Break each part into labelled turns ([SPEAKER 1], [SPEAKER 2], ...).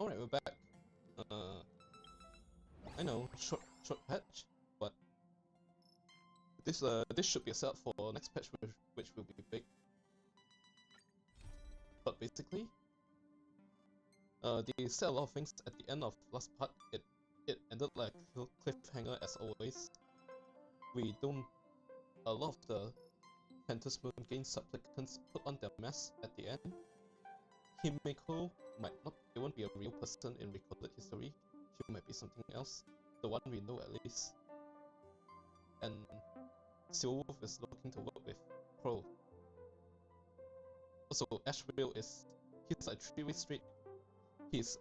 [SPEAKER 1] Alright, we're back. I know, short patch, but this should be a setup for next patch, which will be big. But basically, they said a lot of things at the end of last part. It ended like a cliffhanger as always. A lot of the Phantasm Moon Game supplicants put on their masks at the end. Himiko won't be a real person in recorded history. She might be something else, the one we know at least. And Silverwolf is looking to work with Pro. Also, Ashville he's a three-way street. He's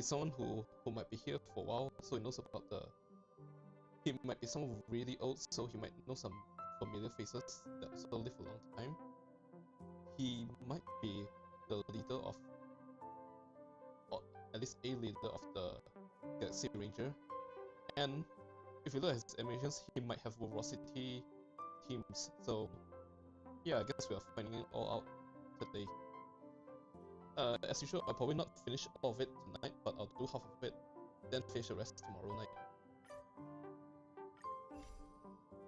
[SPEAKER 1] someone who might be here for a while, so he knows about he might be someone really old, so he might know some familiar faces that also live a long time. He might be the leader of, or at least a leader of the Galaxy Ranger. And if you look at his animations, he might have Velocity teams. So yeah, I guess we are finding it all out today. As usual, I'll probably not finish all of it tonight, but I'll do half of it, then finish the rest tomorrow night.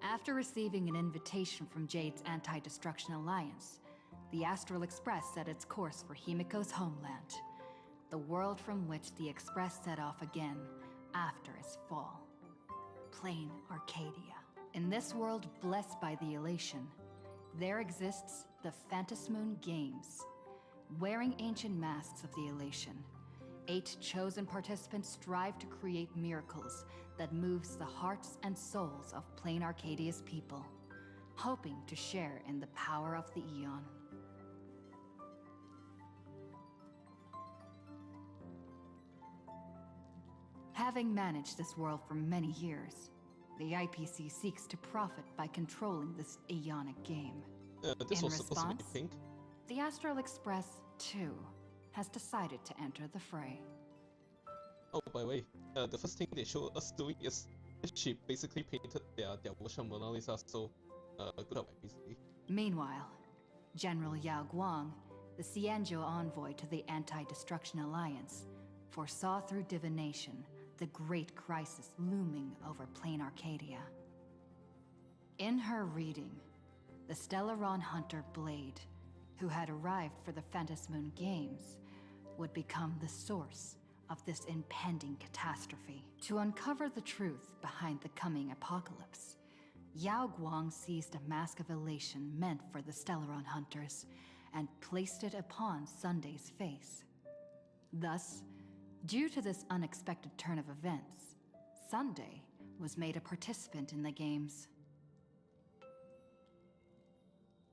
[SPEAKER 2] After receiving an invitation from Jade's Anti-Destruction Alliance, the Astral Express set its course for Himiko's homeland, the world from which the Express set off again after its fall. Plain Arcadia. In this world blessed by the elation, there exists the Phantasm Moon Games. Wearing ancient masks of the elation, 8 chosen participants strive to create miracles that moves the hearts and souls of Plain Arcadia's people, hoping to share in the power of the Aeon. Having managed this world for many years, the IPC seeks to profit by controlling this Aeonic game.
[SPEAKER 1] This
[SPEAKER 2] In
[SPEAKER 1] was supposed to be pink.
[SPEAKER 2] The Astral Express, too, has decided to enter the fray.
[SPEAKER 1] Oh, by the way, the first thing they show us doing is she basically painted their version of Mona Lisa, so good up basically.
[SPEAKER 2] Meanwhile, General Yao Guang, the Xianzhou envoy to the Anti-Destruction Alliance, foresaw through divination the great crisis looming over Plain Arcadia. In her reading, the Stellaron hunter Blade, who had arrived for the Phantasm Moon Games, would become the source of this impending catastrophe. To uncover the truth behind the coming apocalypse, Yao Guang seized a mask of elation meant for the Stellaron hunters and placed it upon Sunday's face. Thus, due to this unexpected turn of events, Sunday was made a participant in the games.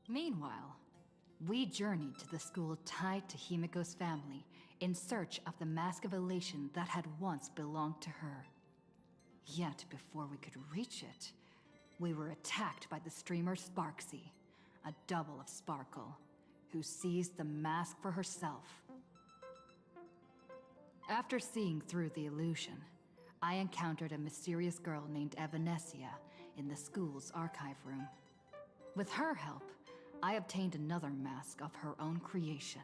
[SPEAKER 2] Meanwhile, we journeyed to the school tied to Himiko's family in search of the mask of elation that had once belonged to her. Yet before we could reach it, we were attacked by the streamer Sparksy, a double of Sparkle, who seized the mask for herself. After seeing through the illusion, I encountered a mysterious girl named Evanesia in the school's archive room. With her help, I obtained another mask of her own creation,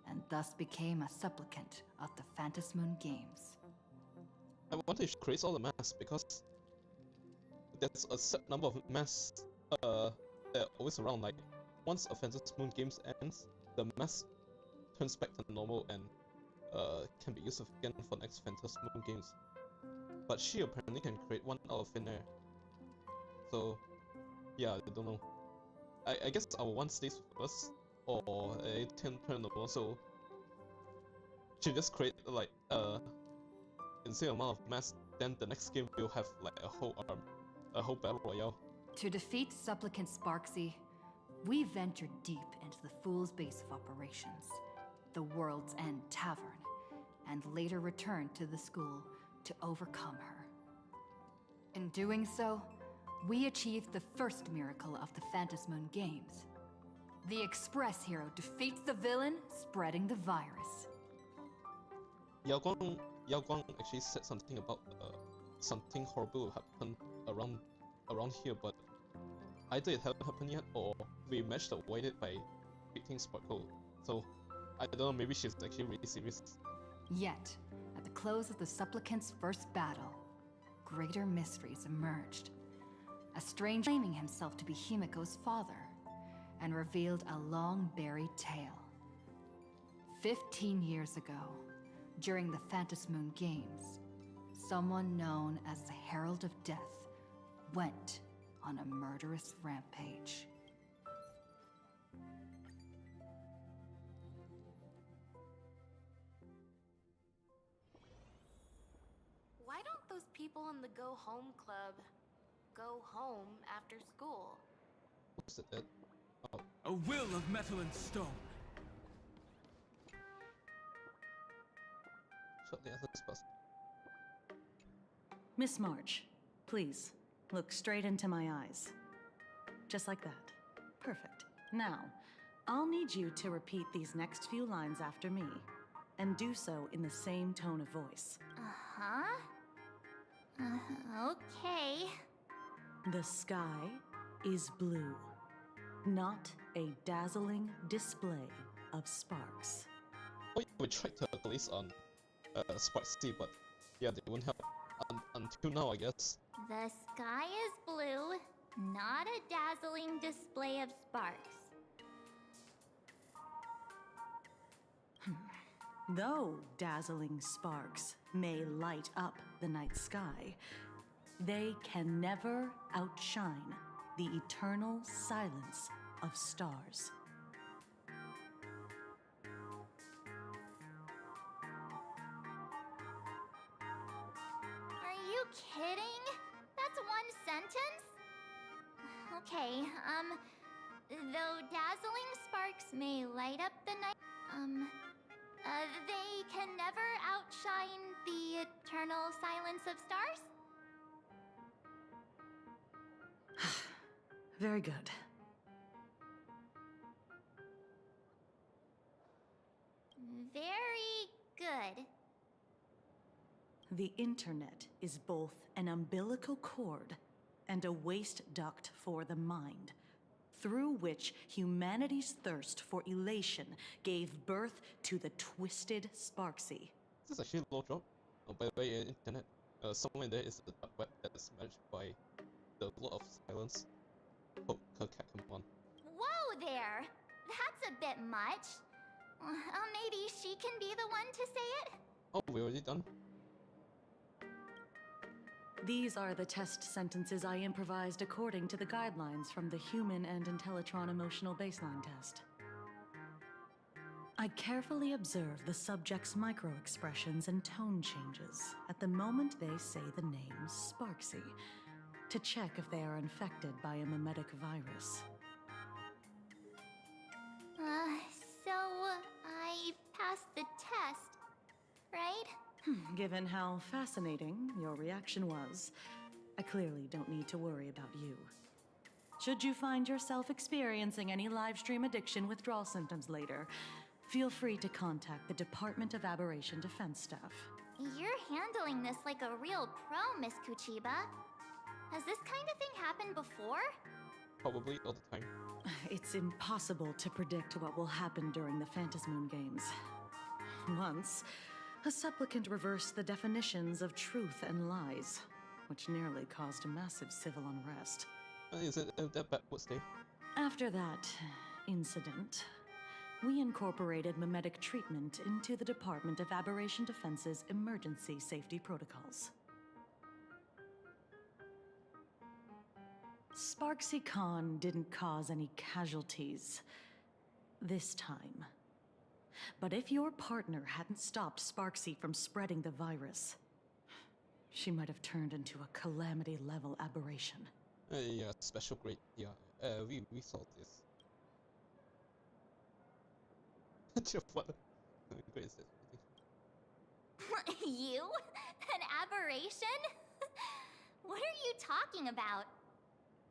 [SPEAKER 2] and thus became a supplicant of the Phantasm Moon Games.
[SPEAKER 1] I wonder if she creates all the masks, because there's a set number of masks that are always around. Like, once a Phantasm Moon Games ends, the mask turns back to normal and can be used again for next Phantasm Moon Games. But she apparently can create one out of thin air. So, yeah, I don't know. I guess our one stays with us, or a turn normal, so she just create like insane amount of mass, then the next game we'll have like a whole battle royale.
[SPEAKER 2] To defeat Supplicant Sparksy, we ventured deep into the Fool's base of operations, the World's End Tavern, and later returned to the school to overcome her. In doing so, we achieved the first miracle of the Phantasm Moon Games. The Express hero defeats the villain, spreading the virus.
[SPEAKER 1] Yao Guang actually said something about something horrible will happen around here, but either it hasn't happened yet, or we managed to avoid it by beating Sparkle. So I don't know, maybe she's actually really serious.
[SPEAKER 2] Yet, at the close of the supplicant's first battle, greater mysteries emerged. A stranger claiming himself to be Himiko's father, and revealed a long-buried tale. 15 years ago, during the Phantom Moon Games, someone known as the Herald of Death went on a murderous rampage.
[SPEAKER 3] Why don't those people in the Go Home Club go home after school?
[SPEAKER 1] What's it? Oh.
[SPEAKER 4] A will of metal and stone.
[SPEAKER 1] Shut the Astral Express.
[SPEAKER 5] Miss March, please, look straight into my eyes. Just like that. Perfect. Now, I'll need you to repeat these next few lines after me, and do so in the same tone of voice.
[SPEAKER 6] Uh-huh. Okay.
[SPEAKER 5] The sky is blue, not a dazzling display of sparks.
[SPEAKER 1] Oh, yeah, we tried to glaze on Spicy, but yeah, they wouldn't help until now, I guess.
[SPEAKER 6] The sky is blue, not a dazzling display of sparks.
[SPEAKER 5] Though dazzling sparks may light up the night sky, they can never outshine the eternal silence of stars.
[SPEAKER 6] Are you kidding? That's one sentence? Okay, though dazzling sparks may light up the night, they can never outshine the eternal silence of stars?
[SPEAKER 5] Very good.
[SPEAKER 6] Very good.
[SPEAKER 5] The internet is both an umbilical cord and a waste duct for the mind, through which humanity's thirst for elation gave birth to the twisted Sparksy.
[SPEAKER 1] This is actually a low drop. Oh, by the way, internet. Somewhere in there is the dark web that's managed by the Lord of Silence. Oh, come on.
[SPEAKER 6] Whoa there! That's a bit much. Maybe she can be the one to say it?
[SPEAKER 1] Oh, we already done?
[SPEAKER 5] These are the test sentences I improvised according to the guidelines from the Human and Intellitron Emotional Baseline Test. I carefully observe the subject's micro-expressions and tone changes at the moment they say the name Sparksy, to check if they are infected by a mimetic virus.
[SPEAKER 6] So I passed the test, right?
[SPEAKER 5] Given how fascinating your reaction was, I clearly don't need to worry about you. Should you find yourself experiencing any live stream addiction withdrawal symptoms later, feel free to contact the Department of Aberration Defense staff.
[SPEAKER 6] You're handling this like a real pro, Miss Kuchiba. Has this kind of thing happened before?
[SPEAKER 1] Probably all the time.
[SPEAKER 5] It's impossible to predict what will happen during the Phantom Moon Games. Once, a supplicant reversed the definitions of truth and lies, which nearly caused a massive civil unrest.
[SPEAKER 1] Is it that backwards day?
[SPEAKER 5] After that incident, we incorporated mimetic treatment into the Department of Aberration Defense's emergency safety protocols. Sparksy Khan didn't cause any casualties this time. But if your partner hadn't stopped Sparksy from spreading the virus, she might have turned into a calamity-level aberration.
[SPEAKER 1] Yeah, special grade. Yeah, we saw this. What grade is it?
[SPEAKER 6] You? An aberration? What are you talking about?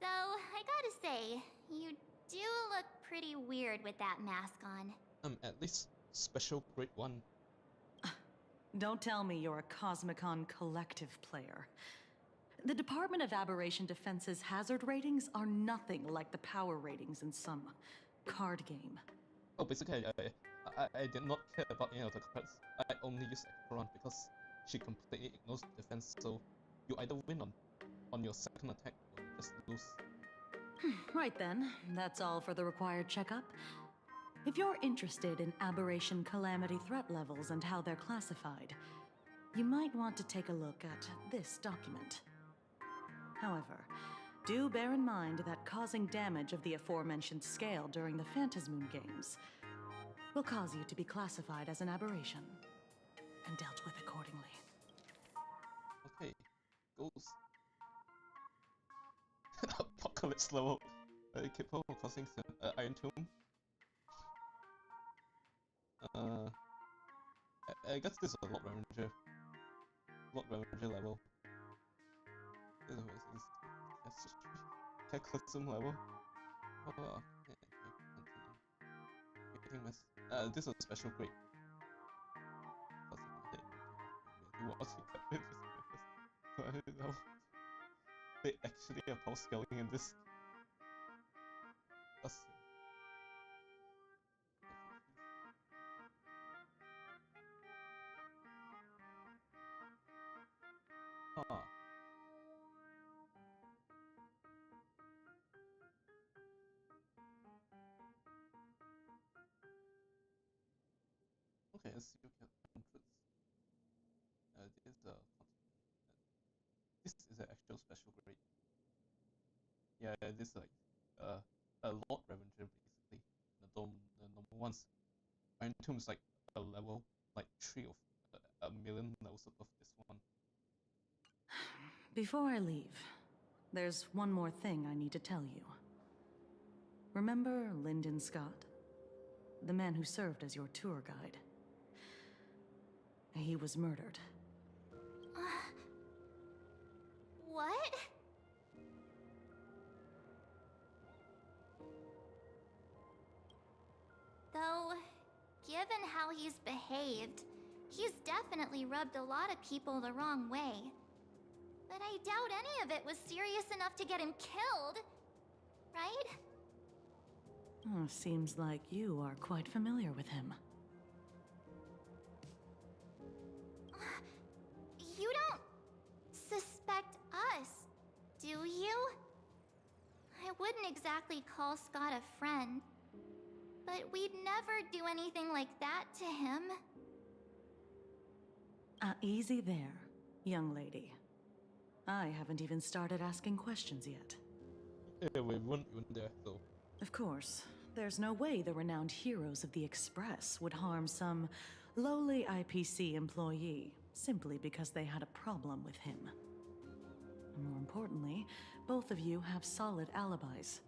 [SPEAKER 6] Though, I gotta say, you do look pretty weird with that mask on.
[SPEAKER 1] At least special grade 1.
[SPEAKER 5] Don't tell me you're a Cosmicon collective player. The Department of Aberration Defense's hazard ratings are nothing like the power ratings in some card game.
[SPEAKER 1] Oh, basically, I did not care about any of the cards. I only used Ekron because she completely ignores defense, so you either win on your second attack or you just lose.
[SPEAKER 5] Right then, that's all for the required checkup. If you're interested in aberration calamity threat levels and how they're classified, you might want to take a look at this document. However, do bear in mind that causing damage of the aforementioned scale during the Phantasmoon games will cause you to be classified as an aberration and dealt with accordingly.
[SPEAKER 1] Okay, goes. Apocalypse level. Capable of causing Iron Tomb. I guess this is a Lord Ravager. Lord Ravager level. This is Cataclysm level. Oh, okay, continue. This is a special grade. They actually have power scaling in this. Huh. Okay, let's see. Okay, hundreds. This is an actual special grade. Yeah, this is like a Lord Ravager basically. The normal ones. Iron Tomb is like a level, like 3 of a million levels above this one.
[SPEAKER 5] Before I leave, there's one more thing I need to tell you. Remember Lyndon Scott? The man who served as your tour guide. He was murdered.
[SPEAKER 6] What? Though, given how he's behaved, he's definitely rubbed a lot of people the wrong way. But I doubt any of it was serious enough to get him killed, right?
[SPEAKER 5] Oh, seems like you are quite familiar with him.
[SPEAKER 6] You don't suspect us, do you? I wouldn't exactly call Scott a friend, but we'd never do anything like that to him.
[SPEAKER 5] Easy there, young lady. I haven't even started asking questions yet.
[SPEAKER 1] Yeah, we weren't even there though.
[SPEAKER 5] Of course, there's no way the renowned heroes of the Express would harm some lowly IPC employee simply because they had a problem with him. And more importantly, both of you have solid alibis.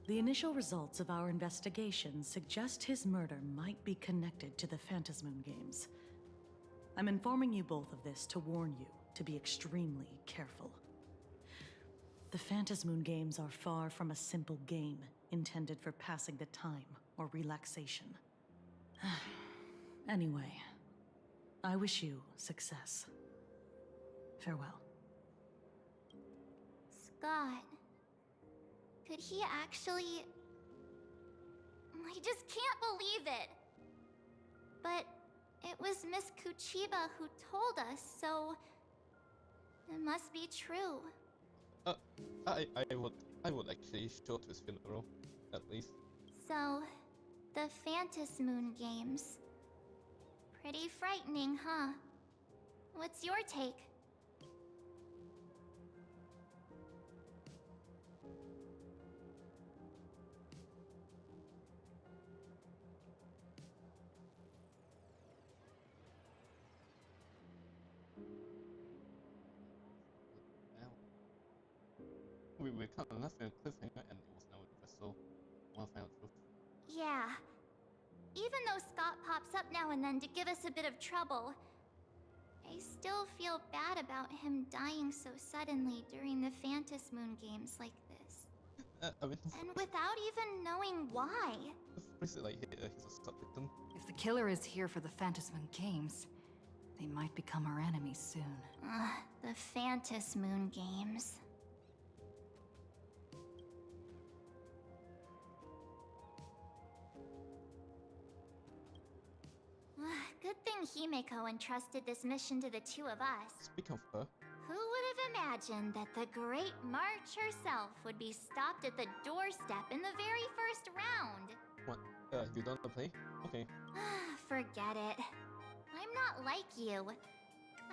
[SPEAKER 5] The initial results of our investigation suggest his murder might be connected to the Phantasmoon games. I'm informing you both of this to warn you to be extremely careful. The Phantasmoon games are far from a simple game intended for passing the time or relaxation. Anyway, I wish you success. Farewell.
[SPEAKER 6] Scott. Could he actually... I just can't believe it! But it was Miss Kuchiba who told us, so... it must be true.
[SPEAKER 1] I would actually show to his funeral, at least.
[SPEAKER 6] So, the Phantasmoon games. Pretty frightening, huh? What's your take?
[SPEAKER 1] We kind of left in a cliffhanger and it was now a vessel. One final truth.
[SPEAKER 6] Yeah. Even though Scott pops up now and then to give us a bit of trouble, I still feel bad about him dying so suddenly during the Phantasmoon games like this.
[SPEAKER 1] I mean,
[SPEAKER 6] And without even knowing why.
[SPEAKER 1] he's like he's a sub victim.
[SPEAKER 2] If the killer is here for the Phantasmoon games, they might become our enemies soon.
[SPEAKER 6] The Phantasmoon games. Himeko entrusted this mission to the two of us,
[SPEAKER 1] Speaking of her,
[SPEAKER 6] who would have imagined that the Great March herself would be stopped at the doorstep in the very first round?
[SPEAKER 1] what? You don't wanna play? Okay.
[SPEAKER 6] Forget it. I'm not like you.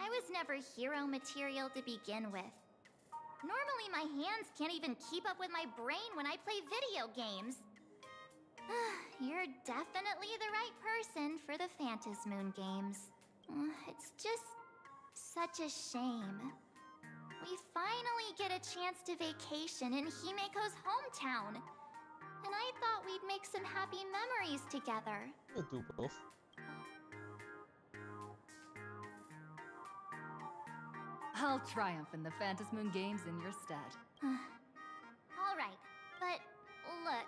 [SPEAKER 6] I was never hero material to begin with. Normally my hands can't even keep up with my brain when I play video games. You're definitely the right person for the Phantasmoon games. It's just such a shame. We finally get a chance to vacation in Himeko's hometown. And I thought we'd make some happy memories together.
[SPEAKER 1] We'll do both.
[SPEAKER 2] I'll triumph in the Phantasmoon games in your stead.
[SPEAKER 6] Alright, but look.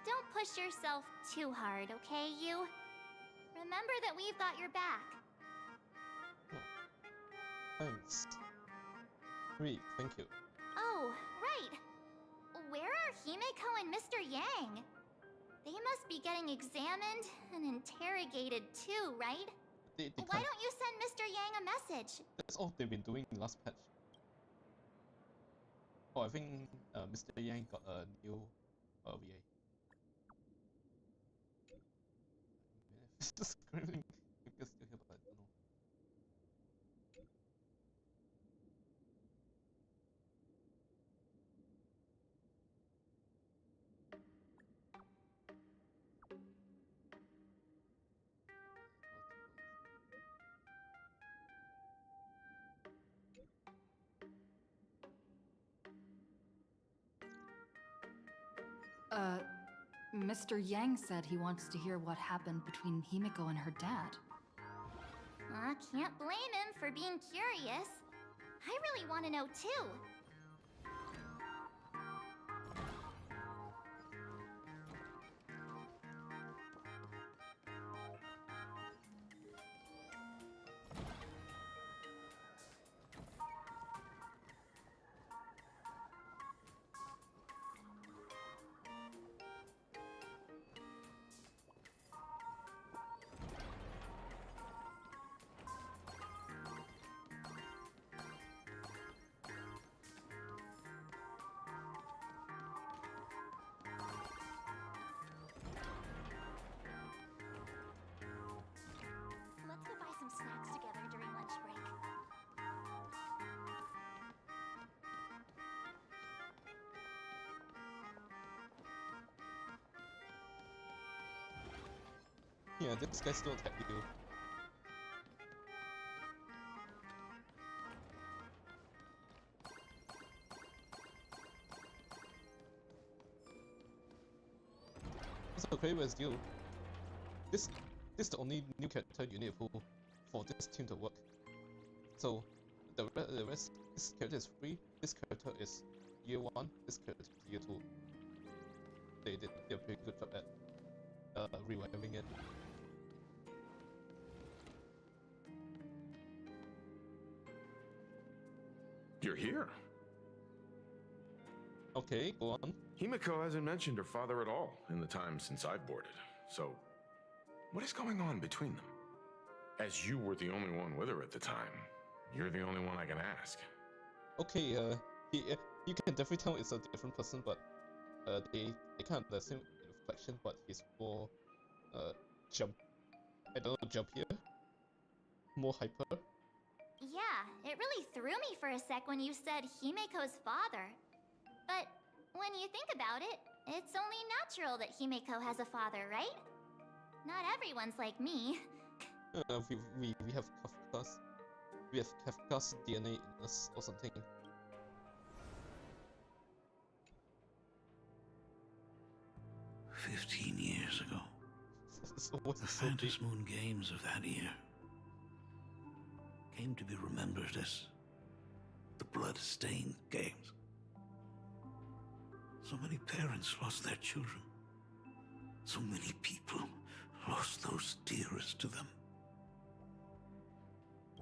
[SPEAKER 6] Don't push yourself too hard, okay, you? Remember that we've got your back.
[SPEAKER 1] Thanks. Great, thank you.
[SPEAKER 6] Oh, right. Where are Himeko and Mr. Yang? They must be getting examined and interrogated too, right?
[SPEAKER 1] They
[SPEAKER 6] Why
[SPEAKER 1] can't.
[SPEAKER 6] don't you send Mr. Yang a message?
[SPEAKER 1] That's all they've been doing in last patch. Oh, I think Mr. Yang got a new VA. Just screaming. You can still hear, but I don't know.
[SPEAKER 2] Mr. Yang said he wants to hear what happened between Himeko and her dad.
[SPEAKER 6] Can't blame him for being curious. I really want to know too. Let's go buy some snacks together during lunch break.
[SPEAKER 1] Yeah, this guy still attacked you. It's okay with you. This is the only new character you need to pull for this team to work. So the rest, this character is free. This character is year 1. This character is year 2. They did a pretty good job at reviving it.
[SPEAKER 7] You're here.
[SPEAKER 1] Okay, go on.
[SPEAKER 7] Himeko hasn't mentioned her father at all in the time since I've boarded. So, what is going on between them? As you were the only one with her at the time, you're the only one I can ask.
[SPEAKER 1] Okay, you can definitely tell it's a different person, but they kind of the same reflection, but he's more jump. I don't know, jump here, more hyper.
[SPEAKER 6] Yeah, it really threw me for a sec when you said Himeko's father. But when you think about it, it's only natural that Himeko has a father, right? Not everyone's like me.
[SPEAKER 1] We have Kafka's DNA in us or something.
[SPEAKER 8] "15 years ago,
[SPEAKER 1] So what's
[SPEAKER 8] the
[SPEAKER 1] so big?
[SPEAKER 8] Phantasmoon games of that year came to be remembered as the blood-stained games. So many parents lost their children. So many people lost those dearest to them.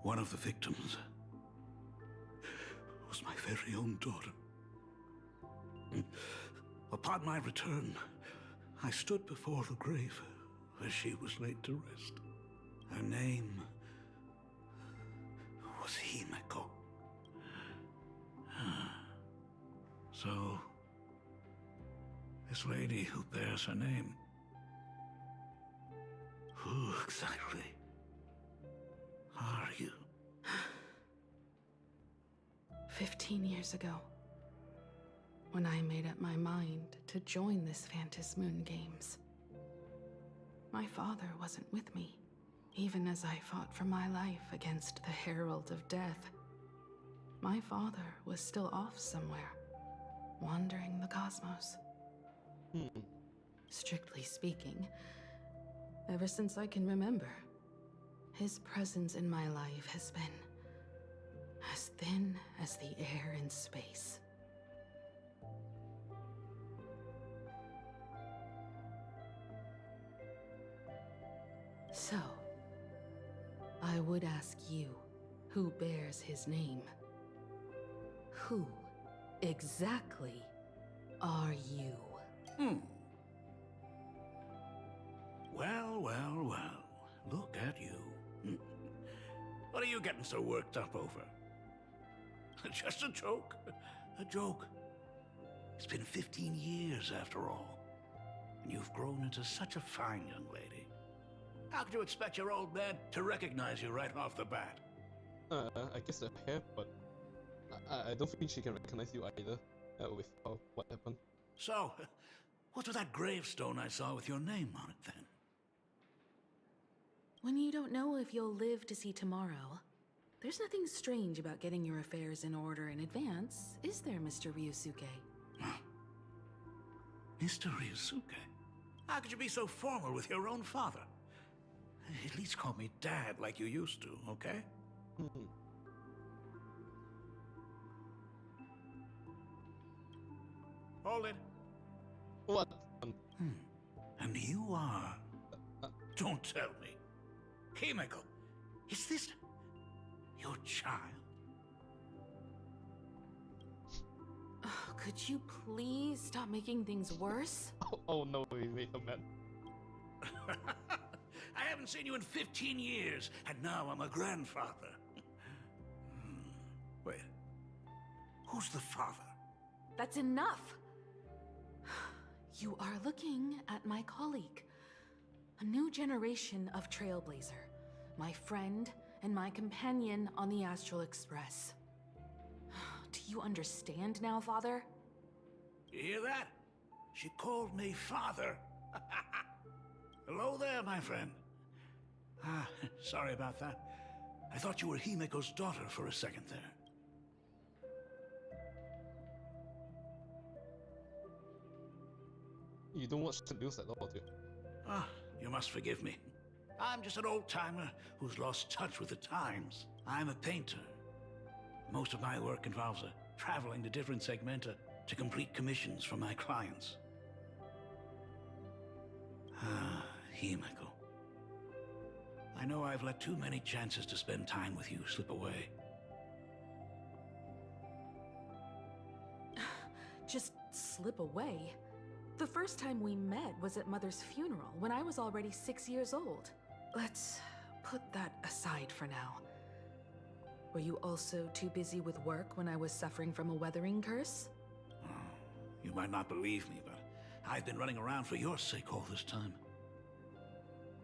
[SPEAKER 8] One of the victims was my very own daughter. Upon my return, I stood before the grave where she was laid to rest. Her name was Himeko. So, this lady who bears her name, who exactly are you?
[SPEAKER 9] 15 years ago, when I made up my mind to join this Phantom Moon Games. My father wasn't with me, even as I fought for my life against the Herald of Death. My father was still off somewhere, wandering the cosmos. Strictly speaking, ever since I can remember, his presence in my life has been as thin as the air in space. So, I would ask you, who bears his name? Who exactly are you?
[SPEAKER 8] Well. Look at you. What are you getting so worked up over? Just a joke. A joke. It's been 15 years after all. And you've grown into such a fine young lady. How could you expect your old man to recognize you right off the bat?
[SPEAKER 1] I guess the hair, but I don't think she can recognize you either. With what happened.
[SPEAKER 8] So, what's with that gravestone I saw with your name on it then?
[SPEAKER 9] When you don't know if you'll live to see tomorrow, there's nothing strange about getting your affairs in order in advance, is there, Mr. Ryusuke?
[SPEAKER 8] Mr. Ryusuke? How could you be so formal with your own father? At least call me Dad like you used to, okay? Hold it.
[SPEAKER 1] What?
[SPEAKER 8] And you are... Don't tell me. Himeko, is this your child?
[SPEAKER 9] Oh, could you please stop making things worse?
[SPEAKER 1] Oh no, we made a man.
[SPEAKER 8] I haven't seen you in 15 years, and now I'm a grandfather. Wait, who's the father?
[SPEAKER 9] That's enough! You are looking at my colleague. A new generation of Trailblazer. My friend and my companion on the Astral Express. Do you understand now, Father?
[SPEAKER 8] You hear that? She called me father. Hello there, my friend. Sorry about that. I thought you were Himeko's daughter for a second there.
[SPEAKER 1] You don't watch the news at all, do you?
[SPEAKER 8] You must forgive me. I'm just an old-timer who's lost touch with the times. I'm a painter. Most of my work involves traveling to different segmenta to complete commissions for my clients. Himeko. I know I've let too many chances to spend time with you slip away.
[SPEAKER 9] Just slip away? The first time we met was at Mother's funeral, when I was already 6 years old. Let's put that aside for now. Were you also too busy with work when I was suffering from a weathering curse?
[SPEAKER 8] You might not believe me, but I've been running around for your sake all this time.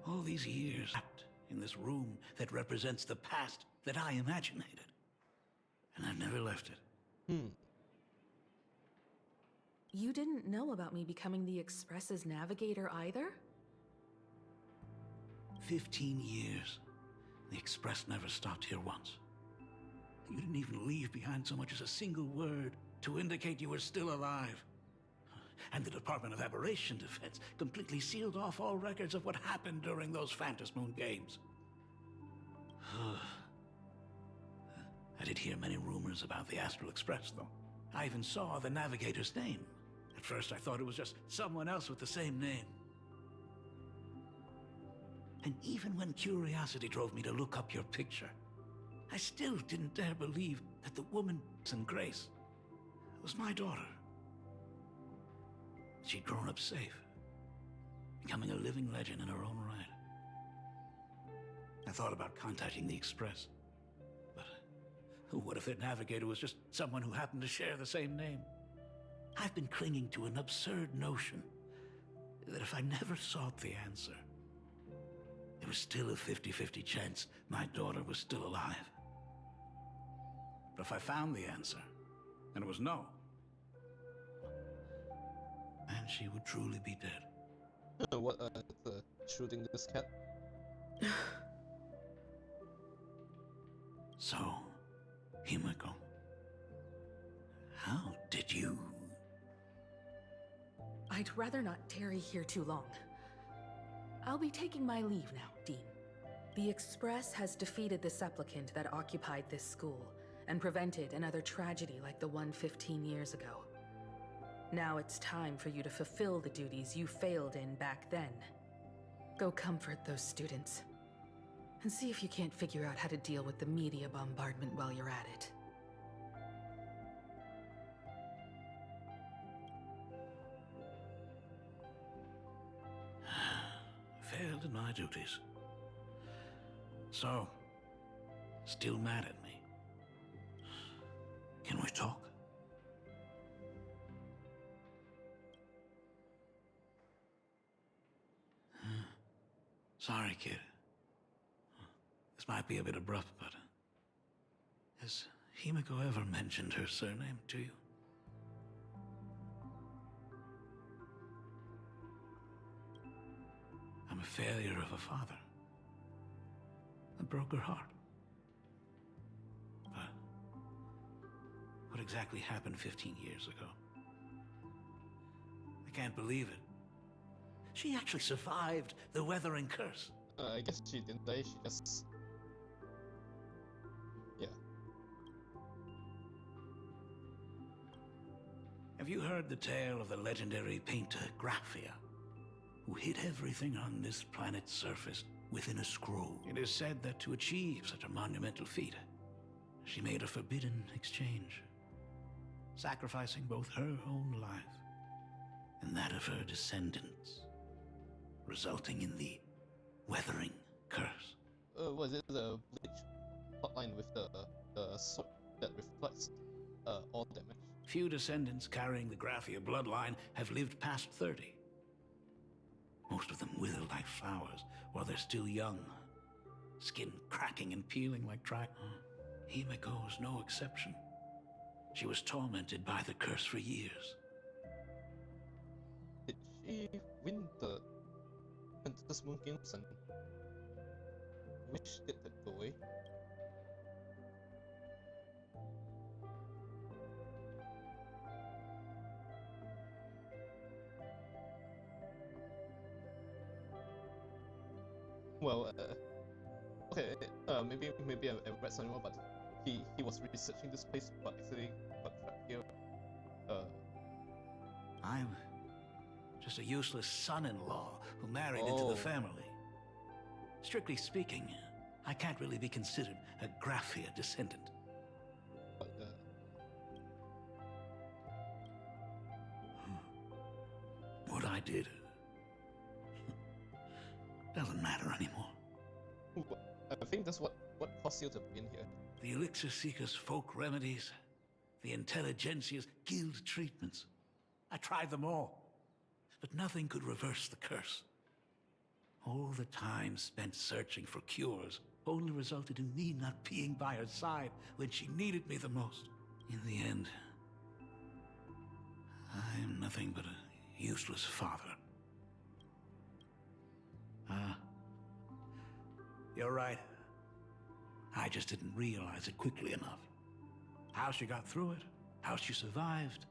[SPEAKER 8] All these years trapped in this room that represents the past that I imaginated. And I've never left it.
[SPEAKER 9] You didn't know about me becoming the Express's navigator either?
[SPEAKER 8] 15 years. The Express never stopped here once. You didn't even leave behind so much as a single word to indicate you were still alive. And the Department of Aberration Defense completely sealed off all records of what happened during those Phantom Moon Games. I did hear many rumors about the Astral Express, though. I even saw the navigator's name. At first, I thought it was just someone else with the same name. And even when curiosity drove me to look up your picture, I still didn't dare believe that the woman in Grace was my daughter. She'd grown up safe, becoming a living legend in her own right. I thought about contacting the Express, but if their navigator was just someone who happened to share the same name? I've been clinging to an absurd notion that if I never sought the answer, there was still a 50-50 chance my daughter was still alive. But if I found the answer, and it was no, then she would truly be dead.
[SPEAKER 1] What, shooting this cat?
[SPEAKER 8] So, Himiko, how did you...
[SPEAKER 10] I'd rather not tarry here too long. I'll be taking my leave now, Dean. The Express has defeated the supplicant that occupied this school and prevented another tragedy like the one 15 years ago. Now it's time for you to fulfill the duties you failed in back then. Go comfort those students, and see if you can't figure out how to deal with the media bombardment while you're at it.
[SPEAKER 8] Failed in my duties. So, still mad at me? Can we talk? Sorry, kid. This might be a bit abrupt, but... has Himiko ever mentioned her surname to you? I'm a failure of a father. I broke her heart. But what exactly happened 15 years ago? I can't believe it. She actually survived the weathering curse.
[SPEAKER 1] I guess she didn't die, she just... yeah.
[SPEAKER 8] Have you heard the tale of the legendary painter Graphia, who hid everything on this planet's surface within a scroll? It is said that to achieve such a monumental feat, she made a forbidden exchange, sacrificing both her own life and that of her descendants, resulting in the weathering curse.
[SPEAKER 1] Was it the Bleach plotline with the sword that reflects all damage?
[SPEAKER 8] Few descendants carrying the Graphia bloodline have lived past 30. Most of them wither like flowers while they're still young, skin cracking and peeling like dry. Himiko was no exception. She was tormented by the curse for years.
[SPEAKER 1] Did she win the Fantasy Moon Games and which did that go away? Well, okay, maybe I read something wrong, but he was researching this place, but actually got trapped here.
[SPEAKER 8] I'm just a useless son-in-law who married into the family. Strictly speaking, I can't really be considered a Graphia descendant.
[SPEAKER 1] But
[SPEAKER 8] what I did doesn't matter anymore.
[SPEAKER 1] I think that's what caused you to be in here.
[SPEAKER 8] The Elixir Seekers' folk remedies, the Intelligentsia's guild treatments. I tried them all, but nothing could reverse the curse. All the time spent searching for cures only resulted in me not being by her side when she needed me the most. In the end, I am nothing but a useless father. You're right. I just didn't realize it quickly enough. How she got through it, how she survived,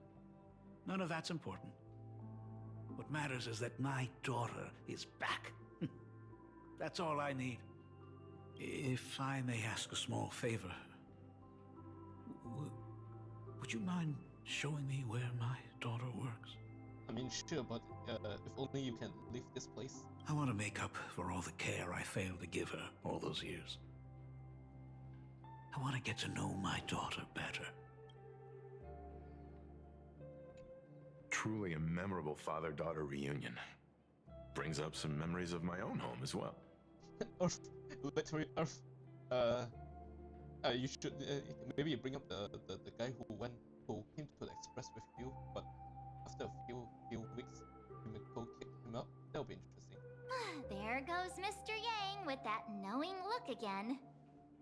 [SPEAKER 8] none of that's important. What matters is that my daughter is back. That's all I need. If I may ask a small favor, would you mind showing me where my daughter works?
[SPEAKER 1] I mean, sure, but if only you can leave this place.
[SPEAKER 8] I want to make up for all the care I failed to give her all those years. I want to get to know my daughter better.
[SPEAKER 7] Truly a memorable father-daughter reunion. Brings up some memories of my own home as well.
[SPEAKER 1] Earth, literally Earth. You should maybe bring up the guy who came to the Express with you, but after a few weeks, Himiko kicked him out. That'll be interesting.
[SPEAKER 6] There goes Mr. Yang with that knowing look again.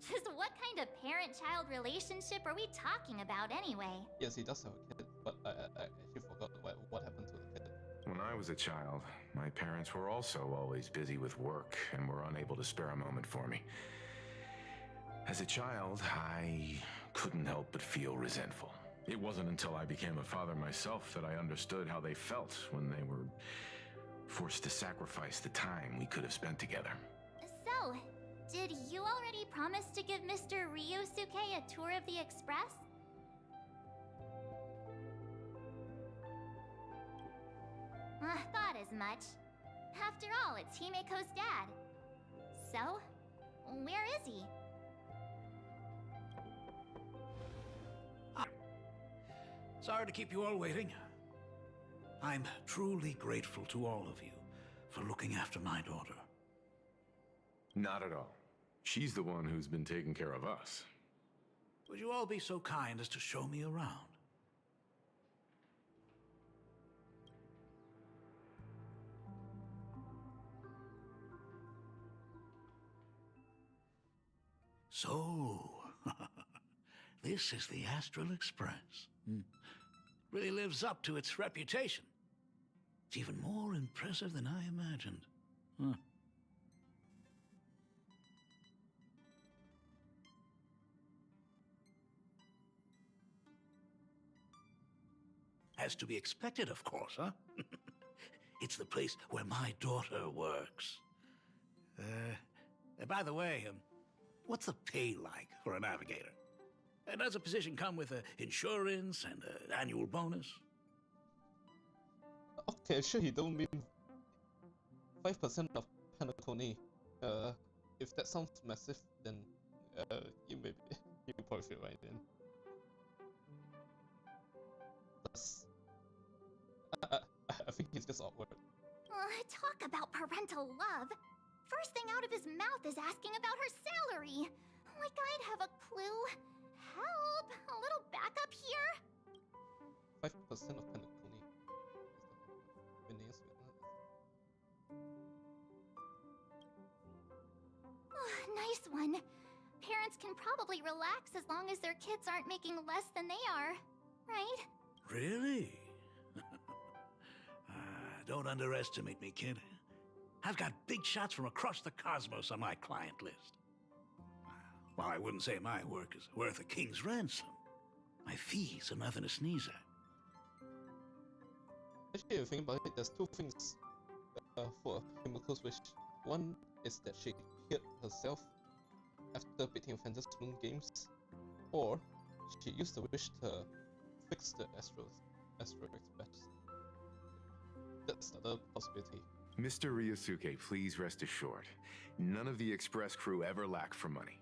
[SPEAKER 6] Just what kind of parent-child relationship are we talking about anyway?
[SPEAKER 1] Yes, he does have a kid, but I actually forgot what happened to the kid.
[SPEAKER 7] When I was a child, my parents were also always busy with work and were unable to spare a moment for me. As a child, I couldn't help but feel resentful. It wasn't until I became a father myself that I understood how they felt when they were forced to sacrifice the time we could have spent together.
[SPEAKER 6] So, did you already promise to give Mr. Ryosuke a tour of the Express? Thought as much. After all, it's Himiko's dad. So, where is he?
[SPEAKER 8] Sorry to keep you all waiting. I'm truly grateful to all of you for looking after my daughter.
[SPEAKER 7] Not at all. She's the one who's been taking care of us.
[SPEAKER 8] Would you all be so kind as to show me around? So, this is the Astral Express. Really lives up to its reputation. It's even more impressive than I imagined. As to be expected, of course, huh? It's the place where my daughter works. By the way, what's the pay like for a navigator? Does a position come with insurance and an annual bonus?
[SPEAKER 1] Okay, sure, he don't mean 5% of Penacony. If that sounds massive, then you probably feel right then. Plus, I think he's just awkward.
[SPEAKER 6] Talk about parental love. First thing out of his mouth is asking about her salary. Like I'd have a clue. Help! A little backup here?
[SPEAKER 1] 5% of Penacony.
[SPEAKER 6] Nice one. Parents can probably relax as long as their kids aren't making less than they are, right?
[SPEAKER 8] Really? Don't underestimate me, kid. I've got big shots from across the cosmos on my client list. While I wouldn't say my work is worth a king's ransom, my fees are nothing to sneeze at.
[SPEAKER 1] Actually, if you think about it, there's two things for Himiko's wish. One is that she killed herself after beating Phantom Moon Games, or she used the wish to fix the Astral Express. That's the other possibility.
[SPEAKER 7] Mr. Ryosuke, please rest assured, none of the Express crew ever lack for money.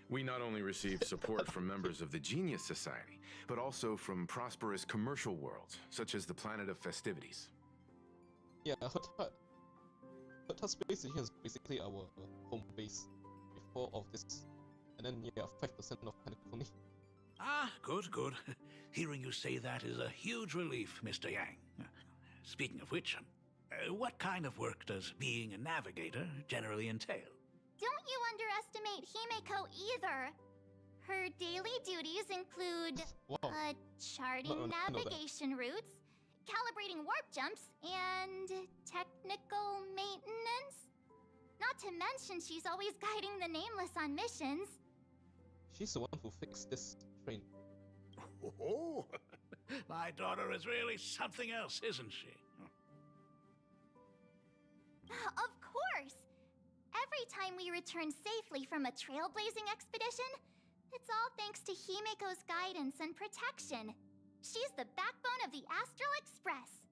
[SPEAKER 7] We not only receive support from members of the Genius Society, but also from prosperous commercial worlds, such as the Planet of Festivities.
[SPEAKER 1] Yeah, her space station is basically our home base before all of this. And then, yeah, 5% of Penacony.
[SPEAKER 8] Good, good. Hearing you say that is a huge relief, Mr. Yang. Speaking of which, what kind of work does being a navigator generally entail?
[SPEAKER 6] Don't you underestimate Himiko either. Her daily duties include charting navigation routes, calibrating warp jumps, and technical maintenance. Not to mention she's always guiding the Nameless on missions.
[SPEAKER 1] She's the one who fixed this train.
[SPEAKER 8] Oh, my daughter is really something else, isn't she?
[SPEAKER 6] Of course! Every time we return safely from a trailblazing expedition, it's all thanks to Himiko's guidance and protection. She's the backbone of the Astral Express.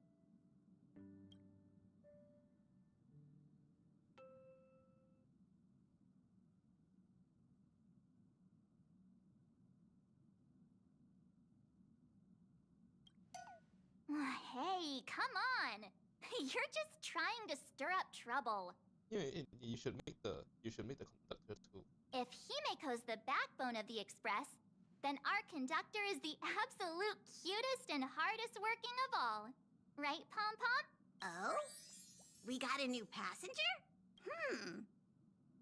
[SPEAKER 6] Hey, come on! You're just trying to stir up trouble.
[SPEAKER 1] Yeah, you should make the conductor too.
[SPEAKER 6] If Himiko's the backbone of the Express, then our conductor is the absolute cutest and hardest working of all. Right, Pom Pom?
[SPEAKER 11] Oh? We got a new passenger?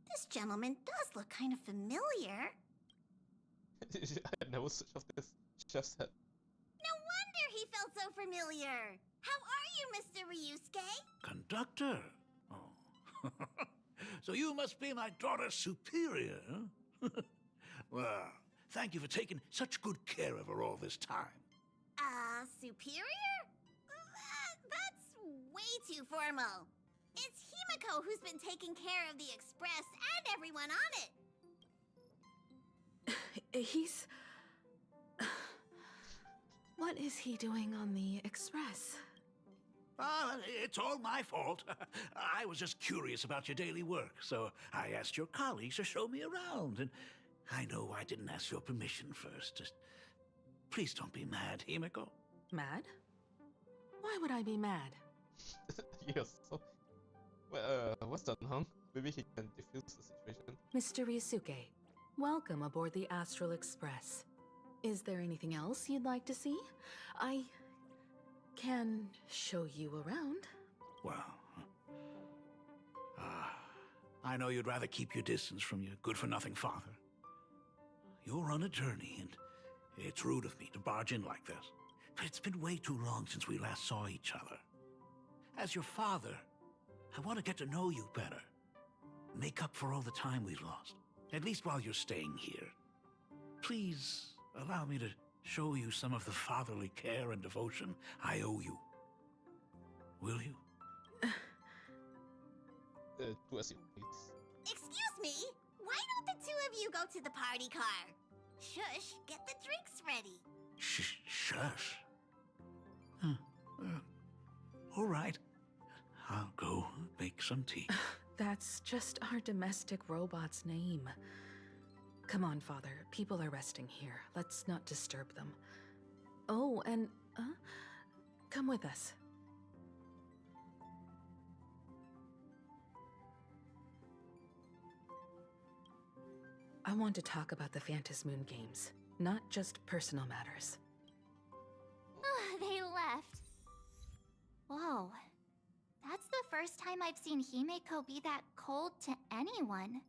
[SPEAKER 11] This gentleman does look kind of familiar.
[SPEAKER 1] I never switched off this chef's hat.
[SPEAKER 11] No wonder he felt so familiar. How are you, Mr. Ryusuke?
[SPEAKER 8] Conductor? Oh. So you must be my daughter's superior, huh? Well, thank you for taking such good care of her all this time.
[SPEAKER 11] Superior? That's way too formal. It's Himiko who's been taking care of the Express and everyone on it.
[SPEAKER 9] He's... What is he doing on the Express?
[SPEAKER 8] It's all my fault. I was just curious about your daily work, so I asked your colleagues to show me around. And I know I didn't ask your permission first. Just please don't be mad, Himiko.
[SPEAKER 9] Mad? Why would I be mad?
[SPEAKER 1] Yes. So, well, what's done, huh? Maybe he can defuse the situation.
[SPEAKER 10] Mr. Ryusuke, welcome aboard the Astral Express. Is there anything else you'd like to see? I can show you around.
[SPEAKER 8] Well, I know you'd rather keep your distance from your good-for-nothing father. You're on a journey, and it's rude of me to barge in like this. But it's been way too long since we last saw each other. As your father, I want to get to know you better. Make up for all the time we've lost, at least while you're staying here. Please allow me to show you some of the fatherly care and devotion I owe you. Will you?
[SPEAKER 1] Do as you please.
[SPEAKER 11] Excuse me? Why don't the two of you go to the party car? Shush, get the drinks ready.
[SPEAKER 8] Shush. All right. I'll go make some tea.
[SPEAKER 10] That's just our domestic robot's name. Come on, Father. People are resting here. Let's not disturb them. Oh, and, come with us. I want to talk about the Phantom Moon Games, not just personal matters.
[SPEAKER 6] They left. Whoa. That's the first time I've seen Himiko be that cold to anyone.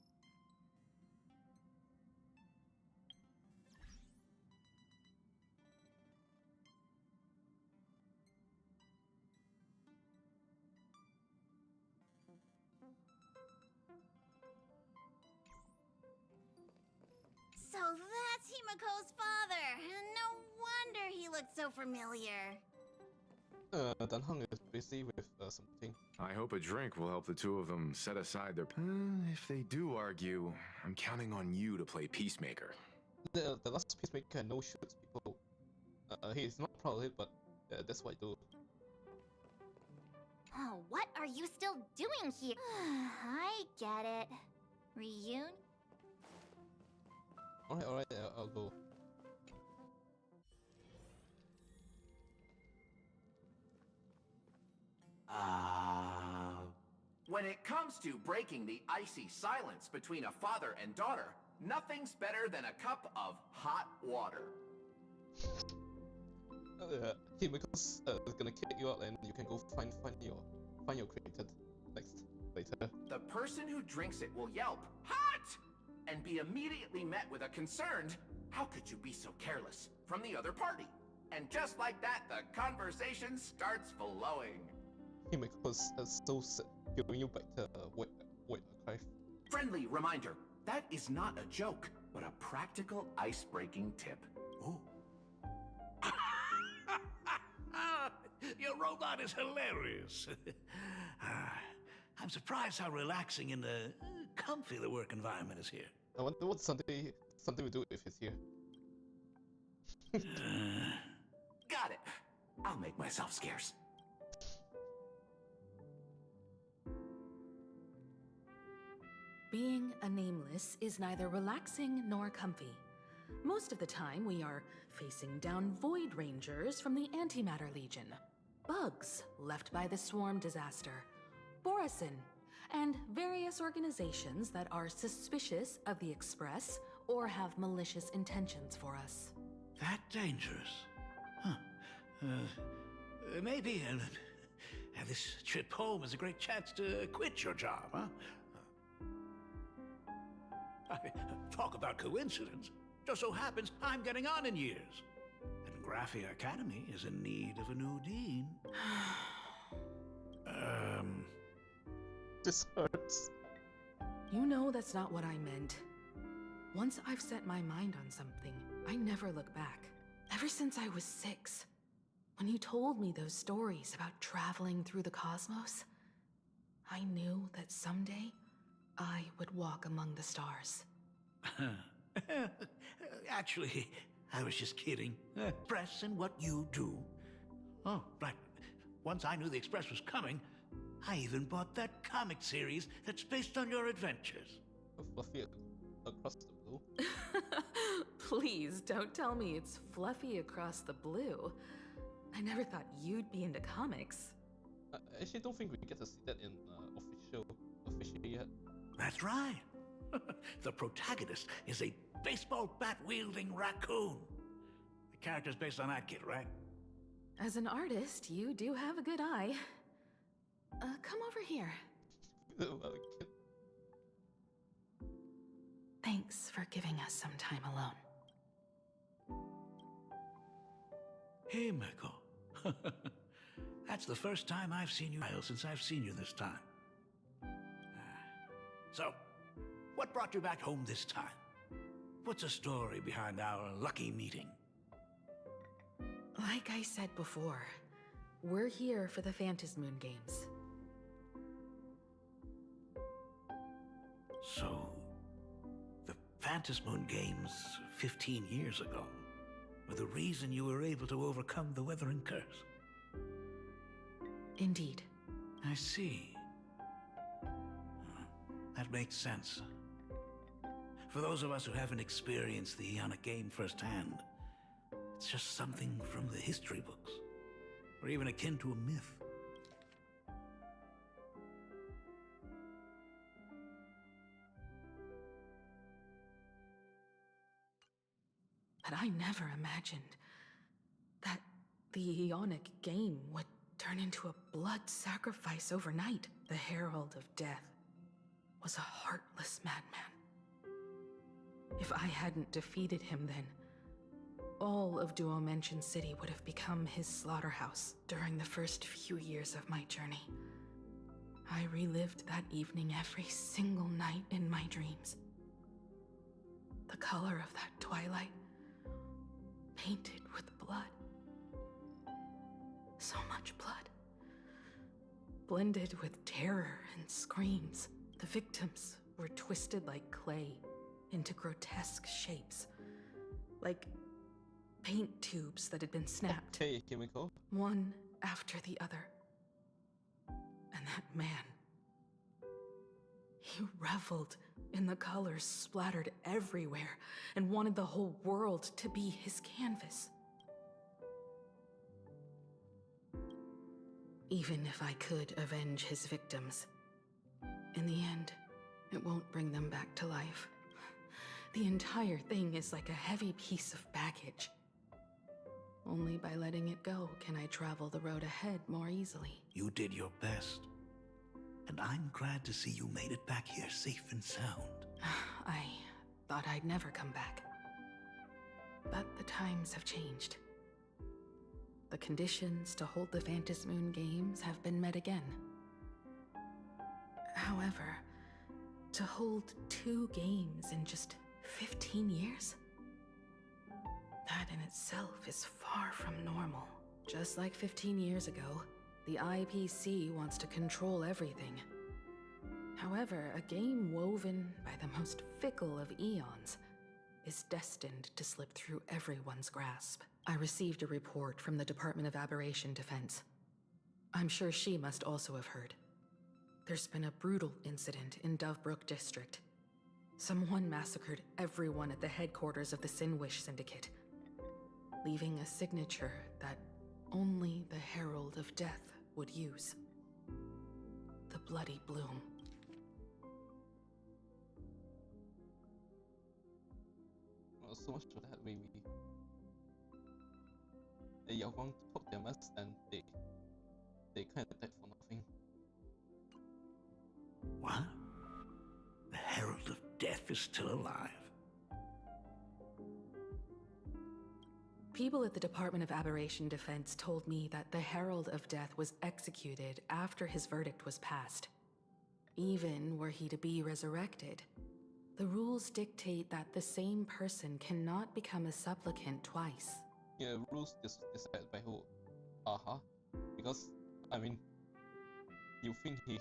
[SPEAKER 11] So that's Himiko's father. No wonder he looked so familiar.
[SPEAKER 1] Danhong is busy with something.
[SPEAKER 7] I hope a drink will help the two of them set aside their... If they do argue, I'm counting on you to play peacemaker.
[SPEAKER 1] The last peacemaker I know shoots people. He's not proud of it, but that's what I do.
[SPEAKER 6] Oh, what are you still doing here? I get it. Reunion?
[SPEAKER 1] Alright, I'll go.
[SPEAKER 12] When it comes to breaking the icy silence between a father and daughter, nothing's better than a cup of hot water.
[SPEAKER 1] Himiko's gonna kick you out, and you can go find your created next later.
[SPEAKER 12] The person who drinks it will yelp, "Hot!" and be immediately met with a concerned, "How could you be so careless?" from the other party. And just like that, the conversation starts flowing.
[SPEAKER 1] Himiko's so sad, giving you back the wet archive.
[SPEAKER 12] Friendly reminder, that is not a joke, but a practical ice-breaking tip.
[SPEAKER 8] Oh. Your robot is hilarious. I'm surprised how relaxing and comfy the work environment is here.
[SPEAKER 1] I wonder what something we do if he's here.
[SPEAKER 12] Got it. I'll make myself scarce.
[SPEAKER 10] Being a nameless is neither relaxing nor comfy. Most of the time, we are facing down Void Rangers from the Antimatter Legion, bugs left by the Swarm disaster, Borisin, and various organizations that are suspicious of the Express or have malicious intentions for us.
[SPEAKER 8] That dangerous? Huh. Maybe this trip home is a great chance to quit your job, huh? Talk about coincidence. Just so happens I'm getting on in years. And Graphia Academy is in need of a new dean.
[SPEAKER 1] This hurts.
[SPEAKER 10] You know that's not what I meant. Once I've set my mind on something, I never look back. Ever since I was 6, when you told me those stories about traveling through the cosmos, I knew that someday I would walk among the stars.
[SPEAKER 8] Actually, I was just kidding. Express and what you do. Oh, right. Once I knew the Express was coming, I even bought that comic series that's based on your adventures.
[SPEAKER 1] Fluffy across the blue.
[SPEAKER 10] Please don't tell me it's fluffy across the blue. I never thought you'd be into comics.
[SPEAKER 1] I actually don't think we get to see that in officially yet.
[SPEAKER 8] That's right. The protagonist is a baseball bat-wielding raccoon. The character's based on that kid, right?
[SPEAKER 10] As an artist, you do have a good eye. Come over here. Thanks for giving us some time alone.
[SPEAKER 8] Hey, Miko. That's the first time I've seen you since I've seen you this time. So, what brought you back home this time? What's the story behind our lucky meeting?
[SPEAKER 10] Like I said before, we're here for the Phantasmoon Games.
[SPEAKER 8] So, the Phantasmoon Games 15 years ago were the reason you were able to overcome the Weathering Curse?
[SPEAKER 10] Indeed.
[SPEAKER 8] I see. That makes sense. For those of us who haven't experienced the Ionic game firsthand, it's just something from the history books, or even akin to a myth.
[SPEAKER 10] But I never imagined that the Ionic game would turn into a blood sacrifice overnight. The Herald of Death was a heartless madman. If I hadn't defeated him then, all of Duomension City would have become his slaughterhouse. During the first few years of my journey, I relived that evening every single night in my dreams. The color of that twilight, painted with blood. So much blood. Blended with terror and screams. The victims were twisted like clay into grotesque shapes. Like paint tubes that had been snapped.
[SPEAKER 1] Okay, here we go.
[SPEAKER 10] One after the other. And that man, he reveled in the colors splattered everywhere and wanted the whole world to be his canvas. Even if I could avenge his victims, in the end, it won't bring them back to life. The entire thing is like a heavy piece of baggage. Only by letting it go can I travel the road ahead more easily.
[SPEAKER 8] You did your best. And I'm glad to see you made it back here safe and sound.
[SPEAKER 10] I thought I'd never come back. But the times have changed. The conditions to hold the Phantasmoon Games have been met again. However, to hold 2 games in just 15 years? That in itself is far from normal. Just like 15 years ago, the IPC wants to control everything. However, a game woven by the most fickle of eons is destined to slip through everyone's grasp. I received a report from the Department of Aberration Defense. I'm sure she must also have heard. There's been a brutal incident in Dovebrook District. Someone massacred everyone at the headquarters of the Sinwish Syndicate, leaving a signature that only the Herald of Death would use. The Bloody Bloom.
[SPEAKER 1] so much for that. The Yaoguang took their mess and they kind of died for nothing.
[SPEAKER 8] What? The Herald of Death is still alive?
[SPEAKER 10] People at the Department of Aberration Defense told me that the Herald of Death was executed after his verdict was passed. Even were he to be resurrected, the rules dictate that the same person cannot become a supplicant twice.
[SPEAKER 1] Yeah, rules decided by who? Because, I mean, you think he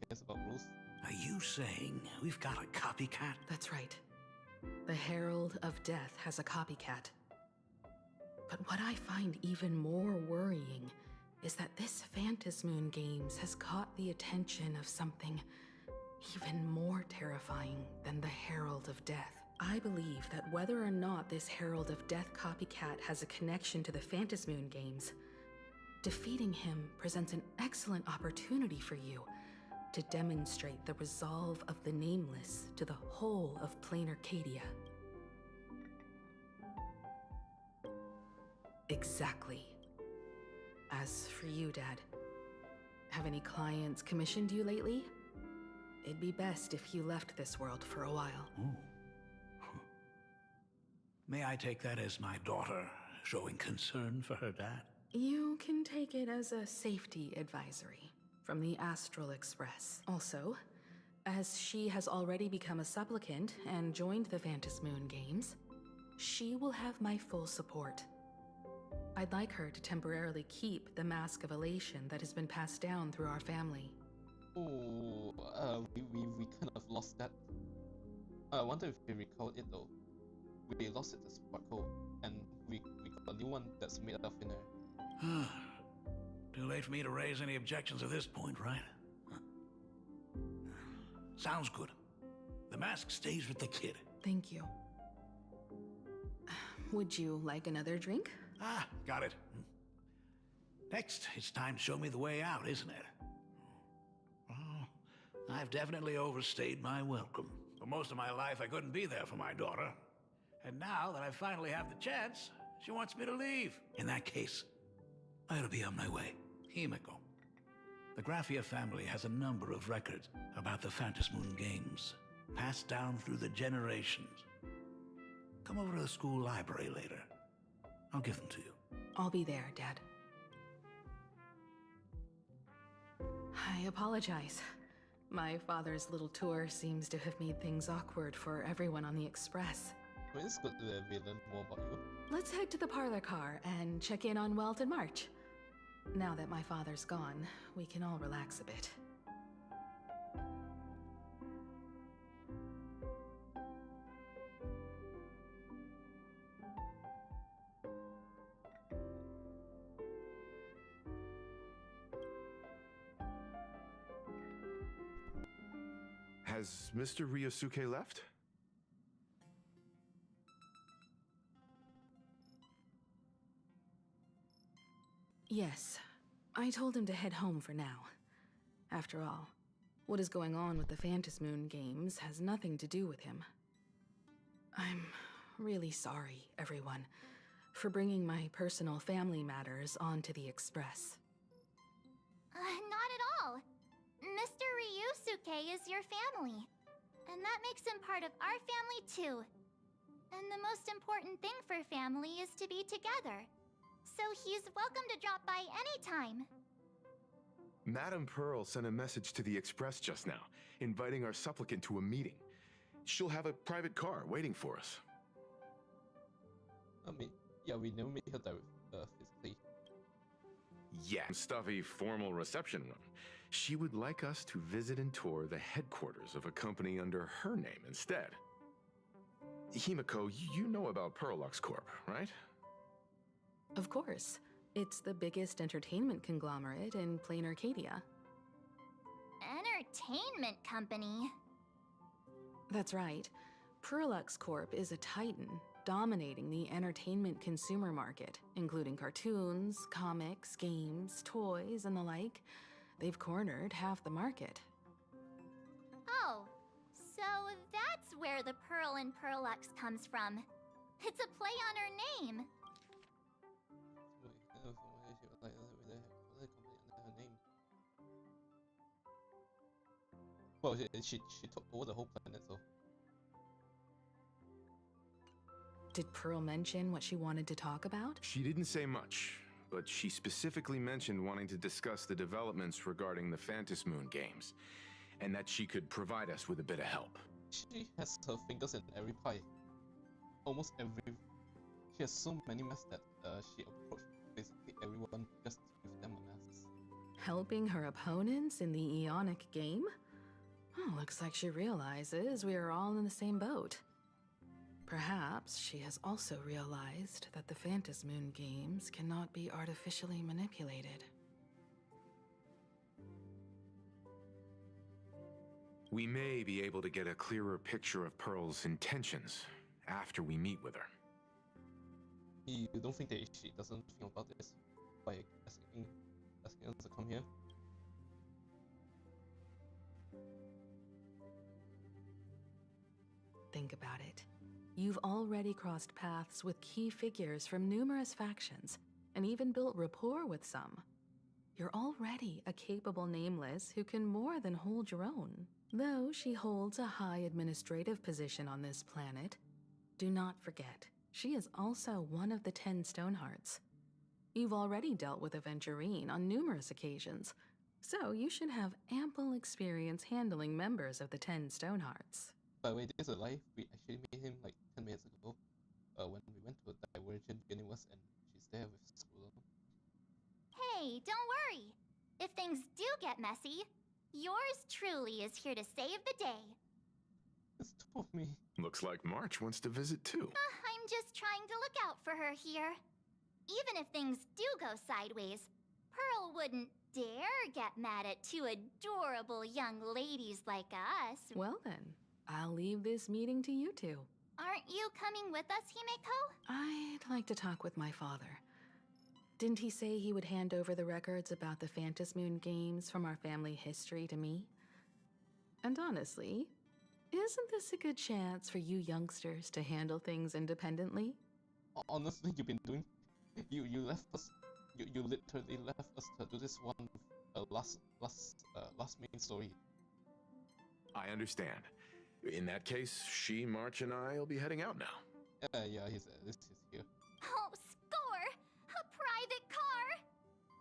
[SPEAKER 1] cares about rules?
[SPEAKER 8] Are you saying we've got a copycat?
[SPEAKER 10] That's right. The Herald of Death has a copycat. But what I find even more worrying is that this Phantasmoon Games has caught the attention of something even more terrifying than the Herald of Death. I believe that whether or not this Herald of Death copycat has a connection to the Phantasmoon Games, defeating him presents an excellent opportunity for you to demonstrate the resolve of the Nameless to the whole of Plain Arcadia. Exactly. As for you, Dad, have any clients commissioned you lately? It'd be best if you left this world for a while.
[SPEAKER 8] Ooh. May I take that as my daughter showing concern for her dad?
[SPEAKER 10] You can take it as a safety advisory from the Astral Express. Also, as she has already become a supplicant and joined the Phantasmoon Games, she will have my full support. I'd like her to temporarily keep the Mask of Elation that has been passed down through our family.
[SPEAKER 1] Oh, we kind of lost that. I wonder if we recall it though. We lost it as Sparkle, and we got a new one that's made of thinner.
[SPEAKER 8] Too late for me to raise any objections at this point, right? Sounds good. The mask stays with the kid.
[SPEAKER 10] Thank you. Would you like another drink?
[SPEAKER 8] Got it. Next, it's time to show me the way out, isn't it? Oh, I've definitely overstayed my welcome. For most of my life, I couldn't be there for my daughter. And now that I finally have the chance, she wants me to leave. In that case, I ought to be on my way. Himeko. The Graphia family has a number of records about the Phantasmoon Games, passed down through the generations. Come over to the school library later. I'll give them to you.
[SPEAKER 10] I'll be there, Dad. I apologize. My father's little tour seems to have made things awkward for everyone on the Express.
[SPEAKER 1] Well, it's good that we learn more about you.
[SPEAKER 10] Let's head to the parlor car and check in on Welt and March. Now that my father's gone, we can all relax a bit.
[SPEAKER 7] Has Mr. Ryosuke left?
[SPEAKER 10] Yes. I told him to head home for now. After all, what is going on with the Phantasmoon Games has nothing to do with him. I'm really sorry, everyone, for bringing my personal family matters onto the Express.
[SPEAKER 6] Not at all. Mr. Ryusuke is your family. And that makes him part of our family too. And the most important thing for family is to be together. So he's welcome to drop by anytime.
[SPEAKER 7] Madame Pearl sent a message to the Express just now, inviting our supplicant to a meeting. She'll have a private car waiting for us.
[SPEAKER 1] I mean, yeah, we never meet her physically.
[SPEAKER 7] Yeah, stuffy formal reception room. She would like us to visit and tour the headquarters of a company under her name instead. Himeko, you know about Perlux Corp, right?
[SPEAKER 10] Of course. It's the biggest entertainment conglomerate in Plain Arcadia.
[SPEAKER 6] Entertainment company?
[SPEAKER 10] That's right. Perlux Corp is a titan, dominating the entertainment consumer market, including cartoons, comics, games, toys, and the like. They've cornered half the market.
[SPEAKER 6] Oh, so that's where the Pearl in Perlux comes from. It's a play on her name.
[SPEAKER 1] Well, she took over the whole planet, so.
[SPEAKER 10] Did Pearl mention what she wanted to talk about?
[SPEAKER 7] She didn't say much, but she specifically mentioned wanting to discuss the developments regarding the Phantom Moon games, and that she could provide us with a bit of help.
[SPEAKER 1] She has her fingers in every pie. Almost every. She has so many masks that she approached basically everyone just to give them a mask.
[SPEAKER 10] Helping her opponents in the Eonic game? Oh, looks like she realizes we are all in the same boat. Perhaps she has also realized that the Phantom Moon games cannot be artificially manipulated.
[SPEAKER 7] We may be able to get a clearer picture of Pearl's intentions after we meet with her.
[SPEAKER 1] You don't think that she doesn't think about this by asking us to come here?
[SPEAKER 10] Think about it. You've already crossed paths with key figures from numerous factions, and even built rapport with some. You're already a capable Nameless who can more than hold your own. Though she holds a high administrative position on this planet, do not forget, she is also one of the 10 Stonehearts. You've already dealt with Aventurine on numerous occasions, so you should have ample experience handling members of the 10 Stonehearts.
[SPEAKER 1] By the way, this is a lie. We actually met him like 10 minutes ago, when we went to a Divergent Universe and she's there with School.
[SPEAKER 6] Hey, don't worry. If things do get messy, yours truly is here to save the day.
[SPEAKER 1] It's two of me.
[SPEAKER 7] Looks like March wants to visit too.
[SPEAKER 6] I'm just trying to look out for her here. Even if things do go sideways, Pearl wouldn't dare get mad at two adorable young ladies like us.
[SPEAKER 10] Well then, I'll leave this meeting to you two.
[SPEAKER 6] Aren't you coming with us, Himeko?
[SPEAKER 10] I'd like to talk with my father. Didn't he say he would hand over the records about the Phantom Moon games from our family history to me? And honestly, isn't this a good chance for you youngsters to handle things independently?
[SPEAKER 1] Honestly, you've been doing. You left us. You literally left us to do this one last main story.
[SPEAKER 7] I understand. In that case, she, March, and I will be heading out now.
[SPEAKER 1] Yeah, this is here.
[SPEAKER 6] Oh, score! A private car!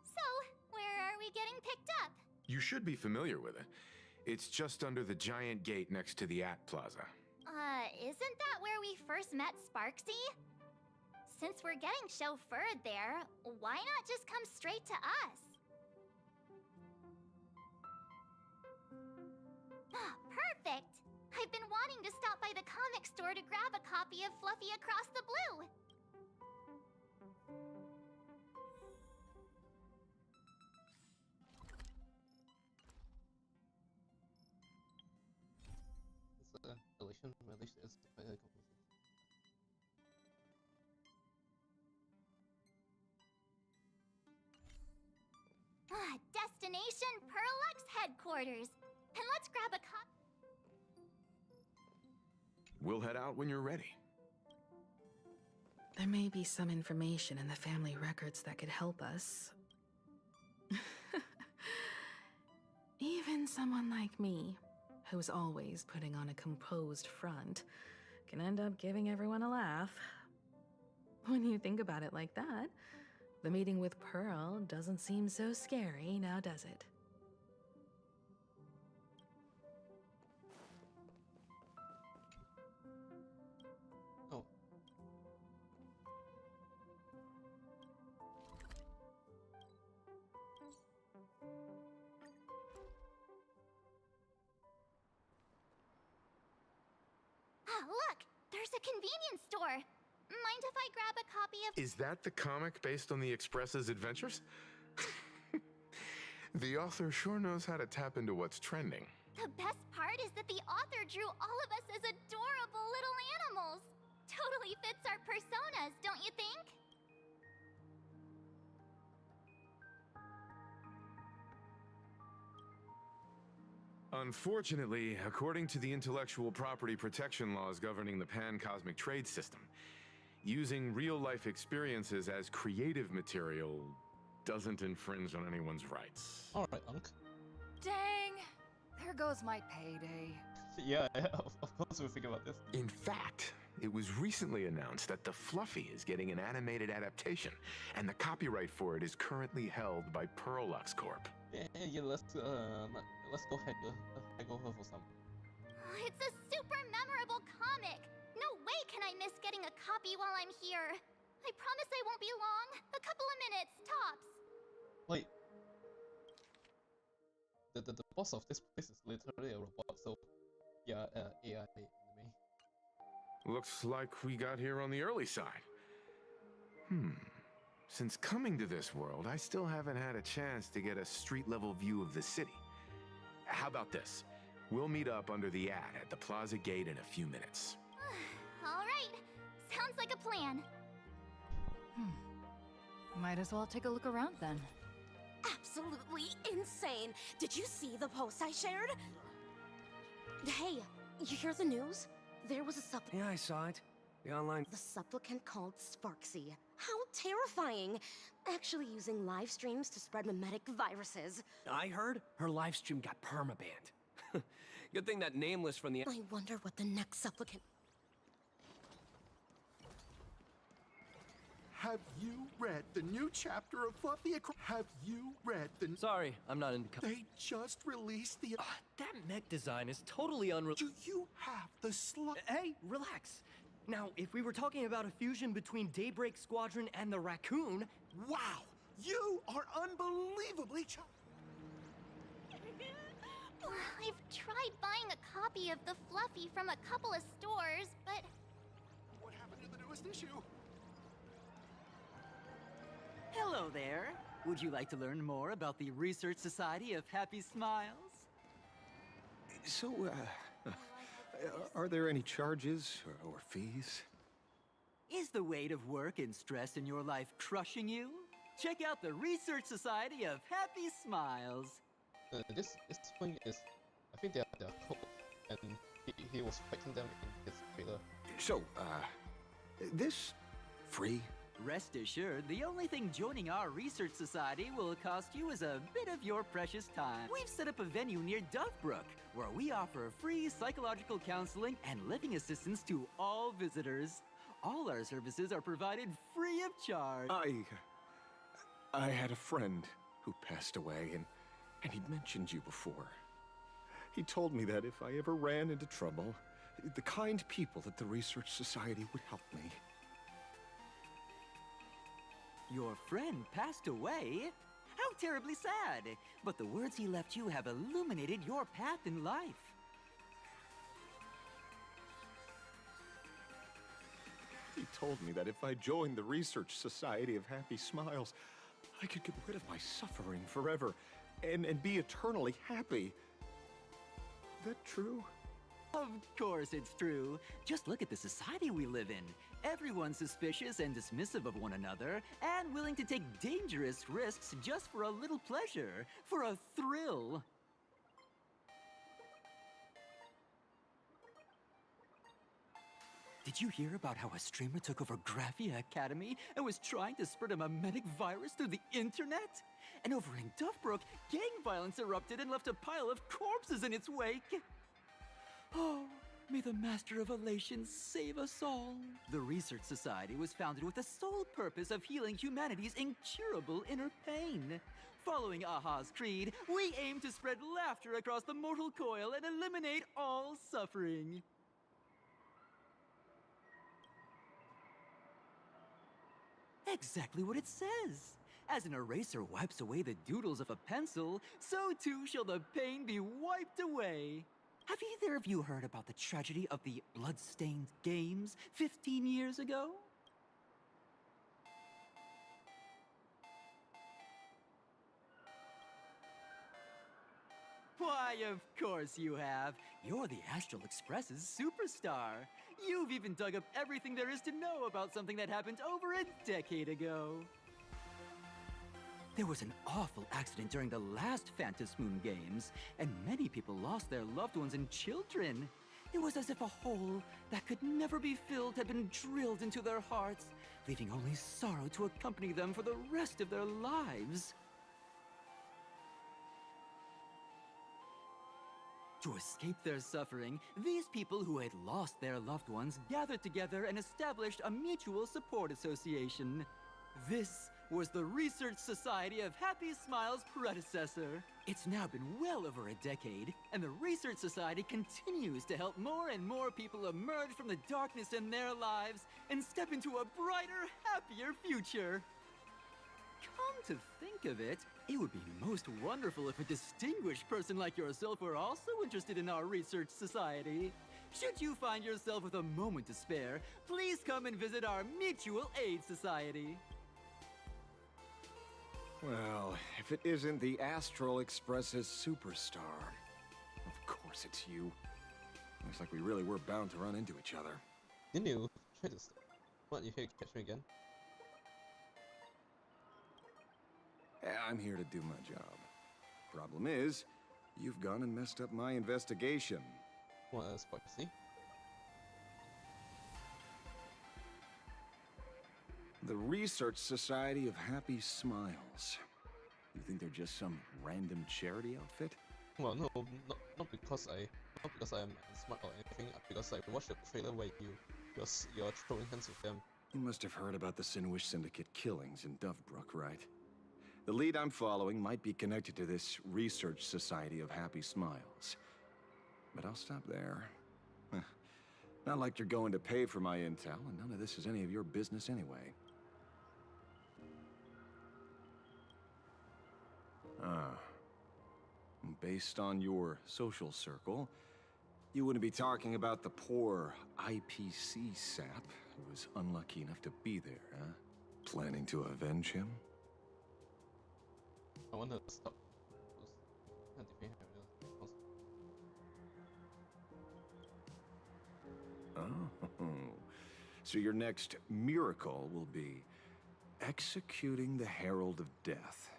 [SPEAKER 6] So, where are we getting picked up?
[SPEAKER 7] You should be familiar with it. It's just under the giant gate next to the At Plaza.
[SPEAKER 6] Isn't that where we first met Sparksy? Since we're getting chauffeured there, why not just come straight to us? Perfect! I've been wanting to stop by the comic store to grab a copy of Fluffy Across the Blue. Destination Pearlux headquarters. And let's grab a copy.
[SPEAKER 7] We'll head out when you're ready.
[SPEAKER 10] There may be some information in the family records that could help us. Even someone like me, who's always putting on a composed front, can end up giving everyone a laugh. When you think about it like that, the meeting with Pearl doesn't seem so scary, now does it?
[SPEAKER 1] Oh.
[SPEAKER 6] Look! There's a convenience store! Mind if I grab a copy of—
[SPEAKER 7] Is that the comic based on the Express's adventures? The author sure knows how to tap into what's trending.
[SPEAKER 6] The best part is that the author drew all of us as adorable little animals. Totally fits our personas, don't you think?
[SPEAKER 7] Unfortunately, according to the intellectual property protection laws governing the pan-cosmic trade system, Using real-life experiences as creative material doesn't infringe on anyone's rights.
[SPEAKER 1] Alright, Unc.
[SPEAKER 2] Dang! There goes my payday.
[SPEAKER 1] Yeah, of course we think about this.
[SPEAKER 7] In fact, it was recently announced that the Fluffy is getting an animated adaptation, and the copyright for it is currently held by Pearlux Corp.
[SPEAKER 1] Yeah, let's go haggle her for some.
[SPEAKER 6] It's a super memorable comic. No way can I miss getting a copy while I'm here. I promise I won't be long. A couple of minutes, tops.
[SPEAKER 1] Wait. The boss of this place is literally a robot, so yeah, AI anime.
[SPEAKER 7] Looks like we got here on the early side. Since coming to this world, I still haven't had a chance to get a street-level view of the city. How about this? We'll meet up under the ad at the Plaza Gate in a few minutes.
[SPEAKER 6] All right. Sounds like a plan.
[SPEAKER 2] Might as well take a look around then.
[SPEAKER 13] Absolutely insane. Did you see the post I shared? Hey, you hear the news? There was a supplicant.
[SPEAKER 14] Yeah, I saw it. The online...
[SPEAKER 13] The supplicant called Sparksy. How terrifying. Actually using live streams to spread mimetic viruses.
[SPEAKER 14] I heard her live stream got permabanned. Good thing that Nameless from the...
[SPEAKER 13] I wonder what the next supplicant...
[SPEAKER 15] Have you read the new chapter of Fluffy Across? Have you read the...
[SPEAKER 14] Sorry, I'm not into...
[SPEAKER 15] They just released the...
[SPEAKER 14] that mech design is totally unreal.
[SPEAKER 15] Do you have the
[SPEAKER 14] Hey, relax. Now, if we were talking about a fusion between Daybreak Squadron and the Raccoon...
[SPEAKER 15] Wow! You are unbelievably
[SPEAKER 6] I've tried buying a copy of the Fluffy from a couple of stores, but...
[SPEAKER 15] What happened to the newest issue?
[SPEAKER 16] Hello there. Would you like to learn more about the Research Society of Happy Smiles?
[SPEAKER 17] So, are there any charges or fees?
[SPEAKER 16] Is the weight of work and stress in your life crushing you? Check out the Research Society of Happy Smiles.
[SPEAKER 1] This thing is, I think they're code, and he was fighting them in his trailer.
[SPEAKER 17] So, this free?
[SPEAKER 16] Rest assured, the only thing joining our research society will cost you is a bit of your precious time. We've set up a venue near Duffbrook, where we offer free psychological counseling and living assistance to all visitors. All our services are provided free of charge.
[SPEAKER 17] I had a friend who passed away, and he'd mentioned you before. He told me that if I ever ran into trouble, the kind people at the Research Society would help me.
[SPEAKER 16] Your friend passed away? How terribly sad! But the words he left you have illuminated your path in life.
[SPEAKER 17] He told me that if I joined the Research Society of Happy Smiles, I could get rid of my suffering forever and be eternally happy. Is that true?
[SPEAKER 16] Of course it's true. Just look at the society we live in. Everyone's suspicious and dismissive of one another, and willing to take dangerous risks just for a little pleasure, for a thrill. Did you hear about how a streamer took over Graphia Academy and was trying to spread a mimetic virus through the internet? And over in Duffbrook, gang violence erupted and left a pile of corpses in its wake. Oh, may the Master of Elation save us all. The Research Society was founded with the sole purpose of healing humanity's incurable inner pain. Following Aha's creed, we aim to spread laughter across the mortal coil and eliminate all suffering. Exactly what it says. As an eraser wipes away the doodles of a pencil, so too shall the pain be wiped away. Have either of you heard about the tragedy of the Bloodstained Games 15 years ago? Why, of course you have. You're the Astral Express's superstar. You've even dug up everything there is to know about something that happened over a decade ago. There was an awful accident during the last Phantom Moon Games, and many people lost their loved ones and children. It was as if a hole that could never be filled had been drilled into their hearts, leaving only sorrow to accompany them for the rest of their lives. To escape their suffering, these people who had lost their loved ones gathered together and established a mutual support association. This was the Research Society of Happy Smiles' predecessor. It's now been well over a decade, and the Research Society continues to help more and more people emerge from the darkness in their lives and step into a brighter, happier future. Come to think of it, it would be most wonderful if a distinguished person like yourself were also interested in our Research Society. Should you find yourself with a moment to spare, please come and visit our Mutual Aid Society.
[SPEAKER 17] Well, if it isn't the Astral Express's superstar. Of course it's you. Looks like we really were bound to run into each other.
[SPEAKER 1] Didn't you try to... What, you here to catch me again?
[SPEAKER 17] I'm here to do my job. Problem is, you've gone and messed up my investigation.
[SPEAKER 1] What else, spicy?
[SPEAKER 17] The Research Society of Happy Smiles. You think they're just some random charity outfit?
[SPEAKER 1] Well, no, not because I'm smart or anything. Because I watched the trailer where you're throwing hands with them.
[SPEAKER 17] You must have heard about the Sinwish Syndicate killings in Dovebrook, right? The lead I'm following might be connected to this Research Society of Happy Smiles. But I'll stop there. Not like you're going to pay for my intel, and none of this is any of your business anyway. Based on your social circle, you wouldn't be talking about the poor IPC sap who was unlucky enough to be there, huh? Planning to avenge him?
[SPEAKER 1] I want to stop.
[SPEAKER 17] Oh, so your next miracle will be executing the Herald of Death.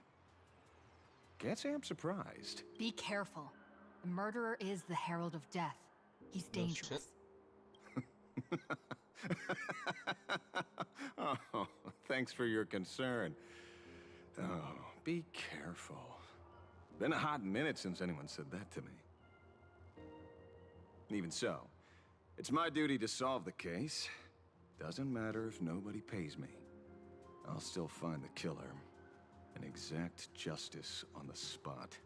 [SPEAKER 17] Can't say I'm surprised.
[SPEAKER 2] Be careful. The murderer is the Herald of Death. He's dangerous.
[SPEAKER 17] Oh, thanks for your concern. Oh, be careful. Been a hot minute since anyone said that to me. Even so, it's my duty to solve the case. Doesn't matter if nobody pays me. I'll still find the killer and exact justice on the spot.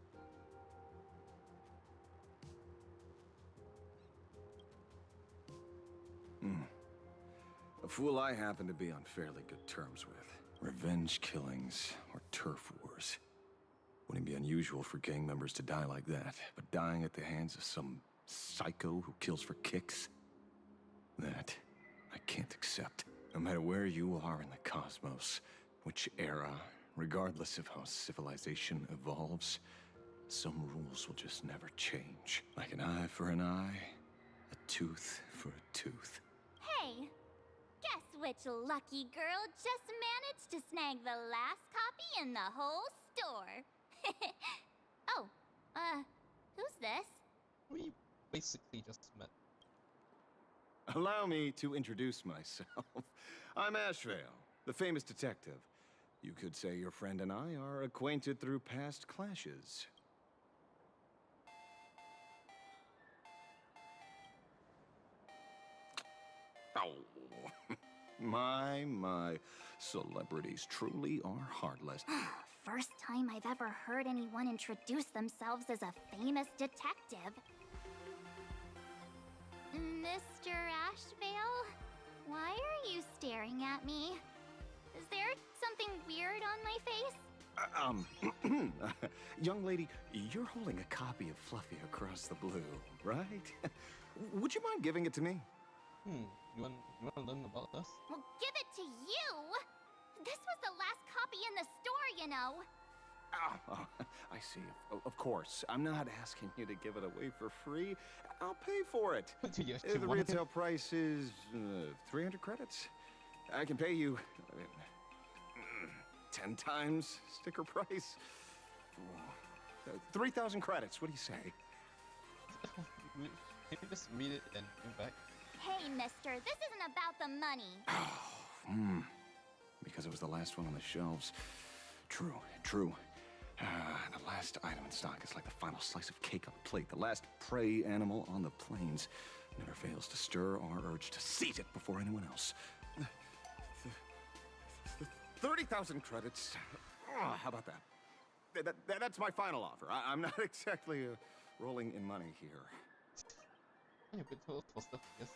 [SPEAKER 17] A fool I happen to be on fairly good terms with. Revenge killings or turf wars. Wouldn't be unusual for gang members to die like that, but dying at the hands of some psycho who kills for kicks? That I can't accept. No matter where you are in the cosmos, which era, regardless of how civilization evolves, some rules will just never change. Like an eye for an eye, a tooth for a tooth.
[SPEAKER 6] Hey, guess which lucky girl just managed to snag the last copy in the whole store? Oh, who's this?
[SPEAKER 1] We basically just met.
[SPEAKER 17] Allow me to introduce myself. I'm Ashvale, the famous detective. You could say your friend and I are acquainted through past clashes. Oh, my. Celebrities truly are heartless.
[SPEAKER 6] First time I've ever heard anyone introduce themselves as a famous detective. Mr. Ashvale, why are you staring at me? Is there something weird on my face?
[SPEAKER 17] Young lady, you're holding a copy of Fluffy Across the Blue, right? Would you mind giving it to me?
[SPEAKER 1] You want to learn about this?
[SPEAKER 6] Well, give it to you! This was the last copy in the store, you know.
[SPEAKER 17] Oh, I see. Of course. I'm not asking you to give it away for free. I'll pay for it. The retail price is 300 credits. I can pay you 10 times sticker price. 3,000 credits. What do you say?
[SPEAKER 1] Can you just read it and come back?
[SPEAKER 6] Hey, mister, this isn't about the money.
[SPEAKER 17] Because it was the last one on the shelves. True. The last item in stock is like the final slice of cake on the plate. The last prey animal on the plains never fails to stir our urge to seize it before anyone else. 30,000 credits. How about that? That's my final offer. I'm not exactly rolling in money here.
[SPEAKER 1] Yeah, but total for stuff, yes.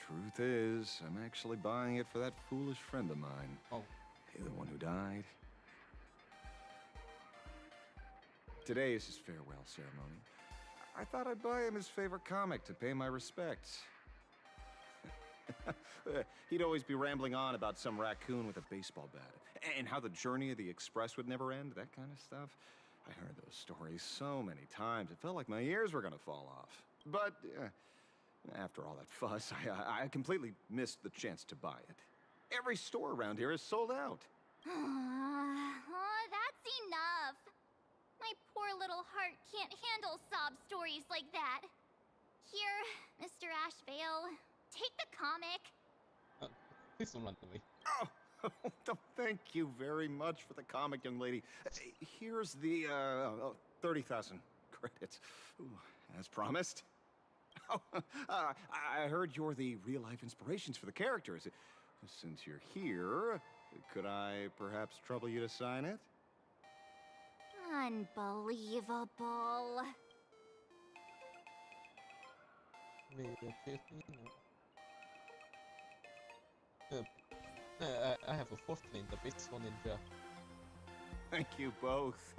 [SPEAKER 17] Truth is, I'm actually buying it for that foolish friend of mine.
[SPEAKER 1] Oh.
[SPEAKER 17] The one who died. Today is his farewell ceremony. I thought I'd buy him his favorite comic to pay my respects. He'd always be rambling on about some raccoon with a baseball bat, and how the journey of the Express would never end, that kind of stuff. I heard those stories so many times, it felt like my ears were gonna fall off. But after all that fuss, I completely missed the chance to buy it. Every store around here is sold out.
[SPEAKER 6] Oh, that's enough. My poor little heart can't handle sob stories like that. Here, Mr. Ashvale, take the comic.
[SPEAKER 1] Please don't run to me.
[SPEAKER 17] Oh, thank you very much for the comic, young lady. Here's the 30,000 credits. Ooh, as promised. Oh, I heard you're the real-life inspirations for the characters. Since you're here, could I perhaps trouble you to sign it?
[SPEAKER 6] Unbelievable.
[SPEAKER 1] I have a fourth claim, the base one ninja.
[SPEAKER 17] Thank you both.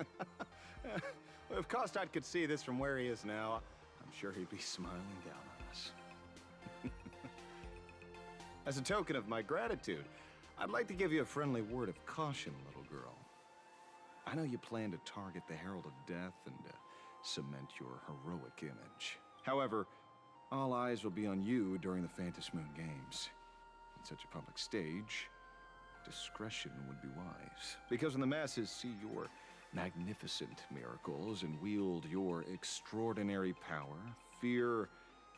[SPEAKER 17] If Kostat could see this from where he is now, I'm sure he'd be smiling down on us. As a token of my gratitude, I'd like to give you a friendly word of caution, little girl. I know you plan to target the Herald of Death and cement your heroic image. However, all eyes will be on you during the Phantom Moon Games. On such a public stage, discretion would be wise. Because when the masses see your magnificent miracles and wield your extraordinary power, fear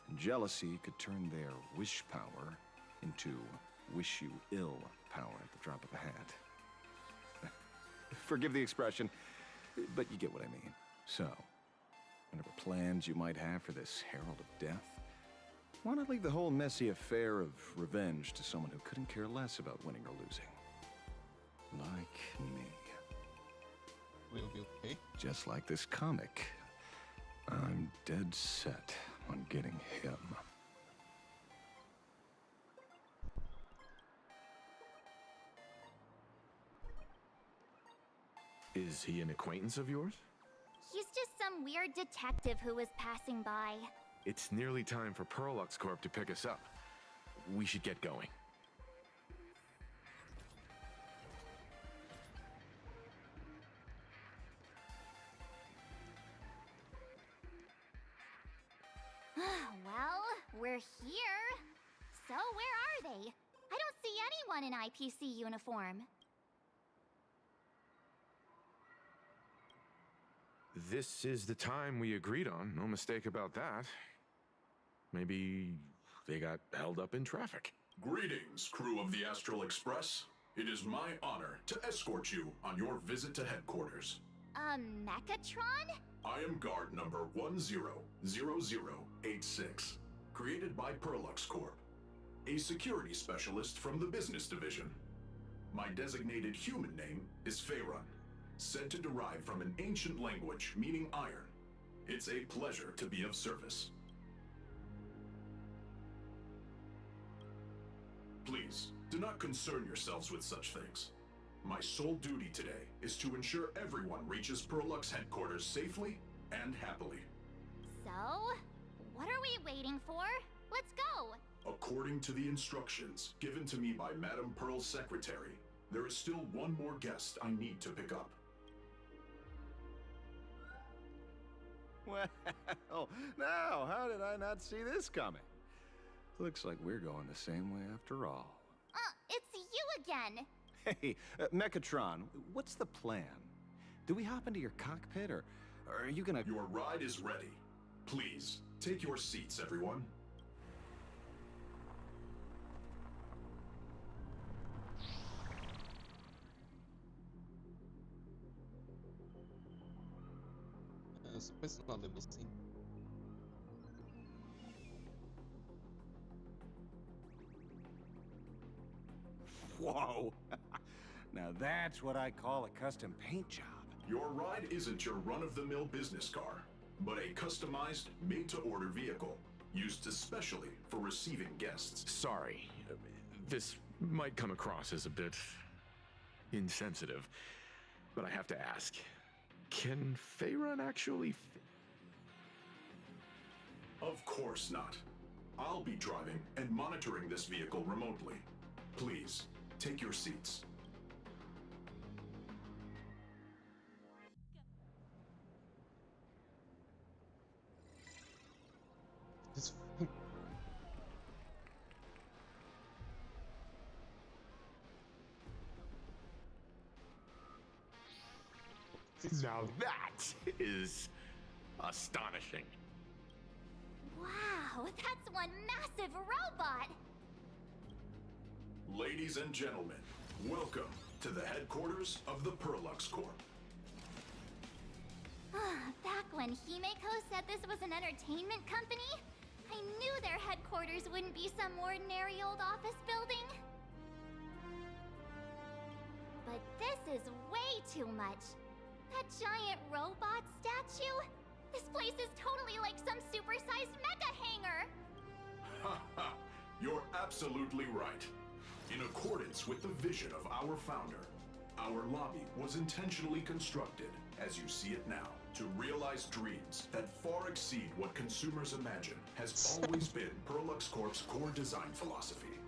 [SPEAKER 17] and jealousy could turn their wish power into wish you ill power at the drop of a hat. Forgive the expression, but you get what I mean. So, whatever plans you might have for this Herald of Death, why not leave the whole messy affair of revenge to someone who couldn't care less about winning or losing? Like me.
[SPEAKER 1] Will be okay.
[SPEAKER 17] Just like this comic. I'm dead set on getting him.
[SPEAKER 7] Is he an acquaintance of yours?
[SPEAKER 6] He's just some weird detective who was passing by.
[SPEAKER 7] It's nearly time for Perlux Corp to pick us up. We should get going.
[SPEAKER 6] Well, we're here. So where are they? I don't see anyone in IPC uniform.
[SPEAKER 7] This is the time we agreed on, no mistake about that. Maybe they got held up in traffic.
[SPEAKER 18] Greetings, crew of the Astral Express. It is my honor to escort you on your visit to headquarters.
[SPEAKER 6] Mechatron?
[SPEAKER 18] I am guard number 100086, created by Perlux Corp, a security specialist from the business division. My designated human name is Faerun, said to derive from an ancient language meaning iron. It's a pleasure to be of service. Please, do not concern yourselves with such things. My sole duty today is to ensure everyone reaches Perlux headquarters safely and happily.
[SPEAKER 6] So, what are we waiting for? Let's go!
[SPEAKER 18] According to the instructions given to me by Madame Pearl's secretary, there is still one more guest I need to pick up.
[SPEAKER 17] Well, now, how did I not see this coming? Looks like we're going the same way after all.
[SPEAKER 6] It's you again!
[SPEAKER 17] Hey, Mechatron, what's the plan? Do we hop into your cockpit, or are you gonna...
[SPEAKER 18] Your ride is ready. Please, take your seats, everyone.
[SPEAKER 1] It's not limousine.
[SPEAKER 17] Whoa! Now that's what I call a custom paint job.
[SPEAKER 18] Your ride isn't your run-of-the-mill business car, but a customized, made-to-order vehicle, used especially for receiving guests.
[SPEAKER 7] Sorry, this might come across as a bit insensitive, but I have to ask, can Faerun actually
[SPEAKER 18] Of course not. I'll be driving and monitoring this vehicle remotely. Please, take your seats.
[SPEAKER 1] This
[SPEAKER 7] Now that is astonishing.
[SPEAKER 6] Wow, that's one massive robot!
[SPEAKER 18] Ladies and gentlemen, welcome to the headquarters of the Perlux Corp.
[SPEAKER 6] Back when Himeko said this was an entertainment company, I knew their headquarters wouldn't be some ordinary old office building. But this is way too much. That giant robot statue? This place is totally like some supersized mecha hangar!
[SPEAKER 18] Ha ha! You're absolutely right. In accordance with the vision of our founder, our lobby was intentionally constructed, as you see it now, to realize dreams that far exceed what consumers imagine has always been Perlux Corp's core design philosophy,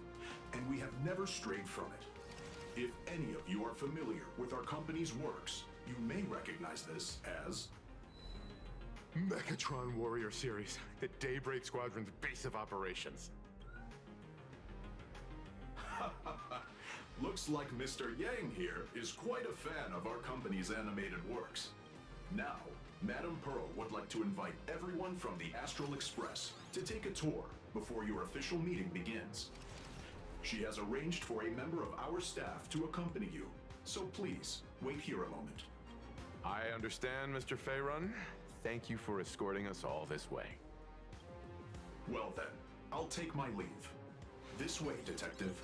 [SPEAKER 18] and we have never strayed from it. If any of you are familiar with our company's works, you may recognize this as
[SPEAKER 7] Mechatron Warrior Series, the Daybreak Squadron's base of operations.
[SPEAKER 18] Looks like Mr. Yang here is quite a fan of our company's animated works. Now, Madame Pearl would like to invite everyone from the Astral Express to take a tour before your official meeting begins. She has arranged for a member of our staff to accompany you, so please, wait here a moment.
[SPEAKER 7] I understand, Mr. Faerun. Thank you for escorting us all this way.
[SPEAKER 18] Well then, I'll take my leave. This way, Detective.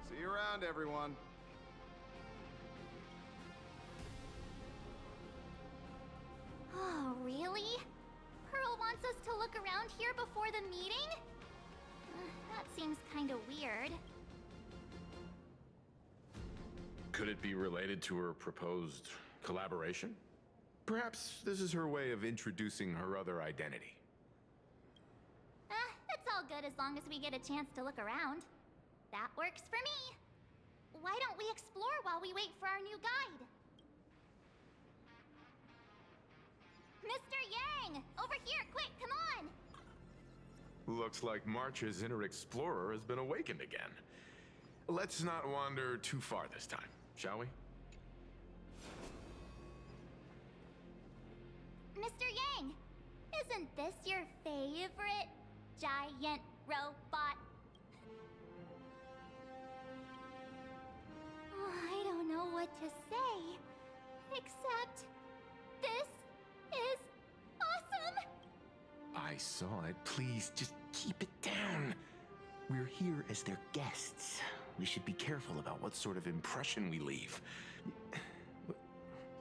[SPEAKER 17] See you around, everyone.
[SPEAKER 6] Oh, really? Pearl wants us to look around here before the meeting? That seems kinda weird.
[SPEAKER 7] Could it be related to her proposed collaboration? Perhaps this is her way of introducing her other identity.
[SPEAKER 6] It's all good as long as we get a chance to look around. That works for me. Why don't we explore while we wait for our new guide? Mr. Yang! Over here, quick, come on!
[SPEAKER 7] Looks like March's inner explorer has been awakened again. Let's not wander too far this time, shall we?
[SPEAKER 6] Mr. Yang, isn't this your favorite giant robot? Oh, I don't know what to say, except this is awesome!
[SPEAKER 7] I saw it. Please, just keep it down. We're here as their guests. We should be careful about what sort of impression we leave.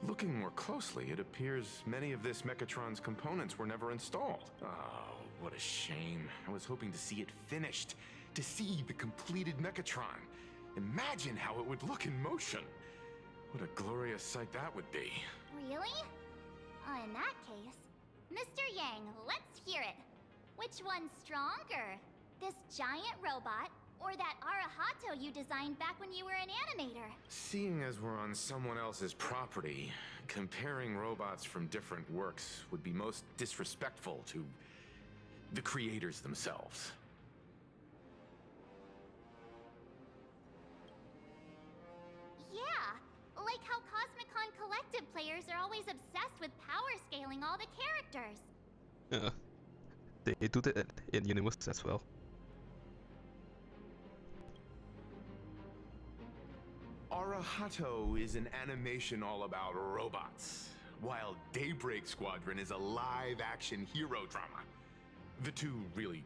[SPEAKER 7] Looking more closely, it appears many of this Mechatron's components were never installed. Oh, what a shame. I was hoping to see it finished, to see the completed Mechatron. Imagine how it would look in motion. What a glorious sight that would be.
[SPEAKER 6] Really? In that case, Mr. Yang, let's hear it. Which one's stronger? This giant robot, or that Arahato you designed back when you were an animator?
[SPEAKER 7] Seeing as we're on someone else's property, comparing robots from different works would be most disrespectful to the creators themselves.
[SPEAKER 6] players are always obsessed with power scaling all the characters.
[SPEAKER 1] Yeah, they do that in Universe as well.
[SPEAKER 7] Arahato is an animation all about robots, while Daybreak Squadron is a live-action hero drama. The two really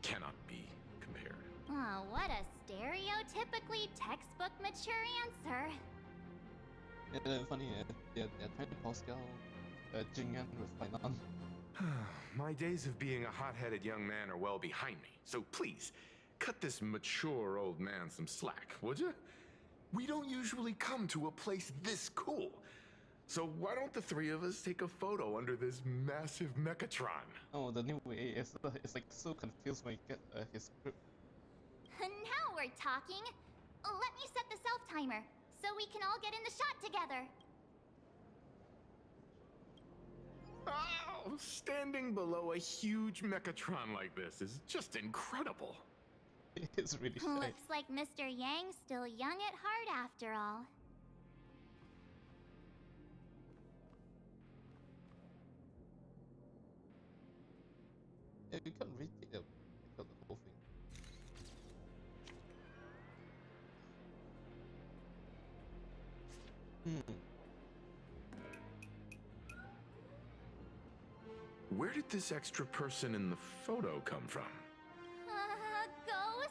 [SPEAKER 7] cannot be compared.
[SPEAKER 6] Oh, what a stereotypically textbook mature answer.
[SPEAKER 1] Funny, they're trying to Pascal Jingyan with Painan.
[SPEAKER 7] My days of being a hot-headed young man are well behind me, so please, cut this mature old man some slack, would you? We don't usually come to a place this cool. So why don't the three of us take a photo under this massive Mechatron?
[SPEAKER 1] Oh, the new way is like so confused when you get his script.
[SPEAKER 6] Now we're talking. Let me set the self-timer, so we can all get in the shot together.
[SPEAKER 7] Oh, standing below a huge Mechatron like this is just incredible.
[SPEAKER 1] It's really shy.
[SPEAKER 6] Looks like Mr. Yang's still young at heart after all.
[SPEAKER 1] Yeah, you can't read the whole thing.
[SPEAKER 7] Where did this extra person in the photo come from?
[SPEAKER 6] Ghost?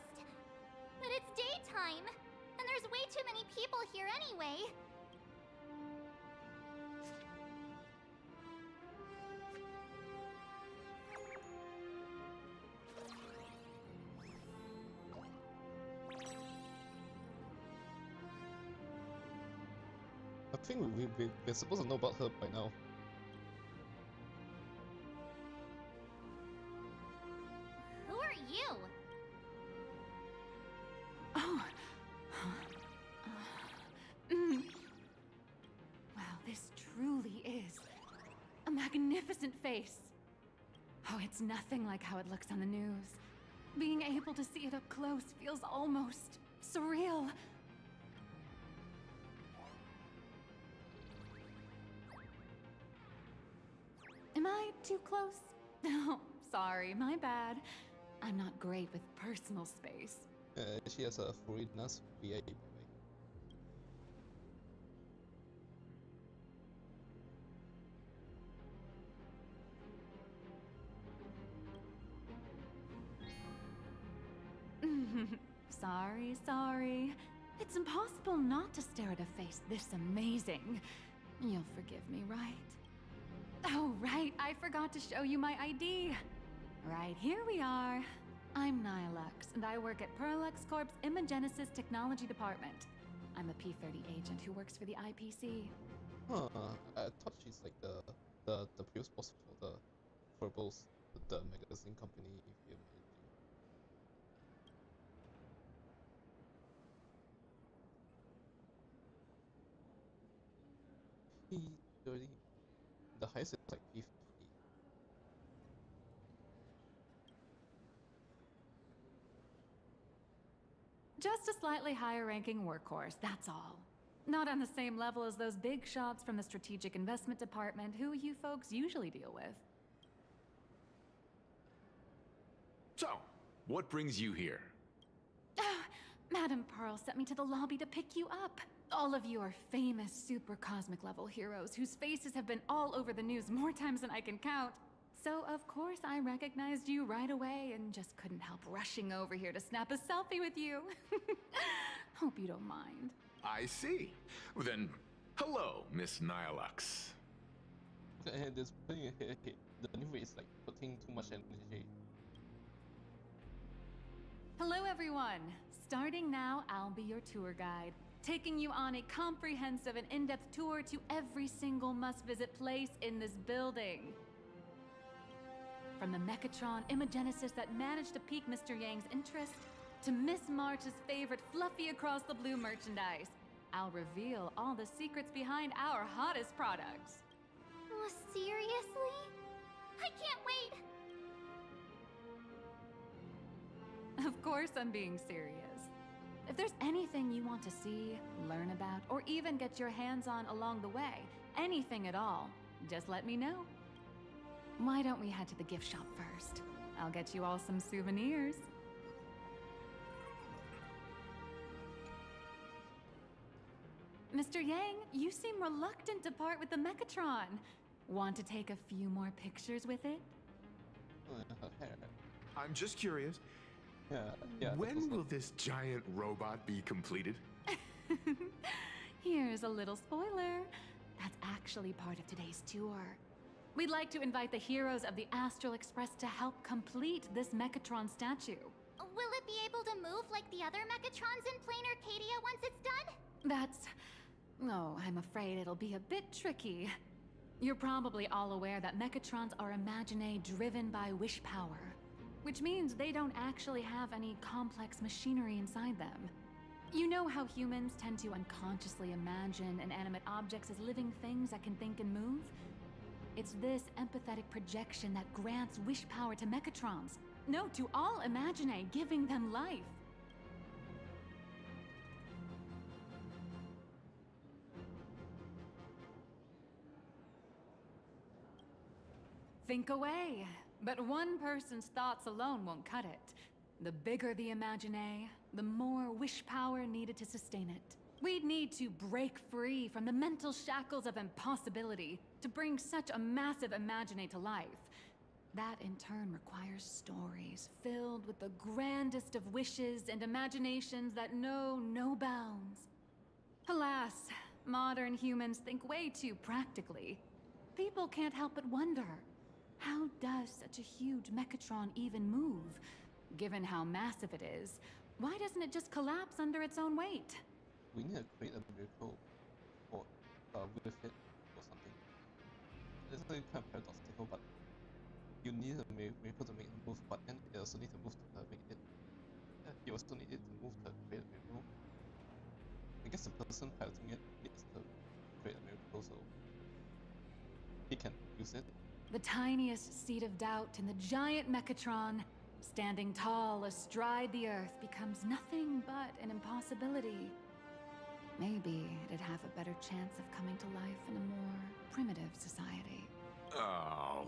[SPEAKER 6] But it's daytime, and there's way too many people here anyway.
[SPEAKER 1] I think we're supposed to know about her by now.
[SPEAKER 6] Who are you?
[SPEAKER 2] Oh. Wow, this truly is a magnificent face. Oh, it's nothing like how it looks on the news. Being able to see it up close feels almost surreal. Am I too close? Oh, sorry, my bad. I'm not great with personal space.
[SPEAKER 1] She has a free NAS VA, by the way.
[SPEAKER 2] Sorry. It's impossible not to stare at a face this amazing. You'll forgive me, right? Oh, right, I forgot to show you my ID. Right, here we are. I'm Nihilux, and I work at Parallax Corp's Imagenesis Technology Department. I'm a P-30 agent who works for the IPC.
[SPEAKER 1] Huh, I thought she's like the previous boss for both the magazine company, film, P-30. The highest is like P-50.
[SPEAKER 2] Just a slightly higher ranking workhorse, that's all. Not on the same level as those big shots from the Strategic Investment Department who you folks usually deal with.
[SPEAKER 7] So, what brings you here?
[SPEAKER 2] Madam Pearl sent me to the lobby to pick you up. All of you are famous super cosmic level heroes whose faces have been all over the news more times than I can count. So of course I recognized you right away and just couldn't help rushing over here to snap a selfie with you. Hope you don't mind.
[SPEAKER 7] I see. Then, hello, Miss Nihilux.
[SPEAKER 1] And this the new way is like putting too much energy.
[SPEAKER 2] Hello everyone. Starting now, I'll be your tour guide, taking you on a comprehensive and in-depth tour to every single must-visit place in this building. From the Mechatron Imagenesis that managed to pique Mr. Yang's interest, to Miss March's favorite fluffy across the blue merchandise, I'll reveal all the secrets behind our hottest products.
[SPEAKER 6] Oh, seriously? I can't wait!
[SPEAKER 2] Of course I'm being serious. If there's anything you want to see, learn about, or even get your hands on along the way, anything at all, just let me know. Why don't we head to the gift shop first? I'll get you all some souvenirs. Mr. Yang, you seem reluctant to part with the Mechatron. Want to take a few more pictures with it?
[SPEAKER 17] I'm just curious.
[SPEAKER 1] Yeah.
[SPEAKER 17] When will this giant robot be completed?
[SPEAKER 2] Here's a little spoiler. That's actually part of today's tour. We'd like to invite the heroes of the Astral Express to help complete this Mechatron statue.
[SPEAKER 6] Will it be able to move like the other Mechatrons in Plain Arcadia once it's done?
[SPEAKER 2] That's... oh, I'm afraid it'll be a bit tricky. You're probably all aware that Mechatrons are Imaginae driven by wish power, which means they don't actually have any complex machinery inside them. You know how humans tend to unconsciously imagine inanimate objects as living things that can think and move? It's this empathetic projection that grants wish power to Mechatrons. No, to all Imaginae, giving them life. Think away. But one person's thoughts alone won't cut it. The bigger the Imaginae, the more wish power needed to sustain it. We'd need to break free from the mental shackles of impossibility to bring such a massive Imaginae to life. That in turn requires stories filled with the grandest of wishes and imaginations that know no bounds. Alas, modern humans think way too practically. People can't help but wonder, how does such a huge Mechatron even move? Given how massive it is, why doesn't it just collapse under its own weight?
[SPEAKER 1] We need to create a miracle or with it or something. It's kind of paradoxical, but you need a miracle to make it move, but then it also needs to move to make it. You also need it to move to create a miracle. I guess the person piloting it needs to create a miracle so he can use it.
[SPEAKER 2] The tiniest seed of doubt in the giant Mechatron, standing tall astride the Earth, becomes nothing but an impossibility. Maybe it'd have a better chance of coming to life in a more primitive society.
[SPEAKER 7] Oh,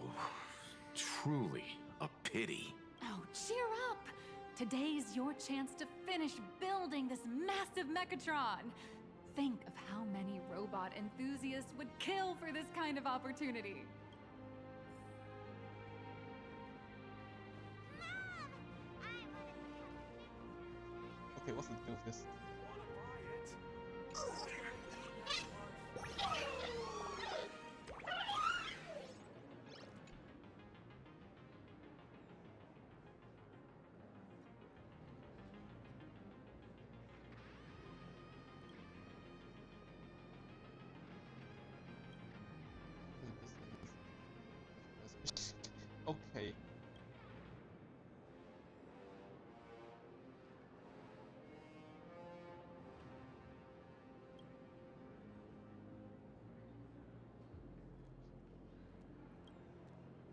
[SPEAKER 7] truly a pity.
[SPEAKER 2] Oh, cheer up! Today's your chance to finish building this massive Mechatron. Think of how many robot enthusiasts would kill for this kind of opportunity.
[SPEAKER 1] Okay, what's the deal with this? Okay.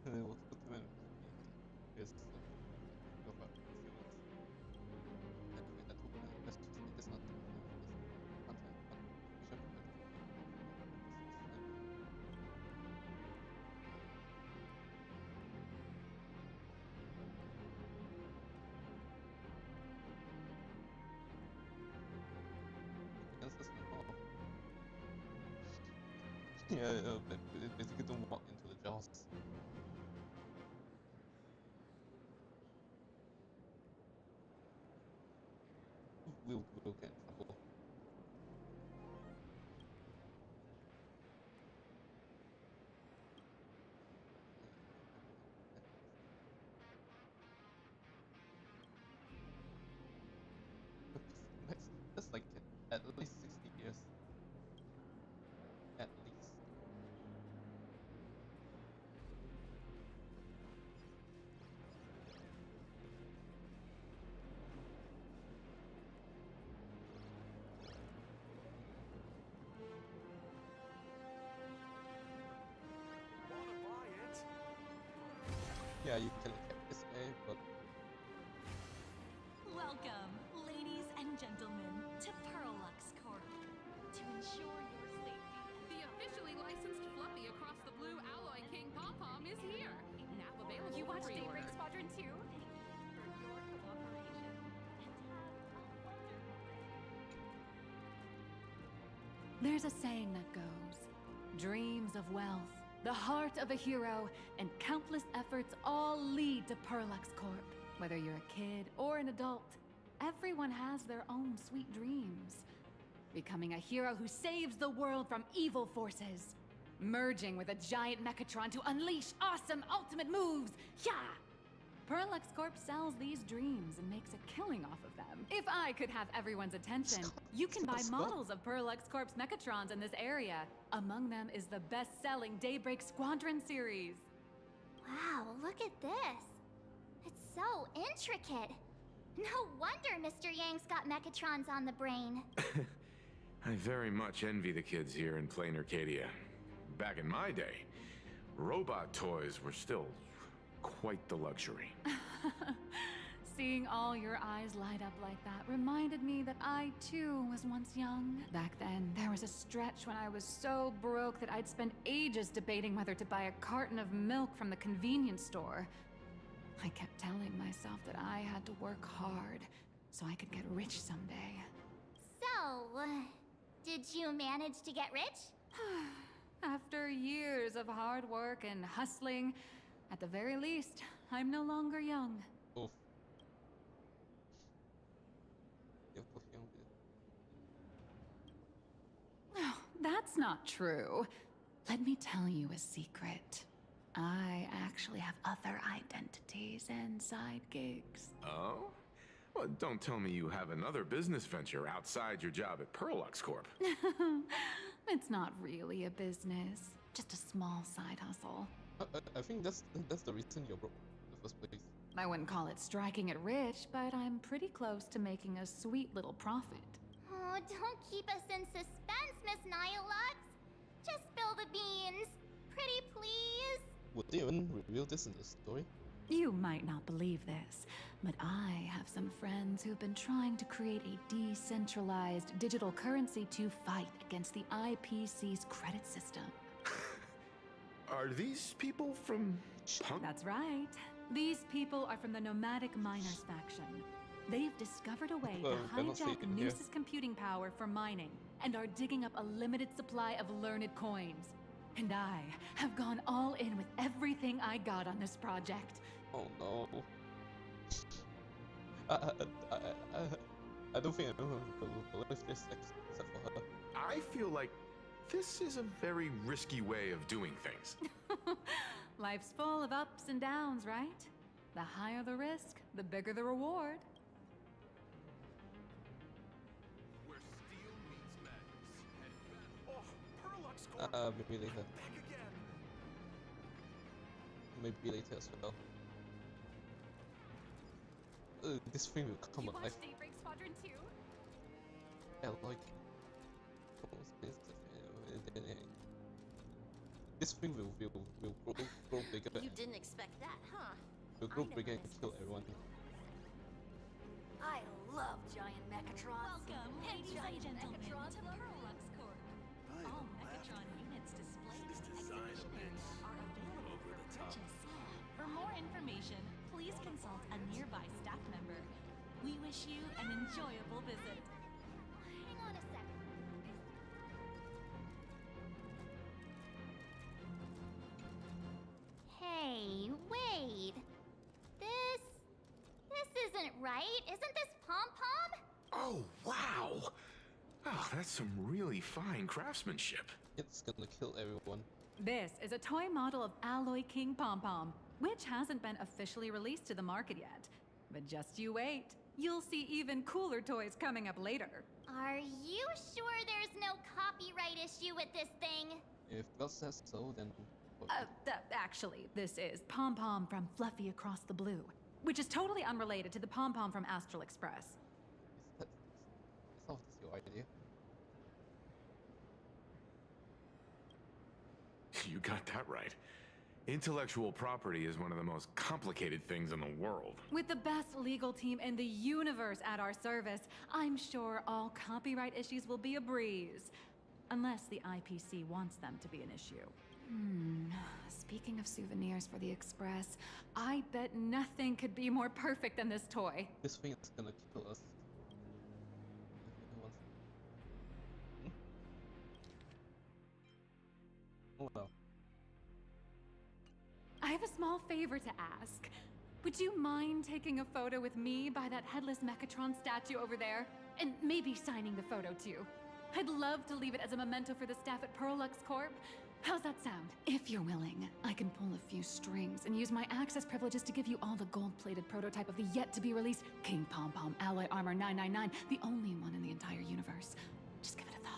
[SPEAKER 1] What's the minute? Yes. Go back. Anyway, that's not content, yeah, basically don't walk into the jaws. We'll get in trouble. That's like at least 60 years. At least. Yeah, you can get this A, but
[SPEAKER 5] Welcome, ladies and gentlemen, to Perlux Corp. To ensure your safety,
[SPEAKER 2] The officially
[SPEAKER 19] licensed Fluffy across the blue Alloy King Pom Pom is here. Now available.
[SPEAKER 13] You
[SPEAKER 19] for
[SPEAKER 13] watch
[SPEAKER 19] pre-order.
[SPEAKER 13] Daybreak Squadron too?
[SPEAKER 2] There's a saying that goes, dreams of wealth, the heart of a hero, and countless efforts all lead to Perlux Corp. Whether you're a kid or an adult, everyone has their own sweet dreams. Becoming a hero who saves the world from evil forces. Merging with a giant Mechatron to unleash awesome ultimate moves, yeah! Perlux Corp sells these dreams and makes a killing off of them. If I could have everyone's attention, you can buy models of Perlux Corp's Mechatrons in this area. Among them is the best-selling Daybreak Squadron series.
[SPEAKER 6] Wow, look at this. It's so intricate. No wonder Mr. Yang's got Mechatrons on the brain.
[SPEAKER 7] I very much envy the kids here in Plain Arcadia. Back in my day, robot toys were still quite the luxury.
[SPEAKER 2] Seeing all your eyes light up like that reminded me that I too was once young. Back then, there was a stretch when I was so broke that I'd spend ages debating whether to buy a carton of milk from the convenience store. I kept telling myself that I had to work hard so I could get rich someday.
[SPEAKER 6] So, did you manage to get rich?
[SPEAKER 2] After years of hard work and hustling, at the very least, I'm no longer young.
[SPEAKER 1] Oof.
[SPEAKER 2] Oh, that's not true. Let me tell you a secret. I actually have other identities and side gigs.
[SPEAKER 7] Oh? Well, don't tell me you have another business venture outside your job at Perlux Corp.
[SPEAKER 2] It's not really a business, just a small side hustle.
[SPEAKER 1] I think that's the reason you're broke in the first place.
[SPEAKER 2] I wouldn't call it striking it rich, but I'm pretty close to making a sweet little profit.
[SPEAKER 6] Oh, don't keep us in suspense, Miss Nihilux. Just spill the beans. Pretty please.
[SPEAKER 1] Would they even reveal this in the story?
[SPEAKER 2] You might not believe this, but I have some friends who've been trying to create a decentralized digital currency to fight against the IPC's credit system.
[SPEAKER 7] Are these people from Punk?
[SPEAKER 2] That's right. These people are from the Nomadic Miners faction. They've discovered a way to hijack Noose's computing power for mining and are digging up a limited supply of learned coins. And I have gone all in with everything I got on this project.
[SPEAKER 1] Oh no. I don't think I know who will believe this except for her.
[SPEAKER 7] I feel like this is a very risky way of doing things.
[SPEAKER 2] Life's full of ups and downs, right? The higher the risk, the bigger the reward.
[SPEAKER 7] Where steel meets madness. Oh, Perlux Corp.
[SPEAKER 1] Maybe later.
[SPEAKER 7] Back again.
[SPEAKER 1] Maybe later as well. This thing will come alive.
[SPEAKER 13] You watch Daybreak Squadron too?
[SPEAKER 1] Yeah, like... This thing will grow bigger.
[SPEAKER 11] You didn't expect that, huh?
[SPEAKER 1] Will grow bigger and kill everyone.
[SPEAKER 2] I love giant Mechatrons.
[SPEAKER 20] Welcome, ladies and gentlemen, to Perlux Corp. All Mechatron units displayed in the exhibition area are available for purchase. For more information, please consult a nearby staff member. We wish you an enjoyable visit.
[SPEAKER 6] Hang on a second. Hey, wait. This isn't right. Isn't this Pom Pom?
[SPEAKER 7] Oh, wow! Oh, that's some really fine craftsmanship.
[SPEAKER 1] It's gonna kill everyone.
[SPEAKER 2] This is a toy model of Alloy King Pom Pom, which hasn't been officially released to the market yet. But just you wait. You'll see even cooler toys coming up later.
[SPEAKER 6] Are you sure there's no copyright issue with this thing?
[SPEAKER 1] If God says so, then...
[SPEAKER 2] Actually, this is Pom Pom from Fluffy Across the Blue, which is totally unrelated to the Pom Pom from Astral Express.
[SPEAKER 1] That's not your idea.
[SPEAKER 7] You got that right. Intellectual property is one of the most complicated things in the world.
[SPEAKER 2] With the best legal team in the universe at our service, I'm sure all copyright issues will be a breeze. unless the IPC wants them to be an issue. Speaking of souvenirs for the Express, I bet nothing could be more perfect than this toy.
[SPEAKER 1] This thing is gonna kill us. Oh well.
[SPEAKER 2] I have a small favor to ask. Would you mind taking a photo with me by that headless Mechatron statue over there? And maybe signing the photo too. I'd love to leave it as a memento for the staff at Perlux Corp. How's that sound? If you're willing, I can pull a few strings and use my access privileges to give you all the gold-plated prototype of the yet-to-be-released King Pom Pom Alloy Armor 999, the only one in the entire universe. Just give it a thought.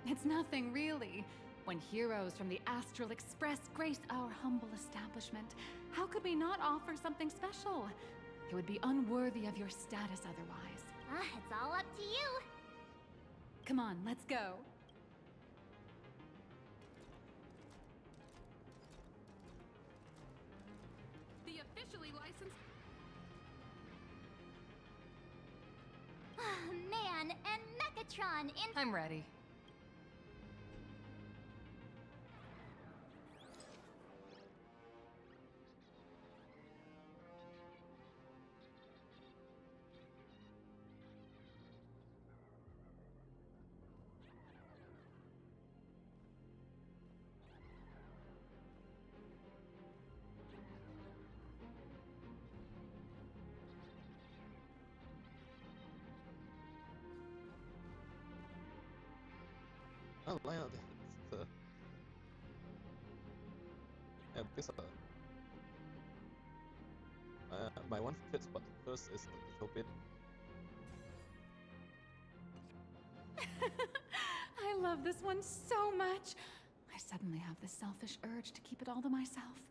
[SPEAKER 2] It's nothing, really. When heroes from the Astral Express grace our humble establishment, how could we not offer something special? It would be unworthy of your status otherwise.
[SPEAKER 6] It's all up to you.
[SPEAKER 2] Come on, let's go.
[SPEAKER 19] The officially licensed...
[SPEAKER 6] Man, and Mechatron in...
[SPEAKER 2] I'm ready.
[SPEAKER 1] Oh, line out the yeah, because my one fits, but first is a little bit.
[SPEAKER 2] I love this one so much. I suddenly have this selfish urge to keep it all to myself.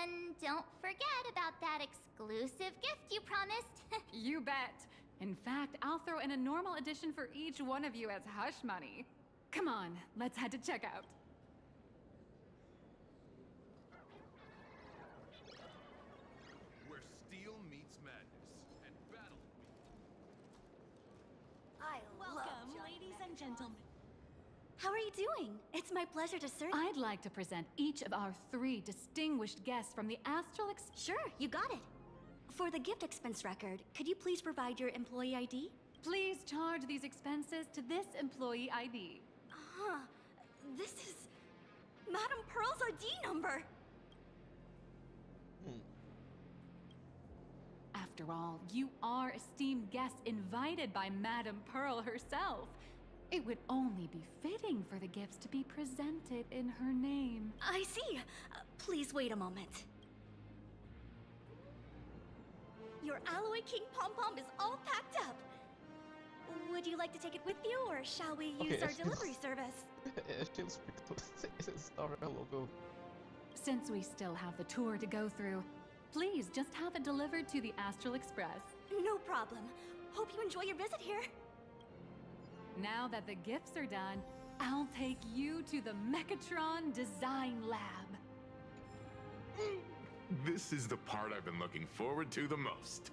[SPEAKER 6] And don't forget about that exclusive gift you promised.
[SPEAKER 2] You bet. In fact, I'll throw in a normal edition for each one of you as hush money. Come on, let's head to checkout.
[SPEAKER 21] Where steel meets madness and battle.
[SPEAKER 20] Welcome, ladies and gentlemen.
[SPEAKER 22] How are you doing? It's my pleasure to serve.
[SPEAKER 2] I'd like to present each of our 3 distinguished guests from the Astral
[SPEAKER 22] Sure, you got it. For the gift expense record, could you please provide your employee ID?
[SPEAKER 2] Please charge these expenses to this employee ID.
[SPEAKER 22] This is Madame Pearl's ID number.
[SPEAKER 2] After all, you are esteemed guests invited by Madame Pearl herself. It would only be fitting for the gifts to be presented in her name.
[SPEAKER 22] I see. Please wait a moment. Your Alloy King Pom Pom is all packed up. Would you like to take it with you, or shall we use our delivery service?
[SPEAKER 1] It feels pretty cool. It's a Star logo.
[SPEAKER 2] Since we still have the tour to go through, please just have it delivered to the Astral Express.
[SPEAKER 22] No problem. Hope you enjoy your visit here.
[SPEAKER 2] Now that the gifts are done, I'll take you to the Mechatron Design Lab.
[SPEAKER 7] This is the part I've been looking forward to the most.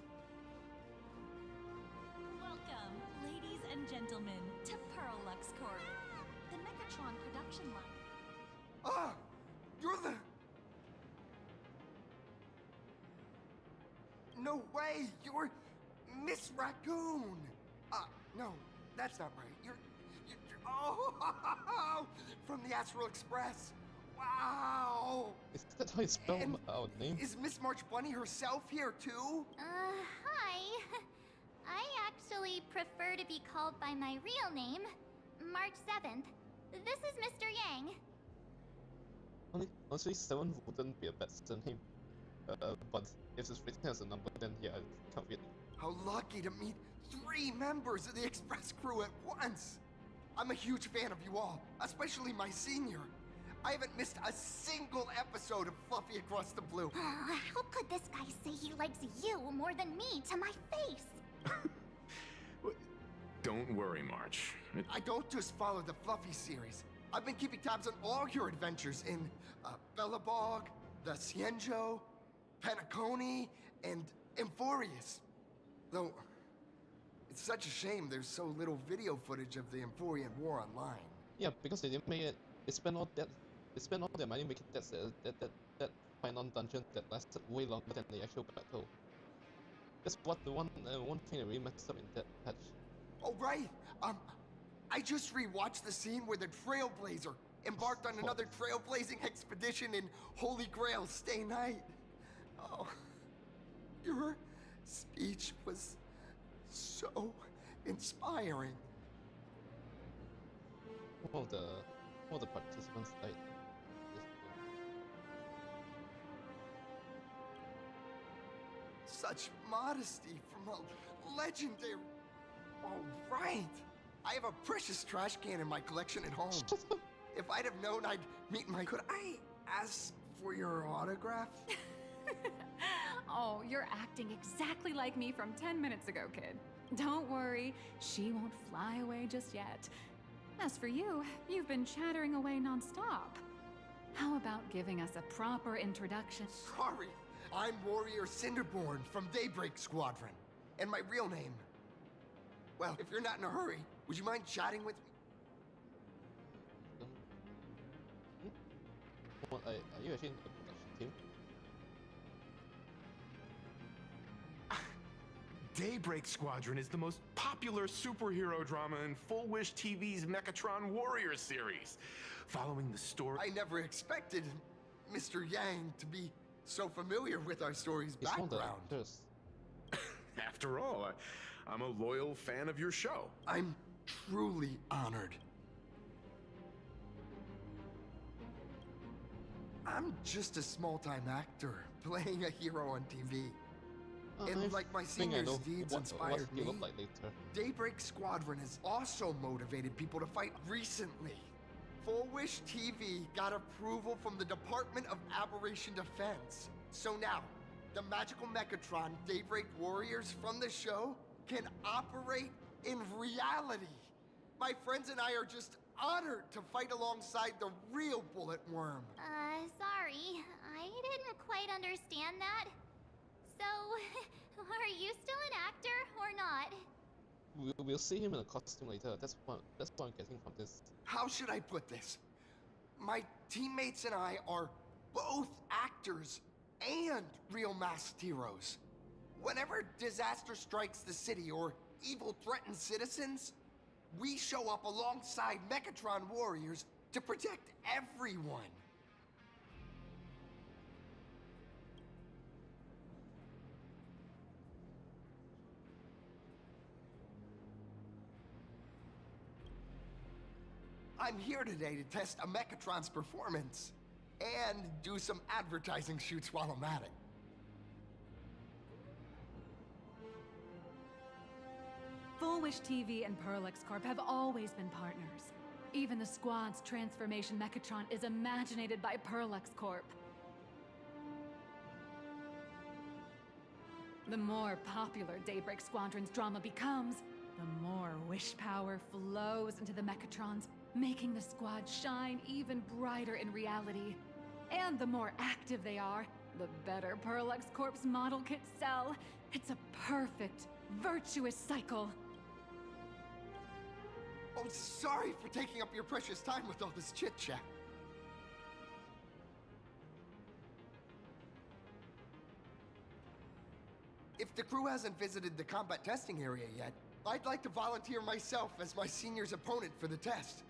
[SPEAKER 20] Welcome, ladies and gentlemen, to Perlux Corp, the Mechatron production line.
[SPEAKER 17] Ah! You're the... No way! You're Miss Raccoon! No, that's not right. You're oh! From the Astral Express! Wow!
[SPEAKER 1] Is that how you spell our name?
[SPEAKER 17] Is Miss March Bunny herself here too?
[SPEAKER 6] Hi. I actually prefer to be called by my real name, March 7th. This is Mr. Yang.
[SPEAKER 1] Honestly, 7 wouldn't be a bad name. But if it's written as a number, then yeah, it can't be.
[SPEAKER 17] How lucky to meet 3 members of the Express crew at once! I'm a huge fan of you all, especially my senior. I haven't missed a single episode of Fluffy Across the Blue.
[SPEAKER 6] How could this guy say he likes you more than me to my face?
[SPEAKER 7] Don't worry, March.
[SPEAKER 17] I don't just follow the Fluffy series. I've been keeping tabs on all your adventures in Bellabog, the Cienjo, Penacony, and Amphorius. Though,
[SPEAKER 3] It's such a shame there's so little video footage of the Emporian War online.
[SPEAKER 1] Yeah, because they didn't make it. They spent all their money making that final dungeon that lasted way longer than the actual battle. That's what the one thing that really messed up in that patch.
[SPEAKER 3] Oh right. I just rewatched the scene where the Trailblazer embarked on another trailblazing expedition in Holy Grail Stay Night. Oh, your speech was so inspiring.
[SPEAKER 1] All the participants died.
[SPEAKER 3] Such modesty from a legendary... Oh, right. I have a precious trash can in my collection at home. If I'd have known I'd meet my... Could I ask for your autograph?
[SPEAKER 2] Oh, you're acting exactly like me from 10 minutes ago, kid. Don't worry, she won't fly away just yet. As for you, you've been chattering away nonstop. How about giving us a proper introduction?
[SPEAKER 3] Sorry, I'm Warrior Cinderborn from Daybreak Squadron. And my real name... Well, if you're not in a hurry, would you mind chatting with me?
[SPEAKER 1] What, are you actually in the production team?
[SPEAKER 7] Daybreak Squadron is the most popular superhero drama in Full Wish TV's Mechatron Warriors series. Following the story...
[SPEAKER 3] I never expected Mr. Yang to be so familiar with our story's background.
[SPEAKER 7] After all, I'm a loyal fan of your show.
[SPEAKER 3] I'm truly honored. I'm just a small-time actor playing a hero on TV. And like my senior's deeds inspired me, Daybreak Squadron has also motivated people to fight recently. Full Wish TV got approval from the Department of Aberration Defense. So now, the magical Mechatron Daybreak Warriors from the show can operate in reality. My friends and I are just honored to fight alongside the real Bullet Worm.
[SPEAKER 6] Sorry. I didn't quite understand that. So, are you still an actor or not?
[SPEAKER 1] We'll see him in a costume later. That's what I'm getting from this.
[SPEAKER 3] How should I put this? My teammates and I are both actors and real masked heroes. Whenever disaster strikes the city or evil threatens citizens, we show up alongside Mechatron warriors to protect everyone. I'm here today to test a Mechatron's performance and do some advertising shoots while I'm at it.
[SPEAKER 2] Full Wish TV and Perlex Corp have always been partners. Even the squad's transformation Mechatron is imaginated by Perlex Corp. The more popular Daybreak Squadron's drama becomes, the more wish power flows into the Mechatrons, making the squad shine even brighter in reality. And the more active they are, the better Perlex Corp's model kits sell. It's a perfect, virtuous cycle.
[SPEAKER 3] Oh, sorry for taking up your precious time with all this chit-chat. If the crew hasn't visited the combat testing area yet, I'd like to volunteer myself as my senior's opponent for the test.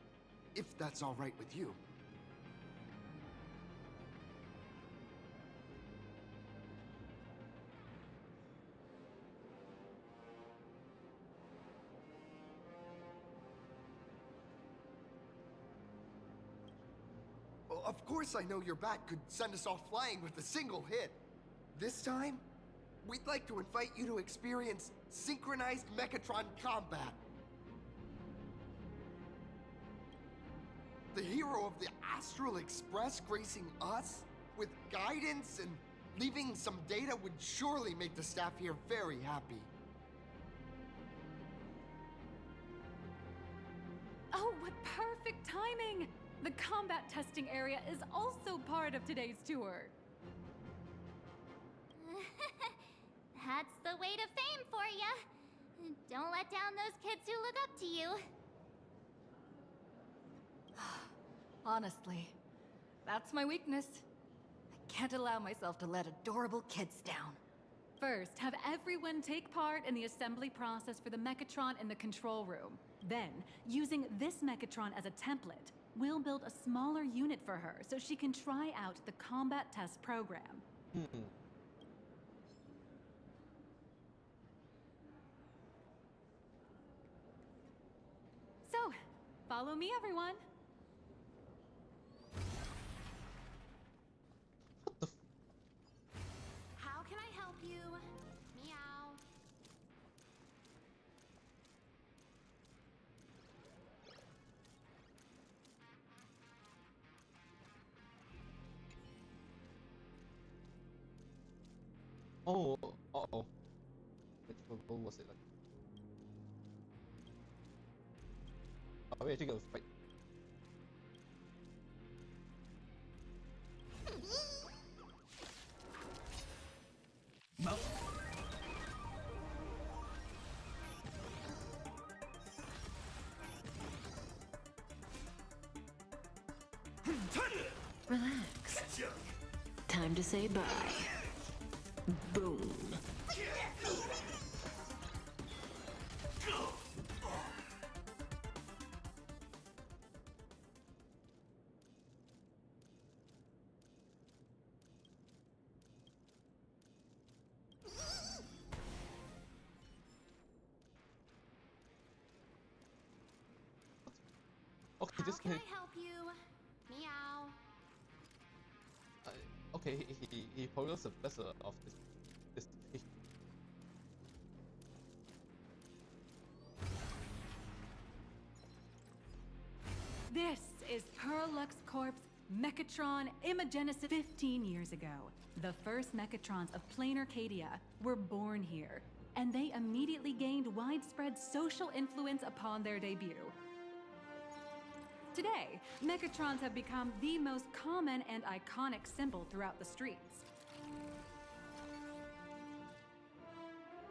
[SPEAKER 3] If that's all right with you. Well, of course I know your bat could send us all flying with a single hit. This time, we'd like to invite you to experience synchronized Mechatron combat. The hero of the Astral Express gracing us with guidance and leaving some data would surely make the staff here very happy.
[SPEAKER 2] Oh, what perfect timing! The combat testing area is also part of today's tour.
[SPEAKER 6] That's the way to fame for ya. Don't let down those kids who look up to you.
[SPEAKER 2] Honestly, that's my weakness. I can't allow myself to let adorable kids down.
[SPEAKER 4] First, have everyone take part in the assembly process for the Mechatron in the control room. Then, using this Mechatron as a template, we'll build a smaller unit for her so she can try out the combat test program. So, follow me, everyone.
[SPEAKER 13] How can I help you? Meow.
[SPEAKER 1] Oh, uh-oh. What was it like? Are we actually gonna fight?
[SPEAKER 9] Relax. Time to say bye. Boom.
[SPEAKER 1] Okay, this
[SPEAKER 13] Can
[SPEAKER 1] guy.
[SPEAKER 13] I help you? Meow.
[SPEAKER 1] Okay, he probably was the best of this thing.
[SPEAKER 4] This is Perlux Corp's Mechatron Imagenesis 15 years ago. The first Mechatrons of plain Arcadia were born here, and they immediately gained widespread social influence upon their debut. Today, Mechatrons have become the most common and iconic symbol throughout the streets.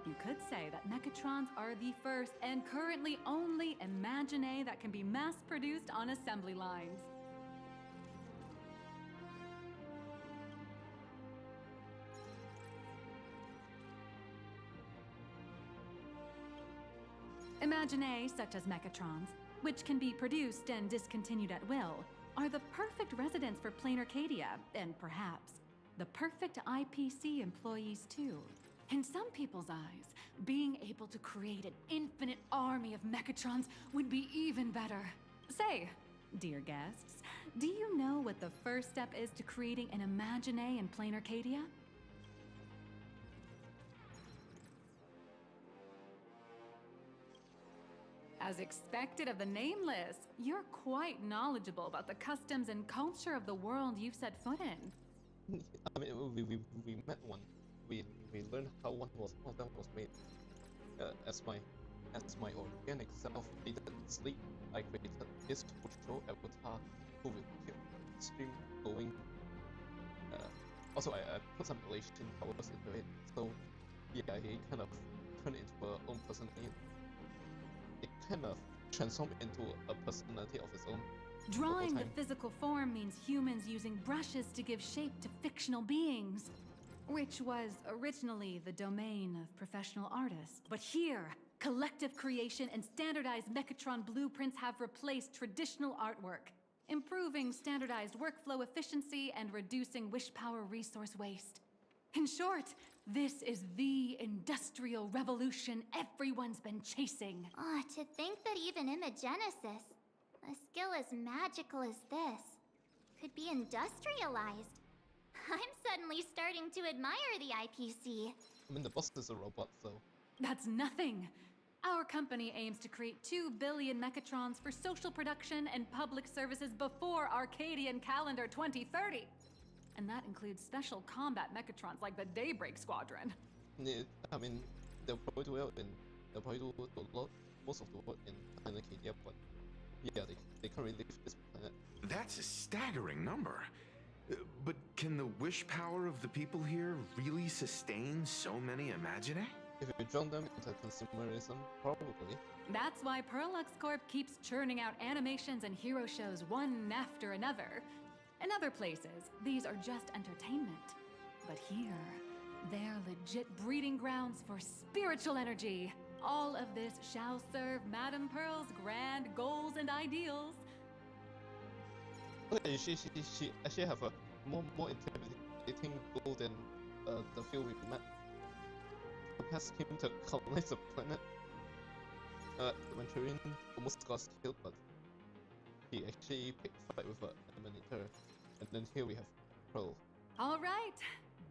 [SPEAKER 4] You could say that Mechatrons are the first and currently only Imagine that can be mass-produced on assembly lines. Imagine such as Mechatrons, which can be produced and discontinued at will, are the perfect residents for plain Arcadia, and perhaps the perfect IPC employees too. In some people's eyes, being able to create an infinite army of Mechatrons would be even better. Say, dear guests, do you know what the first step is to creating an Imagine in plain Arcadia? As expected of the Nameless, you're quite knowledgeable about the customs and culture of the world you've set foot in.
[SPEAKER 1] I mean, we met one. We learned how one of them was made. As my organic self needed sleep, I created this control avatar who will keep the stream going. Also, I put some elation powers into it, so yeah, he kind of turned into her own personality. It kind of transformed into a personality of its own.
[SPEAKER 4] Drawing the physical form means humans using brushes to give shape to fictional beings, which was originally the domain of professional artists. But here, collective creation and standardized Mechatron blueprints have replaced traditional artwork, improving standardized workflow efficiency and reducing wish power resource waste. In short, this is the industrial revolution everyone's been chasing.
[SPEAKER 6] Oh, to think that even Imagenesis, a skill as magical as this, could be industrialized. I'm suddenly starting to admire the IPC.
[SPEAKER 1] I mean, the boss is a robot, so...
[SPEAKER 4] That's nothing. Our company aims to create 2 billion Mechatrons for social production and public services before Arcadian calendar 2030. And that includes special combat Mechatrons like the Daybreak Squadron.
[SPEAKER 1] Yeah, I mean, they'll probably do most of the work in planet Arcadia, but yeah, they can't really leave this planet.
[SPEAKER 7] That's a staggering number. But can the wish power of the people here really sustain so many Imagine?
[SPEAKER 1] If you drown them into consumerism, probably.
[SPEAKER 4] That's why Perlux Corp keeps churning out animations and hero shows one after another. In other places, these are just entertainment. But here, they're legit breeding grounds for spiritual energy. All of this shall serve Madame Pearl's grand goals and ideals.
[SPEAKER 1] Okay, she actually have a more intimidating goal than the few we met. Has him to colonize the planet. Venturin almost got killed, but he actually picked a fight with an Emanator. And then here we have Pearl.
[SPEAKER 4] All right,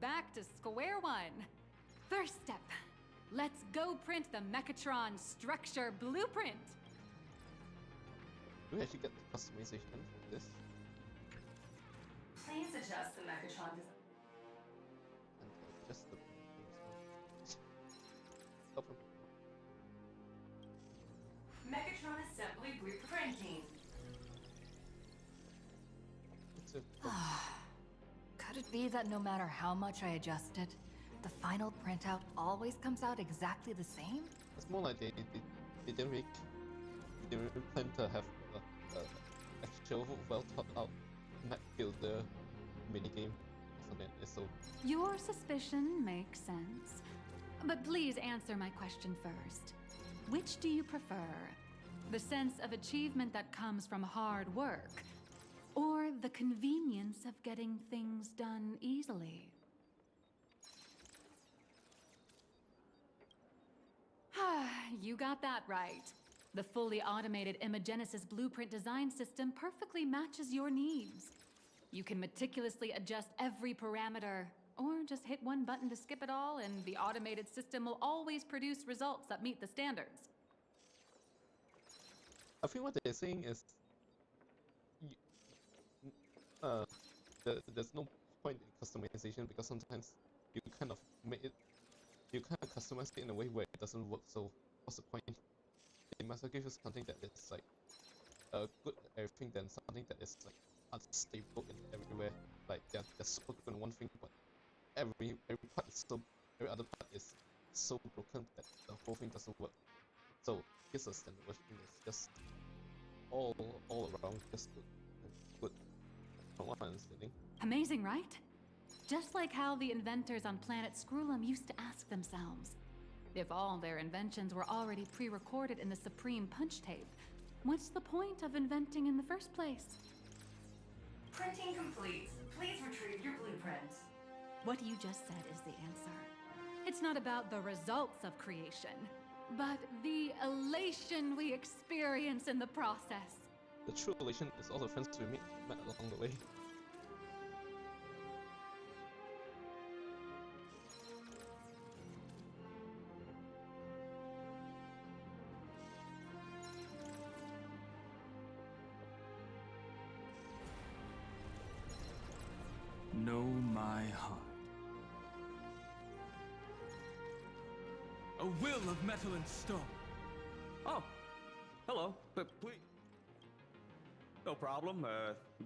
[SPEAKER 4] back to square one. First step, let's go print the Mechatron structure blueprint.
[SPEAKER 1] Do we actually get the customization for this?
[SPEAKER 5] Please adjust the Mechatron design.
[SPEAKER 1] And just the
[SPEAKER 5] Mechatron assembly blueprinting.
[SPEAKER 2] Could it be that no matter how much I adjust it, the final printout always comes out exactly the same?
[SPEAKER 1] It's more like they didn't plan to have a actual well thought out map builder minigame or something like this, so
[SPEAKER 4] Your suspicion makes sense. But please answer my question first. Which do you prefer? The sense of achievement that comes from hard work, or the convenience of getting things done easily? You got that right. The fully automated Imagenesis blueprint design system perfectly matches your needs. You can meticulously adjust every parameter, or just hit one button to skip it all, and the automated system will always produce results that meet the standards.
[SPEAKER 1] I think what they're saying is there's no point in customization because sometimes you kind of customize it in a way where it doesn't work, so what's the point? They must give you something that is like good at everything than something that is like unstable in everywhere. Like they're super good in one thing, but every other part is so broken that the whole thing doesn't work. So here's a standard version that's just all around just good from what I'm understanding.
[SPEAKER 4] Amazing, right? Just like how the inventors on planet Scrulum used to ask themselves, if all their inventions were already pre-recorded in the Supreme Punch Tape, what's the point of inventing in the first place?
[SPEAKER 5] Printing complete. Please retrieve your blueprints.
[SPEAKER 4] What you just said is the answer. It's not about the results of creation, but the elation we experience in the process.
[SPEAKER 1] The true elation is all the friends we met along the way.
[SPEAKER 8] Know my heart. A will of metal and stone.
[SPEAKER 12] Oh, hello. But please. No problem.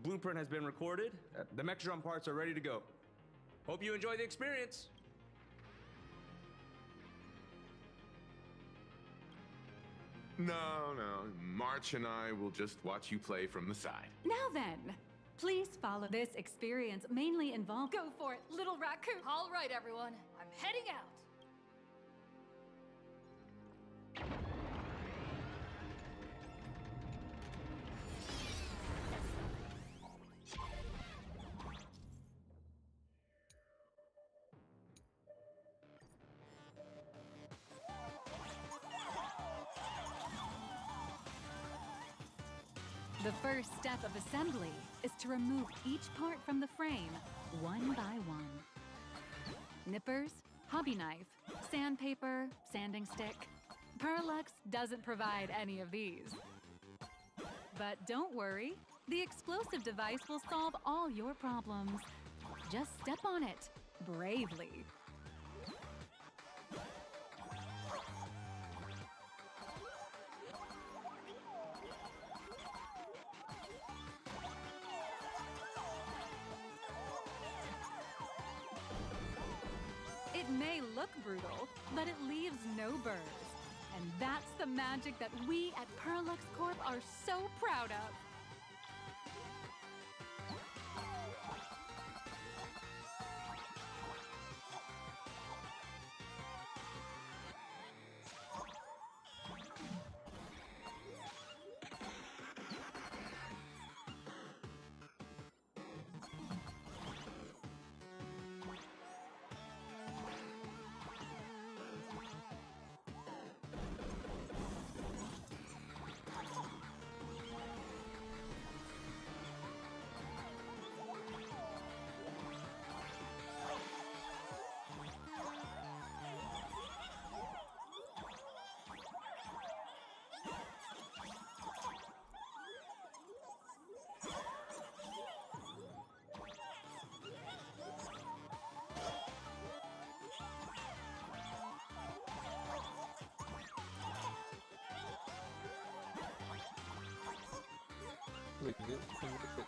[SPEAKER 12] Blueprint has been recorded. The Mechatron parts are ready to go. Hope you enjoy the experience.
[SPEAKER 7] No. March and I will just watch you play from the side.
[SPEAKER 4] Now then, please follow this experience mainly involved. Go for it, little raccoon.
[SPEAKER 23] All right, everyone. I'm heading out.
[SPEAKER 4] The first step of assembly is to remove each part from the frame, one by one. Nippers, hobby knife, sandpaper, sanding stick. Perlux doesn't provide any of these. But don't worry, the explosive device will solve all your problems. Just step on it, bravely. It may look brutal, but it leaves no burrs. And that's the magic that we at Perlux Corp are so proud of.
[SPEAKER 1] Wait, can you fit?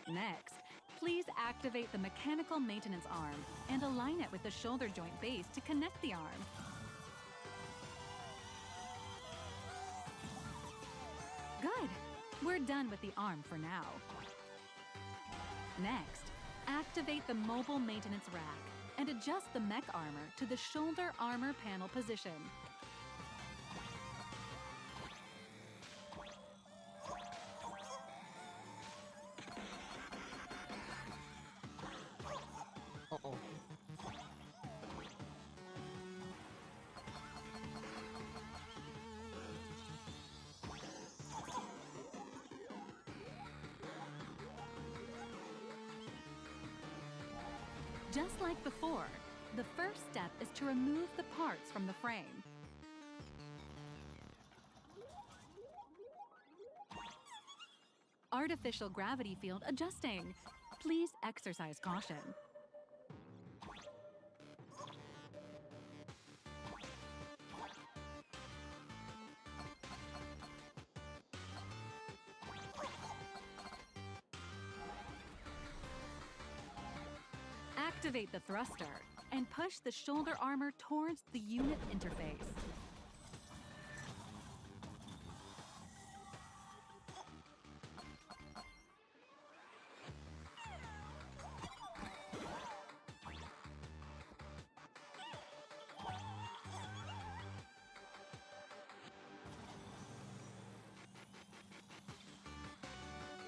[SPEAKER 4] Next, please activate the mechanical maintenance arm and align it with the shoulder joint base to connect the arm. Good. We're done with the arm for now. Next, activate the mobile maintenance rack and adjust the mech armor to the shoulder armor panel position.
[SPEAKER 1] Uh-oh.
[SPEAKER 4] Just like before, the first step is to remove the parts from the frame. Artificial gravity field adjusting. Please exercise caution. Activate the thruster and push the shoulder armor towards the unit interface.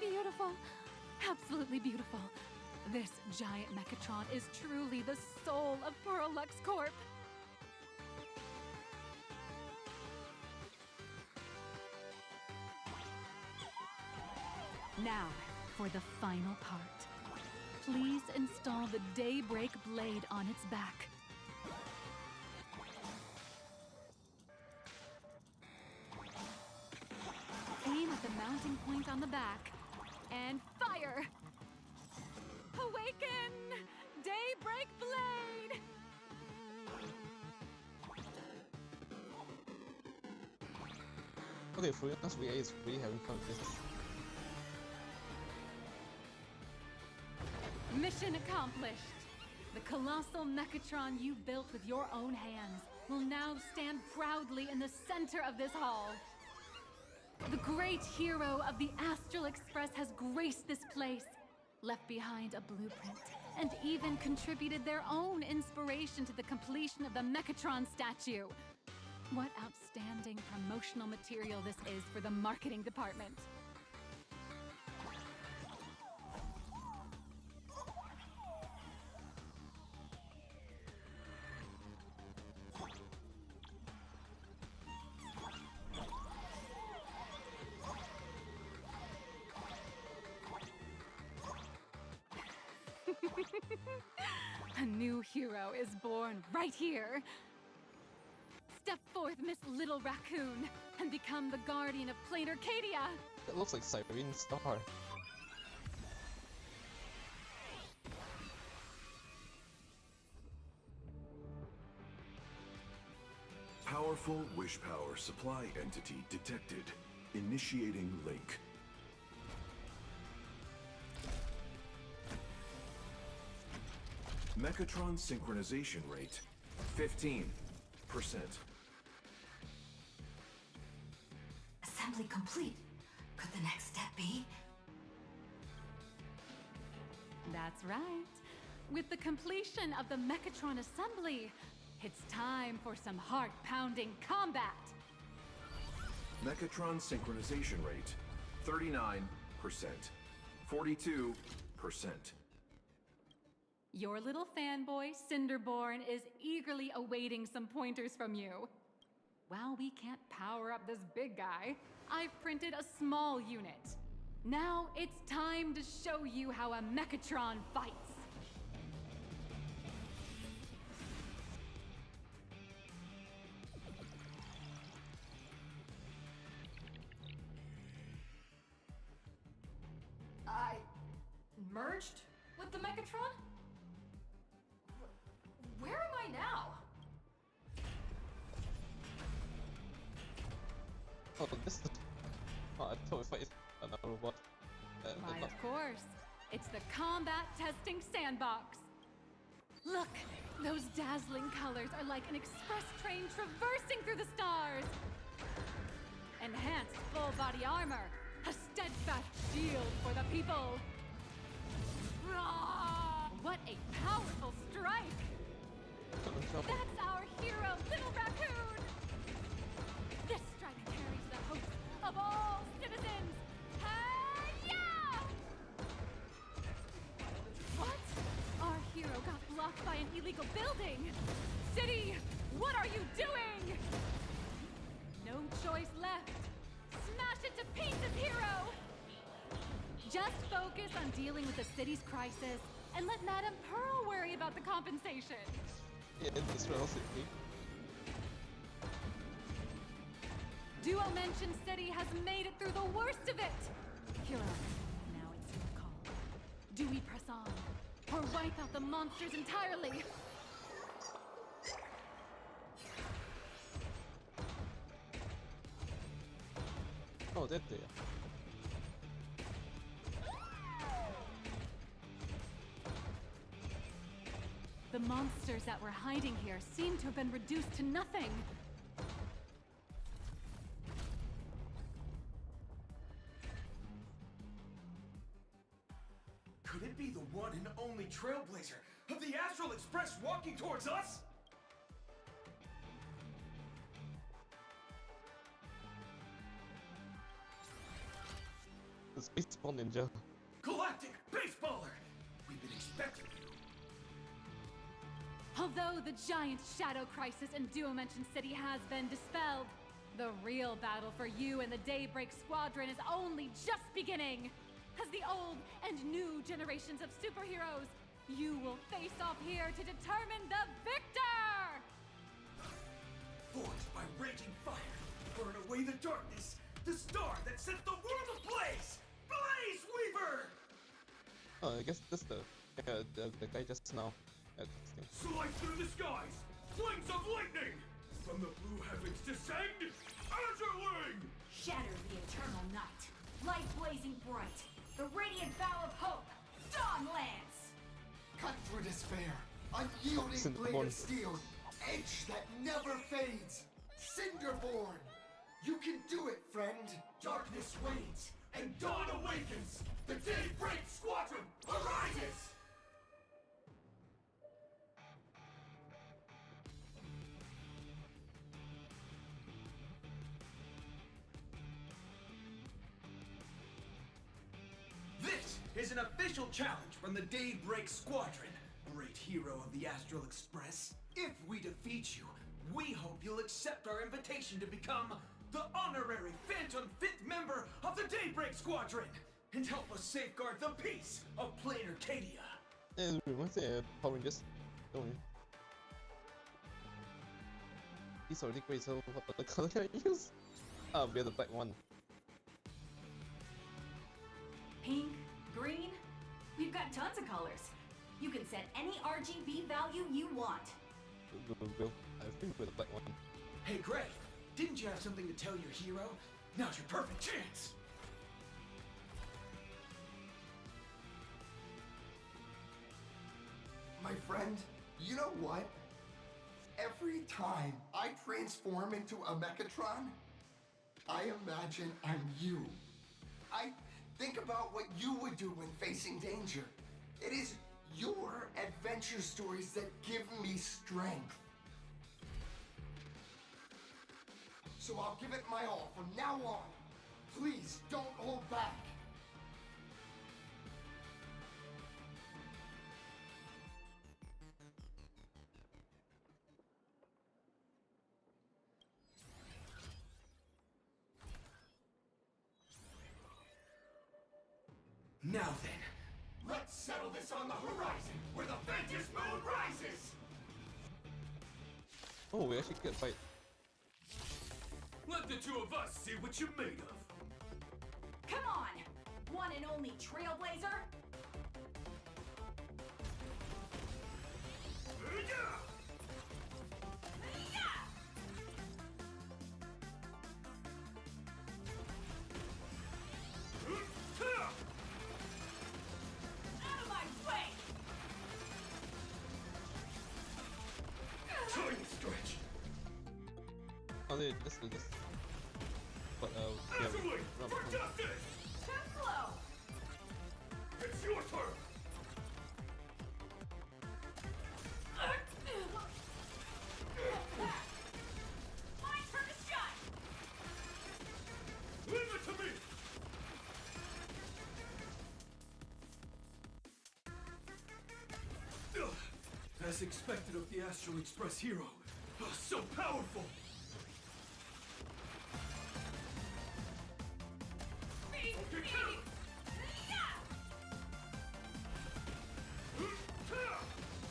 [SPEAKER 4] Beautiful. Absolutely beautiful. This giant Mechatron is truly the soul of Perlux Corp. Now, for the final part. Please install the Daybreak blade on its back. Aim at the mounting point on the back and fire! Awaken! Daybreak blade!
[SPEAKER 1] Okay, for us, VA is really having fun with this.
[SPEAKER 4] Mission accomplished! The colossal Mechatron you built with your own hands will now stand proudly in the center of this hall. The great hero of the Astral Express has graced this place, left behind a blueprint, and even contributed their own inspiration to the completion of the Mechatron statue. What outstanding promotional material this is for the marketing department. A new hero is born right here. Step forth, Miss Little Raccoon, and become the guardian of Plain Arcadia.
[SPEAKER 1] That looks like Siren Star.
[SPEAKER 18] Powerful wish power supply entity detected. Initiating link. Mechatron synchronization rate 15%.
[SPEAKER 2] Assembly complete. Could the next step be?
[SPEAKER 4] That's right. With the completion of the Mechatron assembly, it's time for some heart-pounding combat.
[SPEAKER 18] Mechatron synchronization rate 39%. 42%.
[SPEAKER 4] Your little fanboy, Cinderborn, is eagerly awaiting some pointers from you. While we can't power up this big guy, I've printed a small unit. Now it's time to show you how a Mechatron fights.
[SPEAKER 23] I merged with the Mechatron? Where am I now?
[SPEAKER 1] Oh, this is... Oh, I thought if I another robot.
[SPEAKER 4] Why, of course. It's the combat testing sandbox. Look, those dazzling colors are like an express train traversing through the stars. Enhanced full body armor, a steadfast shield for the people. Ah, what a powerful strike! That's our hero, Little Raccoon! This strike carries the hope of all citizens! Hi-ya! What? Our hero got blocked by an illegal building! City, what are you doing? No choice left. Smash it to pieces, hero! Just focus on dealing with the city's crisis and let Madame Pearl worry about the compensation.
[SPEAKER 1] Yeah, this City.
[SPEAKER 4] Duo Mention City has made it through the worst of it! Hero, now it's your call. Do we press on, or wipe out the monsters entirely?
[SPEAKER 1] Oh, that there.
[SPEAKER 4] The monsters that were hiding here seem to have been reduced to nothing.
[SPEAKER 8] Could it be the one and only Trailblazer of the Astral Express walking towards us?
[SPEAKER 1] The Baseball Ninja.
[SPEAKER 8] Galactic Baseballer! We've been expecting you.
[SPEAKER 4] Although the giant shadow crisis in Duo Mention City has been dispelled, the real battle for you and the Daybreak Squadron is only just beginning. As the old and new generations of superheroes, you will face off here to determine the victor!
[SPEAKER 8] Forged by raging fire, burn away the darkness, the star that sets the world ablaze! Blaze Weaver!
[SPEAKER 1] Oh, I guess that's the guy just now.
[SPEAKER 8] Slice through the skies! Flames of lightning! From the blue heavens descend! Azurling!
[SPEAKER 22] Shatter the eternal night. Light blazing bright. The radiant bow of hope. Dawn Lance!
[SPEAKER 3] Cut through despair. Unyielding blade of steel. Edge that never fades. Cinderborn! You can do it, friend!
[SPEAKER 8] Darkness wanes, and dawn awakens! The Daybreak Squadron arises! This is an official challenge from the Daybreak Squadron, great hero of the Astral Express. If we defeat you, we hope you'll accept our invitation to become the honorary Phantom 5th member of the Daybreak Squadron and help us safeguard the peace of Plain Arcadia.
[SPEAKER 1] And we want to Power Rangers. Don't we? These already gray, so what other color can I use? We have the black one.
[SPEAKER 22] Pink, green, we've got tons of colors. You can set any RGB value you want.
[SPEAKER 1] I think with the black one.
[SPEAKER 8] Hey, Gray, didn't you have something to tell your hero? Now's your perfect chance!
[SPEAKER 3] My friend, you know what? Every time I transform into a Mechatron, I imagine I'm you. I think about what you would do when facing danger. It is your adventure stories that give me strength. So I'll give it my all from now on. Please don't hold back.
[SPEAKER 8] Now then, let's settle this on the horizon, where the faintest moon rises!
[SPEAKER 1] Oh, we actually get a fight.
[SPEAKER 8] Let the two of us see what you're made of.
[SPEAKER 22] Come on! One and only Trailblazer! Out of my way!
[SPEAKER 8] Time stretch!
[SPEAKER 1] Oh, they just do this. But, yeah,
[SPEAKER 8] Absolutely!
[SPEAKER 1] run
[SPEAKER 8] For
[SPEAKER 1] home.
[SPEAKER 8] justice!
[SPEAKER 22] Too slow!
[SPEAKER 8] It's your turn!
[SPEAKER 22] My turn to shine!
[SPEAKER 8] Leave it to me! As expected of the Astral Express hero. So powerful!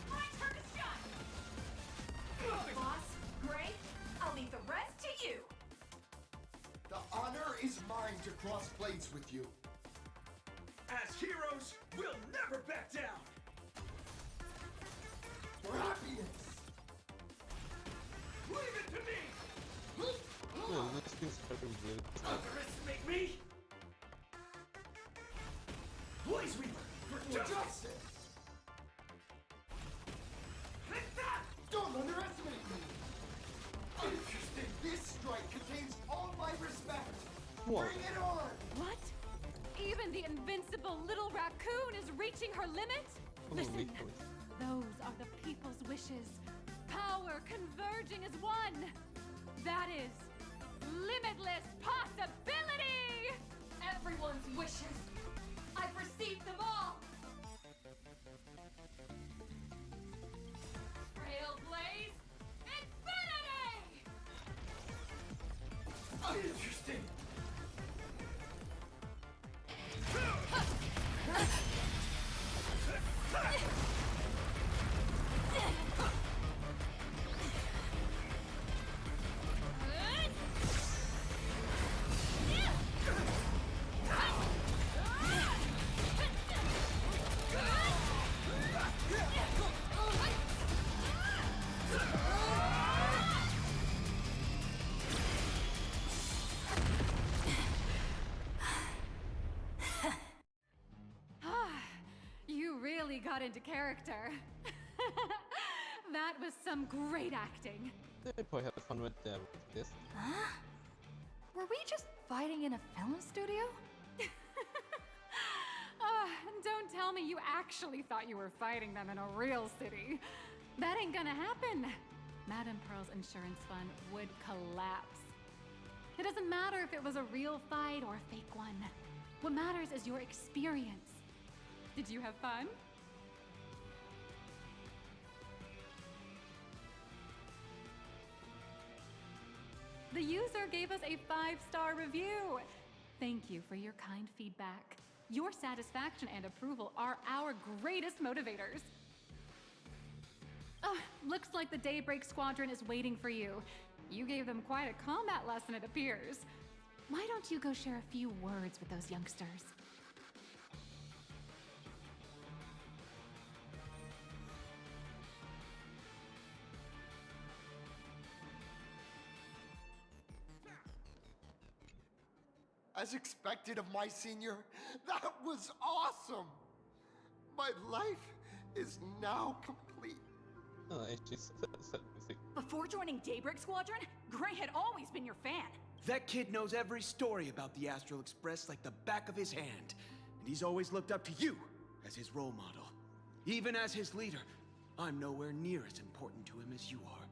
[SPEAKER 22] My turn to shine! Boss, Gray, I'll leave the rest to you!
[SPEAKER 3] The honor is mine to cross blades with you.
[SPEAKER 8] As heroes, we'll never back down!
[SPEAKER 3] For happiness!
[SPEAKER 8] Leave it to me!
[SPEAKER 1] Yeah, this feels very weird.
[SPEAKER 8] Underestimate me? Blaze Weaver, for justice!
[SPEAKER 3] Don't underestimate me! Interesting. This strike contains all my respect.
[SPEAKER 1] Whoa.
[SPEAKER 3] Bring it on!
[SPEAKER 4] What? Even the invincible little raccoon is reaching her limit? Listen, those are the people's wishes. Power converging as one. That is limitless possibility!
[SPEAKER 23] Everyone's wishes. I've received them all. Trailblaze Infinity!
[SPEAKER 8] Interesting!
[SPEAKER 4] You really got into character. That was some great acting.
[SPEAKER 1] They probably had fun with this.
[SPEAKER 2] Huh? Were we just fighting in a film studio?
[SPEAKER 4] Don't tell me you actually thought you were fighting them in a real city. That ain't gonna happen. Madame Pearl's insurance fund would collapse. It doesn't matter if it was a real fight or a fake one. What matters is your experience. Did you have fun? The user gave us a 5-star review. Thank you for your kind feedback. Your satisfaction and approval are our greatest motivators. Looks like the Daybreak Squadron is waiting for you. You gave them quite a combat lesson, it appears. Why don't you go share a few words with those youngsters?
[SPEAKER 3] As expected of my senior, that was awesome! My life is now complete.
[SPEAKER 22] Before joining Daybreak Squadron, Gray had always been your fan.
[SPEAKER 8] That kid knows every story about the Astral Express like the back of his hand. And he's always looked up to you as his role model. Even as his leader, I'm nowhere near as important to him as you are.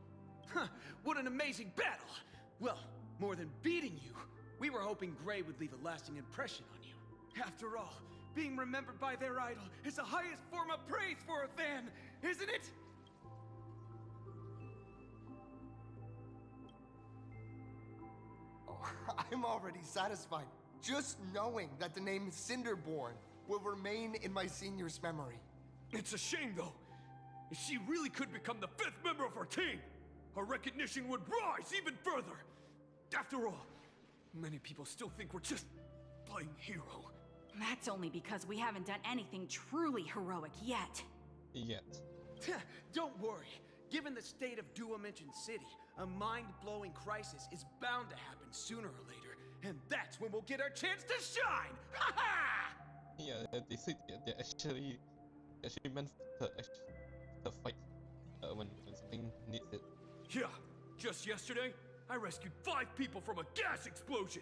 [SPEAKER 8] Huh, what an amazing battle! Well, more than beating you, we were hoping Gray would leave a lasting impression on you. After all, being remembered by their idol is the highest form of praise for a fan, isn't it?
[SPEAKER 3] Oh, I'm already satisfied, just knowing that the name Cinderborn will remain in my senior's memory.
[SPEAKER 10] It's a shame, though. If she really could become the 5th member of our team, our recognition would rise even further. After all, many people still think we're just playing hero.
[SPEAKER 22] That's only because we haven't done anything truly heroic yet.
[SPEAKER 8] Don't worry. Given the state of Dual-Dimension City, a mind-blowing crisis is bound to happen sooner or later, and that's when we'll get our chance to shine! Ha ha!
[SPEAKER 1] Yeah, they said they actually meant to fight when something needs it.
[SPEAKER 10] Yeah, just yesterday, I rescued 5 people from a gas explosion.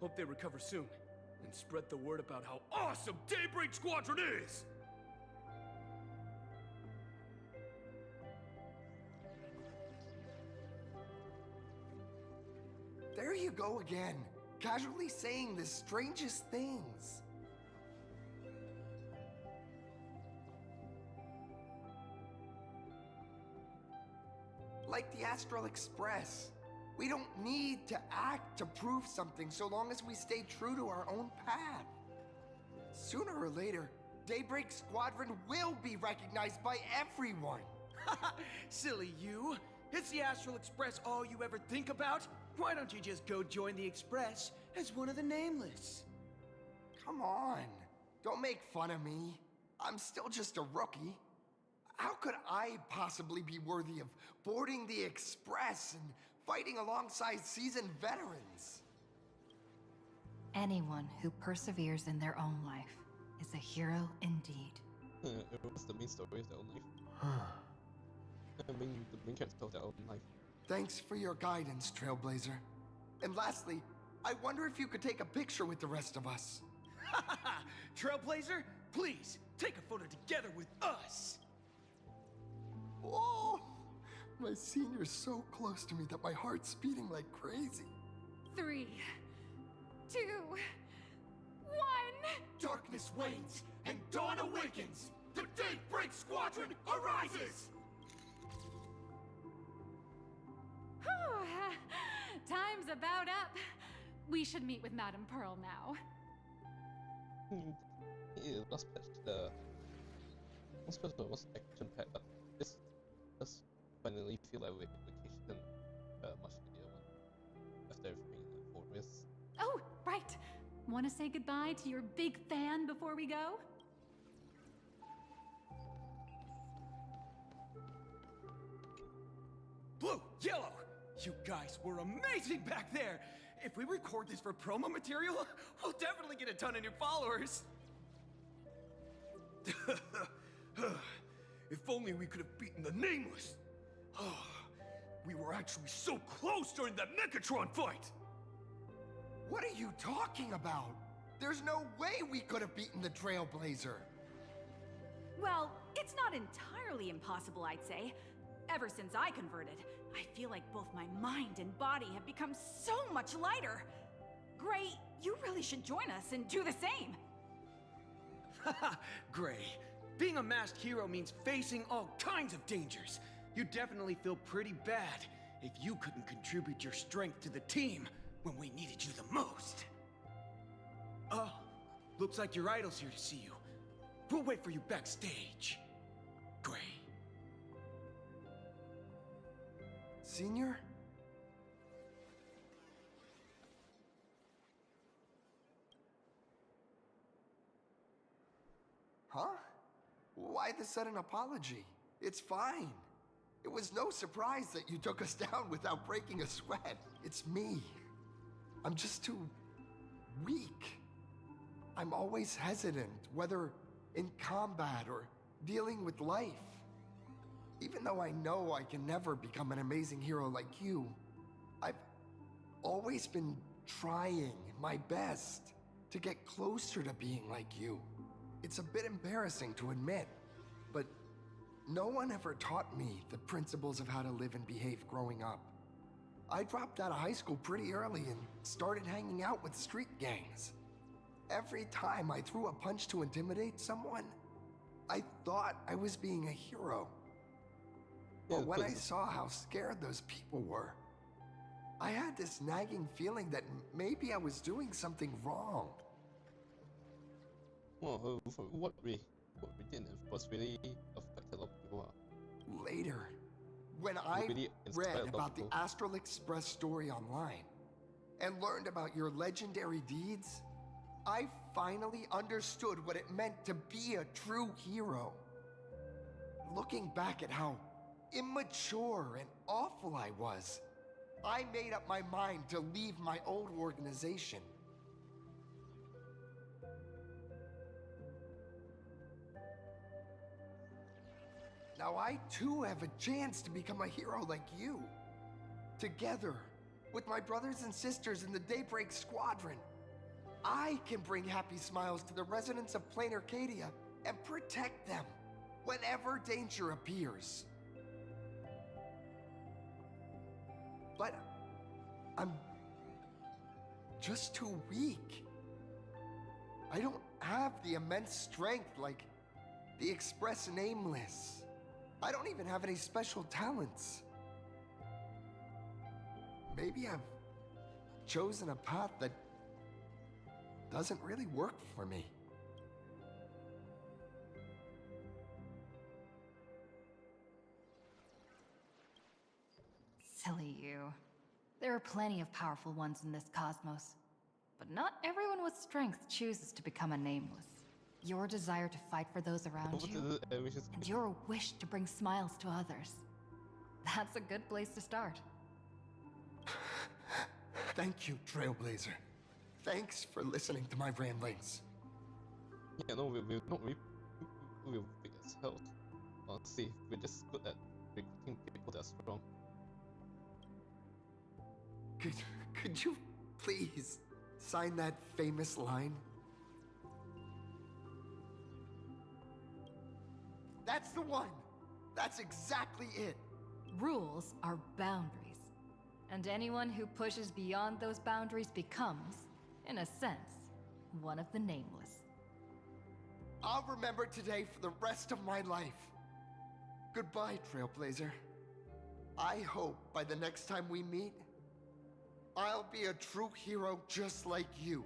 [SPEAKER 10] Hope they recover soon, and spread the word about how awesome Daybreak Squadron is!
[SPEAKER 3] There you go again, casually saying the strangest things. Like the Astral Express. We don't need to act to prove something so long as we stay true to our own path. Sooner or later, Daybreak Squadron will be recognized by everyone.
[SPEAKER 8] Silly you. Is the Astral Express all you ever think about? Why don't you just go join the Express as one of the Nameless?
[SPEAKER 3] Come on. Don't make fun of me. I'm still just a rookie. How could I possibly be worthy of boarding the Express and fighting alongside seasoned veterans?
[SPEAKER 2] Anyone who perseveres in their own life is a hero indeed.
[SPEAKER 1] It was the main story of their own life. The main character of their own life.
[SPEAKER 3] Thanks for your guidance, Trailblazer. And lastly, I wonder if you could take a picture with the rest of us.
[SPEAKER 8] Trailblazer, please, take a photo together with us!
[SPEAKER 3] Whoa! My senior's so close to me that my heart's beating like crazy.
[SPEAKER 4] 3, 2, 1.
[SPEAKER 8] Darkness wanes, and dawn awakens! The Daybreak Squadron arises!
[SPEAKER 4] Whew. Time's about up. We should meet with Madame Pearl now.
[SPEAKER 1] Yeah, last patch was action packed, but this does finally feel like vacation much easier one after everything in the forest.
[SPEAKER 4] Oh, right. Want to say goodbye to your big fan before we go?
[SPEAKER 8] Blue, yellow! You guys were amazing back there! If we record this for promo material, we'll definitely get a ton of new followers!
[SPEAKER 10] If only we could have beaten the Nameless! We were actually so close during that Megatron fight!
[SPEAKER 3] What are you talking about? There's no way we could have beaten the Trailblazer.
[SPEAKER 22] Well, it's not entirely impossible, I'd say. Ever since I converted, I feel like both my mind and body have become so much lighter. Gray, you really should join us and do the same.
[SPEAKER 8] Haha, Gray. Being a masked hero means facing all kinds of dangers. You'd definitely feel pretty bad if you couldn't contribute your strength to the team when we needed you the most. Oh, looks like your idol's here to see you. We'll wait for you backstage. Gray.
[SPEAKER 3] Senior? Huh? Why the sudden apology? It's fine. It was no surprise that you took us down without breaking a sweat. It's me. I'm just too weak. I'm always hesitant, whether in combat or dealing with life. Even though I know I can never become an amazing hero like you, I've always been trying my best to get closer to being like you. It's a bit embarrassing to admit, but no one ever taught me the principles of how to live and behave growing up. I dropped out of high school pretty early and started hanging out with street gangs. Every time I threw a punch to intimidate someone, I thought I was being a hero. But when I saw how scared those people were, I had this nagging feeling that maybe I was doing something wrong.
[SPEAKER 1] Well, what we did was really affected a lot of people.
[SPEAKER 3] Later, when I
[SPEAKER 1] really
[SPEAKER 3] read
[SPEAKER 1] inspired a lot
[SPEAKER 3] about
[SPEAKER 1] of
[SPEAKER 3] the
[SPEAKER 1] people.
[SPEAKER 3] Astral Express story online and learned about your legendary deeds, I finally understood what it meant to be a true hero. Looking back at how immature and awful I was, I made up my mind to leave my old organization. Now I too have a chance to become a hero like you. Together, with my brothers and sisters in the Daybreak Squadron, I can bring happy smiles to the residents of Plain Arcadia and protect them whenever danger appears. But I'm just too weak. I don't have the immense strength like the Express Nameless. I don't even have any special talents. Maybe I've chosen a path that doesn't really work for me.
[SPEAKER 2] Silly you. There are plenty of powerful ones in this cosmos. But not everyone with strength chooses to become a nameless. Your desire to fight for those around you, and your wish to bring smiles to others. That's a good place to start.
[SPEAKER 3] Thank you, Trailblazer. Thanks for listening to my ramblings.
[SPEAKER 1] Yeah, no, we're big as hell. Honestly, we're just good at recruiting people that's strong.
[SPEAKER 3] Could you please sign that famous line? That's the one! That's exactly it!
[SPEAKER 2] Rules are boundaries. And anyone who pushes beyond those boundaries becomes, in a sense, one of the nameless.
[SPEAKER 3] I'll remember today for the rest of my life. Goodbye, Trailblazer. I hope by the next time we meet, I'll be a true hero just like you.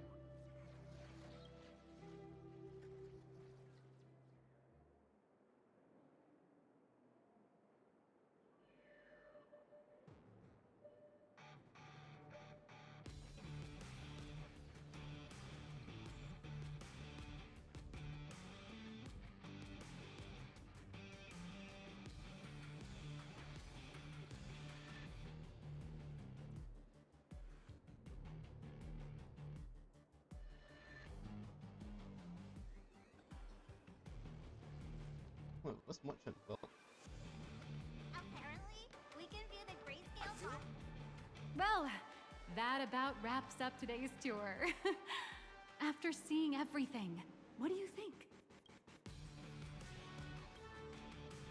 [SPEAKER 1] Well, what's much well?
[SPEAKER 11] Apparently, we can view the grayscale top.
[SPEAKER 4] Well, that about wraps up today's tour. After seeing everything, what do you think?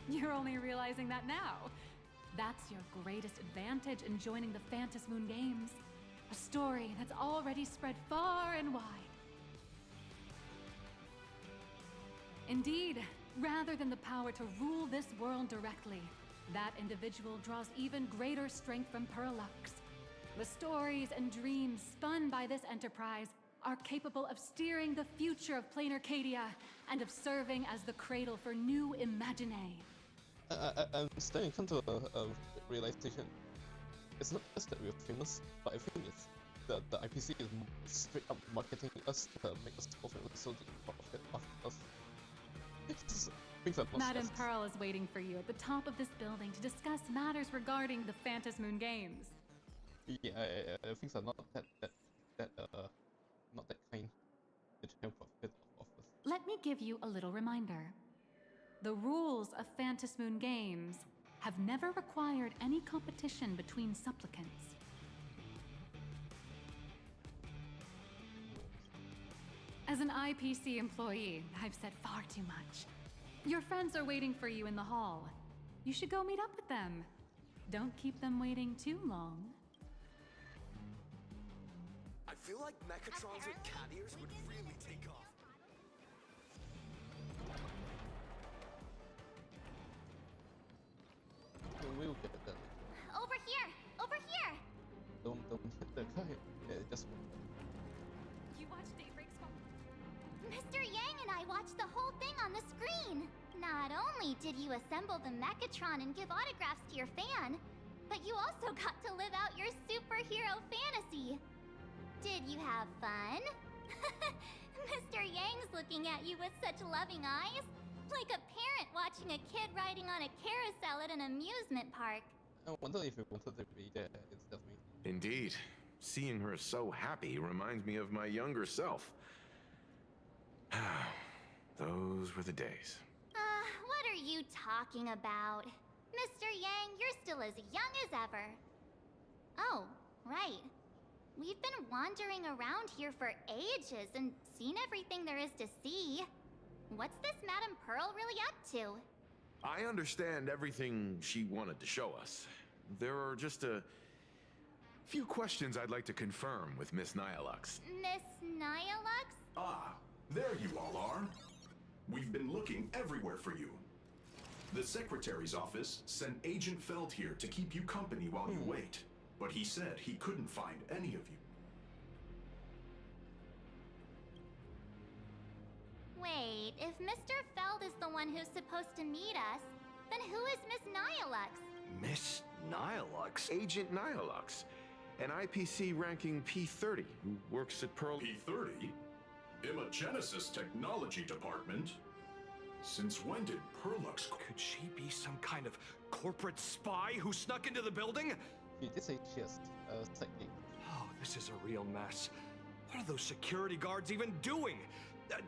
[SPEAKER 4] You're only realizing that now. That's your greatest advantage in joining the Phantom Moon Games. A story that's already spread far and wide. Indeed, rather than the power to rule this world directly, that individual draws even greater strength from Perlux. The stories and dreams spun by this enterprise are capable of steering the future of Plain Arcadia and of serving as the cradle for new imaginae.
[SPEAKER 1] I'm starting to come to a realization. It's not just that we're famous, but I think it's the IPC is straight up marketing us to make us all famous so they can profit off us. things are not
[SPEAKER 4] Madame
[SPEAKER 1] stressed.
[SPEAKER 4] Pearl is waiting for you at the top of this building to discuss matters regarding the Phantas Moon Games.
[SPEAKER 1] Yeah, things are not that not that kind. The time profit offers.
[SPEAKER 4] Let me give you a little reminder. The rules of Phantas Moon Games have never required any competition between supplicants. As an IPC employee, I've said far too much. Your friends are waiting for you in the hall. You should go meet up with them. Don't keep them waiting too long.
[SPEAKER 8] I feel like Mechatrons with cat ears would really take off.
[SPEAKER 1] We'll get that.
[SPEAKER 6] Over here! Over here!
[SPEAKER 1] Don't hit the guy. Yeah, just
[SPEAKER 22] You watched Daybreak Squadron?
[SPEAKER 6] Mr. Yang and I watched the whole thing on the screen. Not only did you assemble the Mechatron and give autographs to your fan, but you also got to live out your superhero fantasy. Did you have fun? Mr. Yang's looking at you with such loving eyes, like a parent watching a kid riding on a carousel at an amusement park.
[SPEAKER 1] I wonder if you wanted to be there instead of me.
[SPEAKER 7] Indeed. Seeing her so happy reminds me of my younger self. Those were the days.
[SPEAKER 6] What are you talking about? Mr. Yang, you're still as young as ever. Oh, right. We've been wandering around here for ages and seen everything there is to see. What's this Madame Pearl really up to?
[SPEAKER 7] I understand everything she wanted to show us. There are just a few questions I'd like to confirm with Miss Nyalux.
[SPEAKER 6] Miss Nyalux?
[SPEAKER 18] Ah, there you all are. We've been looking everywhere for you. The Secretary's office sent Agent Feld here to keep you company while you wait, but he said he couldn't find any of you.
[SPEAKER 6] Wait, if Mr. Feld is the one who's supposed to meet us, then who is Miss Nyalux?
[SPEAKER 7] Miss Nyalux? Agent Nyalux, an IPC ranking P30 who works at Pearl...
[SPEAKER 18] P30? Imagenesis Technology Department? Since when did Perlux...
[SPEAKER 8] Could she be some kind of corporate spy who snuck into the building?
[SPEAKER 1] You did say she has technique.
[SPEAKER 8] Oh, this is a real mess. What are those security guards even doing?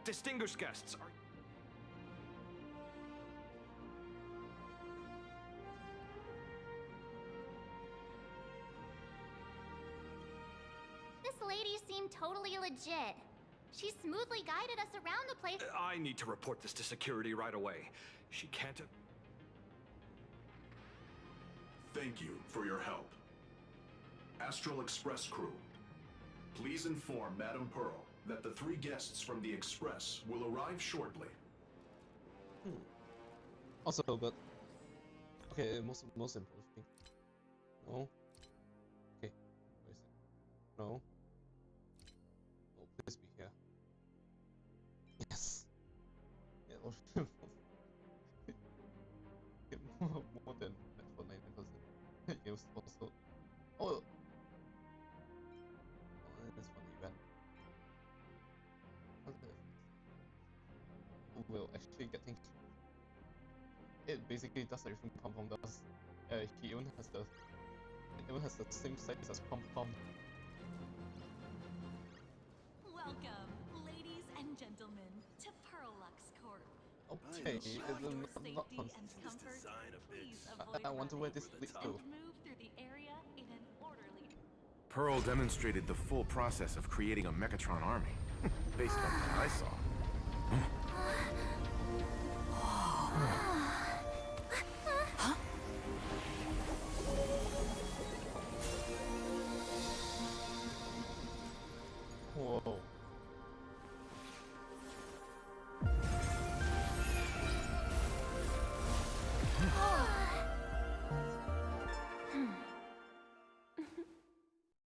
[SPEAKER 8] Distinguished guests, are...
[SPEAKER 6] This lady seemed totally legit. She smoothly guided us around the place.
[SPEAKER 8] I need to report this to security right away. She can't...
[SPEAKER 18] Thank you for your help. Astral Express crew, please inform Madame Pearl that the 3 guests from the Express will arrive shortly.
[SPEAKER 1] Also, but okay, most important thing. No. Okay, where is it? No. Oh, please be here. Yes. Yeah, more than for 90%. Games also. Oh. That's for the event. Will actually getting. It basically does everything Pom Pom does. He even has the same size as Pom Pom.
[SPEAKER 20] Welcome, ladies and gentlemen, to Perlux Corp.
[SPEAKER 1] Okay, it's not I wonder where this leads to.
[SPEAKER 20] Move through the area in an orderly.
[SPEAKER 7] Pearl demonstrated the full process of creating a Mechatron army, based on what I saw.
[SPEAKER 1] Whoa.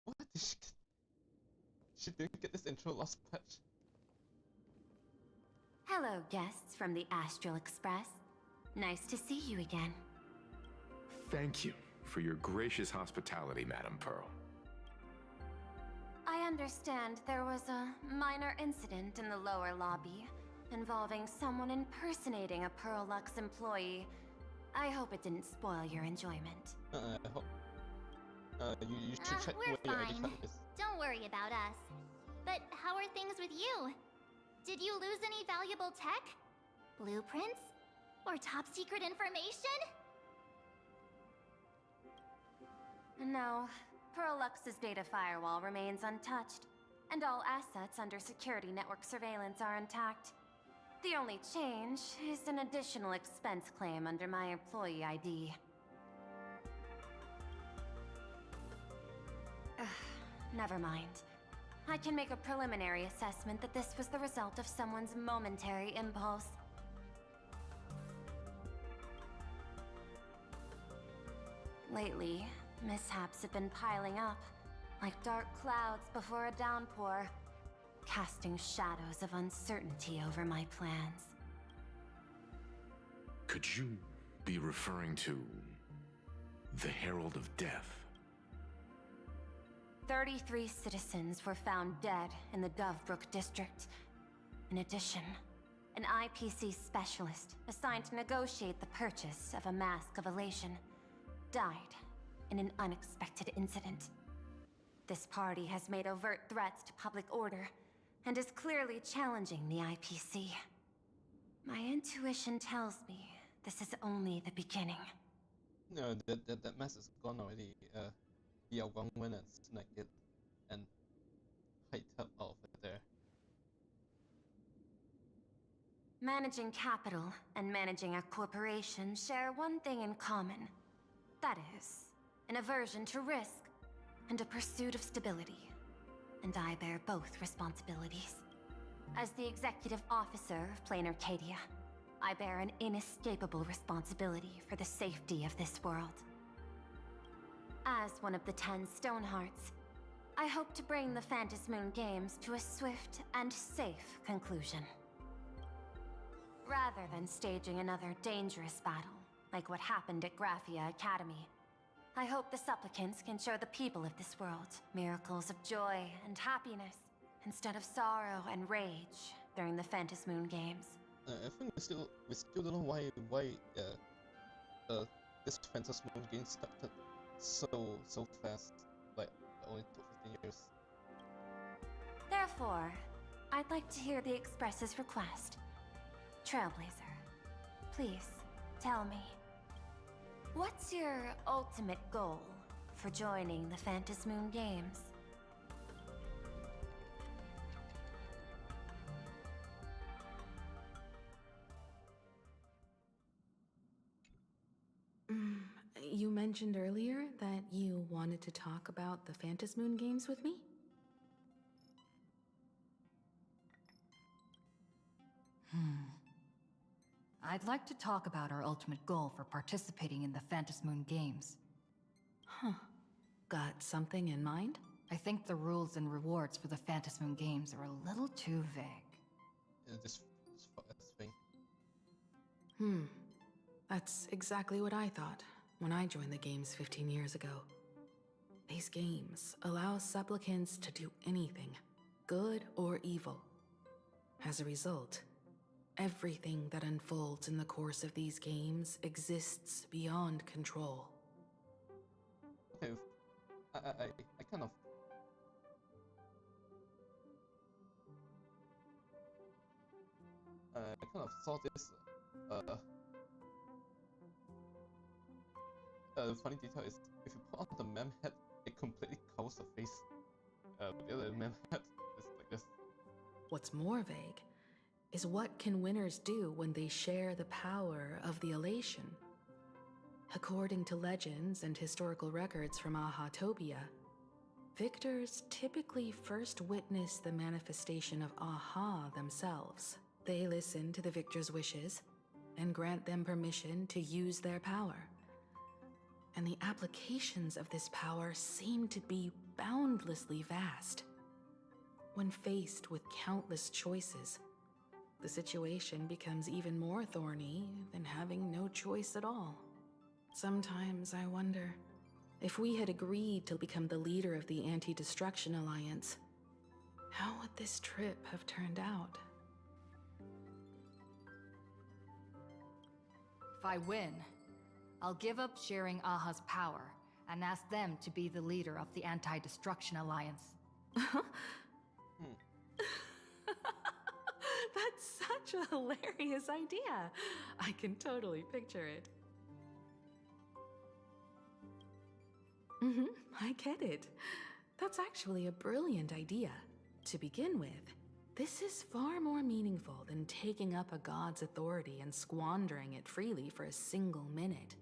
[SPEAKER 1] What did she get? She didn't get this intro last patch.
[SPEAKER 14] Hello, guests from the Astral Express. Nice to see you again.
[SPEAKER 7] Thank you for your gracious hospitality, Madame Pearl.
[SPEAKER 14] I understand there was a minor incident in the lower lobby. involving someone impersonating a Pearl-Lux employee. I hope it didn't spoil your enjoyment.
[SPEAKER 1] I hope. You should check
[SPEAKER 6] We're
[SPEAKER 1] where your ID
[SPEAKER 6] fine.
[SPEAKER 1] card is.
[SPEAKER 6] Don't worry about us. But how are things with you? Did you lose any valuable tech? Blueprints? Or top secret information?
[SPEAKER 14] No. Pearl-Lux's data firewall remains untouched, and all assets under security network surveillance are intact. The only change is an additional expense claim under my employee ID. Never mind. I can make a preliminary assessment that this was the result of someone's momentary impulse. Lately, mishaps have been piling up, like dark clouds before a downpour, casting shadows of uncertainty over my plans.
[SPEAKER 7] Could you be referring to the Herald of Death?
[SPEAKER 14] 33 citizens were found dead in the Dovebrook district. In addition, an IPC specialist assigned to negotiate the purchase of a Mask of Elation died in an unexpected incident. This party has made overt threats to public order and is clearly challenging the IPC. My intuition tells me this is only the beginning.
[SPEAKER 1] No, that mess is gone already. Yao Guang went and snagged it and hiked up out of there.
[SPEAKER 14] Managing capital and managing a corporation share one thing in common. That is, an aversion to risk and a pursuit of stability. And I bear both responsibilities. As the executive officer of Plain Arcadia, I bear an inescapable responsibility for the safety of this world. As one of the 10 Stonehearts, I hope to bring the Phantom Moon Games to a swift and safe conclusion. Rather than staging another dangerous battle, like what happened at Graphia Academy, I hope the supplicants can show the people of this world miracles of joy and happiness, instead of sorrow and rage during the Phantom Moon Games.
[SPEAKER 1] I think we still don't know why this Phantom Moon game started so fast, like only took 15 years.
[SPEAKER 14] Therefore, I'd like to hear the Express's request. Trailblazer, please tell me, what's your ultimate goal for joining the Phantom Moon Games?
[SPEAKER 15] You mentioned earlier that you wanted to talk about the Phantom Moon Games with me?
[SPEAKER 2] I'd like to talk about our ultimate goal for participating in the Phantom Moon Games.
[SPEAKER 15] Huh. Got something in mind?
[SPEAKER 2] I think the rules and rewards for the Phantom Moon Games are a little too vague.
[SPEAKER 1] This thing.
[SPEAKER 15] That's exactly what I thought when I joined the games 15 years ago. These games allow supplicants to do anything, good or evil. As a result, everything that unfolds in the course of these games exists beyond control.
[SPEAKER 1] Okay, I kind of... I kind of saw this, the funny detail is, if you put on the mem head, it completely covers the face. The other mem head is like this.
[SPEAKER 15] What's more vague is what can winners do when they share the power of the elation. According to legends and historical records from Ahatopia, victors typically first witness the manifestation of Aha themselves. They listen to the victor's wishes and grant them permission to use their power. And the applications of this power seem to be boundlessly vast. When faced with countless choices, the situation becomes even more thorny than having no choice at all. Sometimes I wonder, if we had agreed to become the leader of the Anti-Destruction Alliance, how would this trip have turned out?
[SPEAKER 2] If I win, I'll give up sharing Aha's power and ask them to be the leader of the Anti-Destruction Alliance.
[SPEAKER 15] That's such a hilarious idea. I can totally picture it. I get it. That's actually a brilliant idea. To begin with, this is far more meaningful than taking up a god's authority and squandering it freely for a single minute.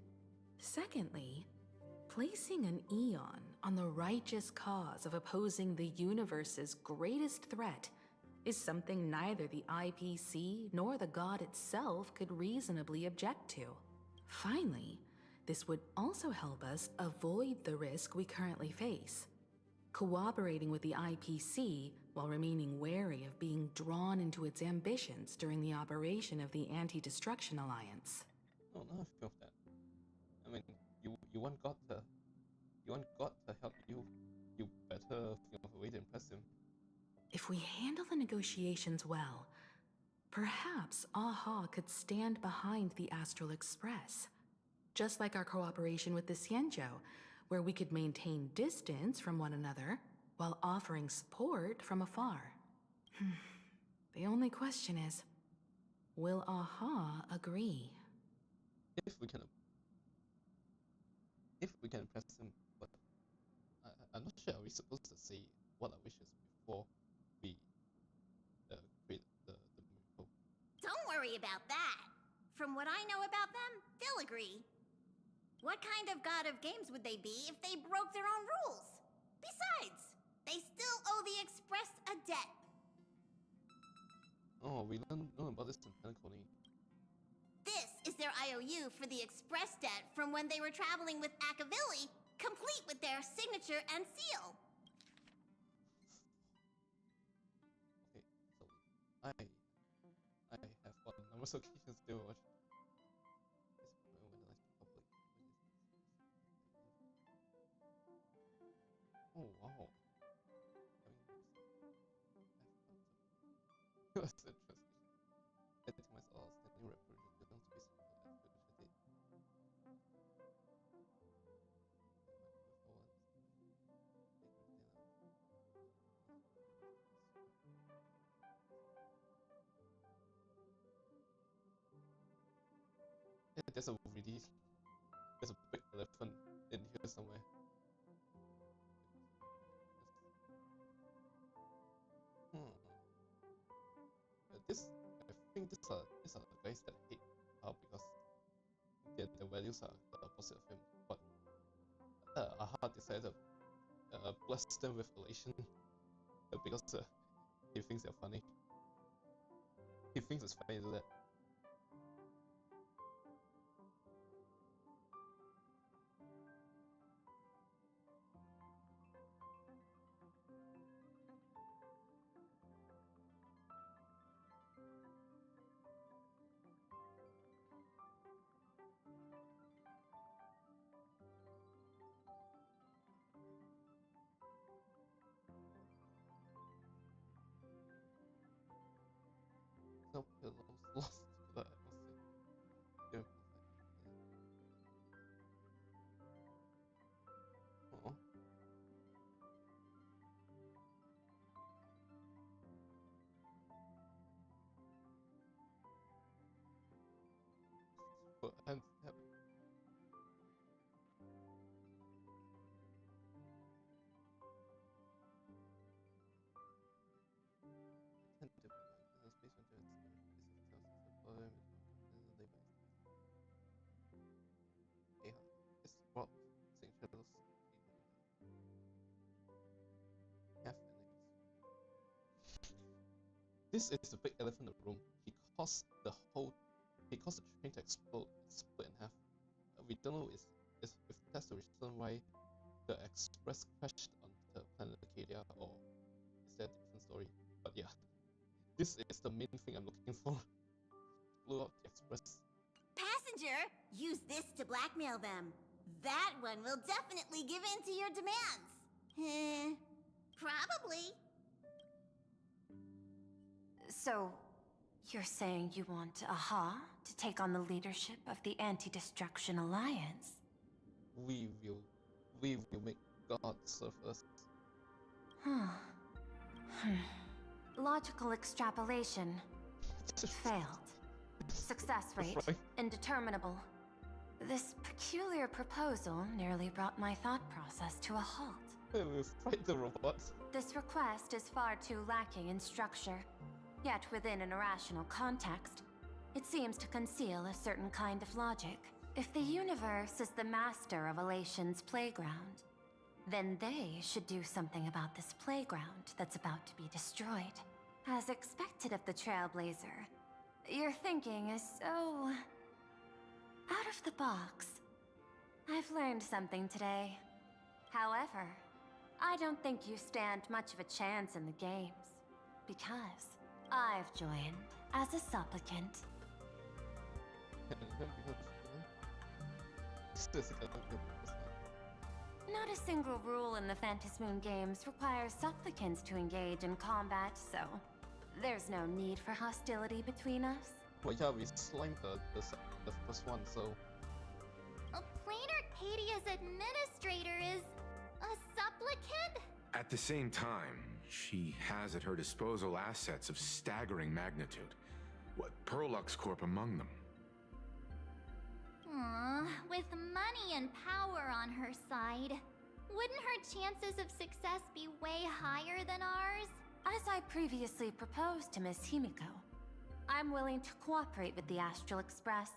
[SPEAKER 15] Secondly, placing an Eon on the righteous cause of opposing the universe's greatest threat is something neither the IPC nor the god itself could reasonably object to. Finally, this would also help us avoid the risk we currently face. Cooperating with the IPC while remaining wary of being drawn into its ambitions during the operation of the Anti-Destruction Alliance.
[SPEAKER 1] Oh, no, I feel that. I mean, you want God to help you. You better think of a way to impress him.
[SPEAKER 15] If we handle the negotiations well, perhaps Aha could stand behind the Astral Express. Just like our cooperation with the Xianzhou, where we could maintain distance from one another while offering support from afar. The only question is, will Aha agree?
[SPEAKER 1] If we can impress him, but I'm not sure. Are we supposed to say what our wishes before we create the miracle?
[SPEAKER 11] Don't worry about that. From what I know about them, they'll agree. What kind of god of games would they be if they broke their own rules? Besides, they still owe the Express a debt.
[SPEAKER 1] Oh, we learned about this in Penacony.
[SPEAKER 11] This is their IOU for the Express debt from when they were traveling with Akavilli, complete with their signature and seal.
[SPEAKER 1] Okay, so I have on numerous occasions to watch. Oh wow! That's interesting. I think myself standing representative don't be simple at good yeah, there's a big elephant in here somewhere. I think these are the guys that hate because their values are the opposite of him. But Aha decided to bless them with elation because he thinks they're funny. He thinks it's funny to do that. No pillows lost, but I must say. Yeah. Oh. But and this is the big elephant in the room. He caused the train to explode, split in half. We don't know if that's the reason why the Express crashed on the planet Acadia, or is that a different story? But yeah, this is the main thing I'm looking for. Blew up the Express.
[SPEAKER 11] Passenger, use this to blackmail them. That one will definitely give in to your demands. Probably.
[SPEAKER 14] So, You're saying you want Aha to take on the leadership of the Anti-Destruction Alliance?
[SPEAKER 1] We will make gods of us.
[SPEAKER 14] Logical extrapolation. Failed. Success rate, indeterminable. This peculiar proposal nearly brought my thought process to a halt.
[SPEAKER 1] We'll fight the robots.
[SPEAKER 14] This request is far too lacking in structure. Yet within an irrational context, it seems to conceal a certain kind of logic. If the universe is the master of Elation's playground, then they should do something about this playground that's about to be destroyed. As expected of the Trailblazer, your thinking is so... out of the box. I've learned something today. However, I don't think you stand much of a chance in the games, because I've joined as a supplicant. Not a single rule in the Phantasmoon games requires supplicants to engage in combat, so there's no need for hostility between us.
[SPEAKER 1] Well, yeah, we slimed the first one, so...
[SPEAKER 6] Plain Arcadia's administrator is a supplicant?
[SPEAKER 7] At the same time, she has at her disposal assets of staggering magnitude. What, Perlux Corp among them?
[SPEAKER 6] With money and power on her side, wouldn't her chances of success be way higher than ours?
[SPEAKER 14] As I previously proposed to Miss Himiko, I'm willing to cooperate with the Astral Express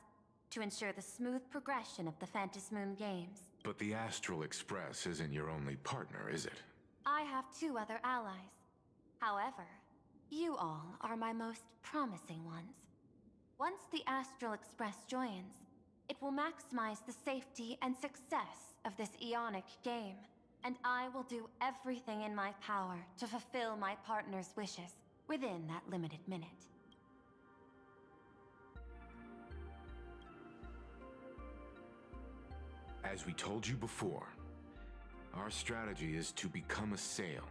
[SPEAKER 14] to ensure the smooth progression of the Phantasmoon games.
[SPEAKER 7] But the Astral Express isn't your only partner, is it?
[SPEAKER 14] I have 2 other allies. However, you all are my most promising ones. Once the Astral Express joins, it will maximize the safety and success of this Ionic game, and I will do everything in my power to fulfill my partner's wishes within that limited minute.
[SPEAKER 7] As we told you before, our strategy is to become a sail,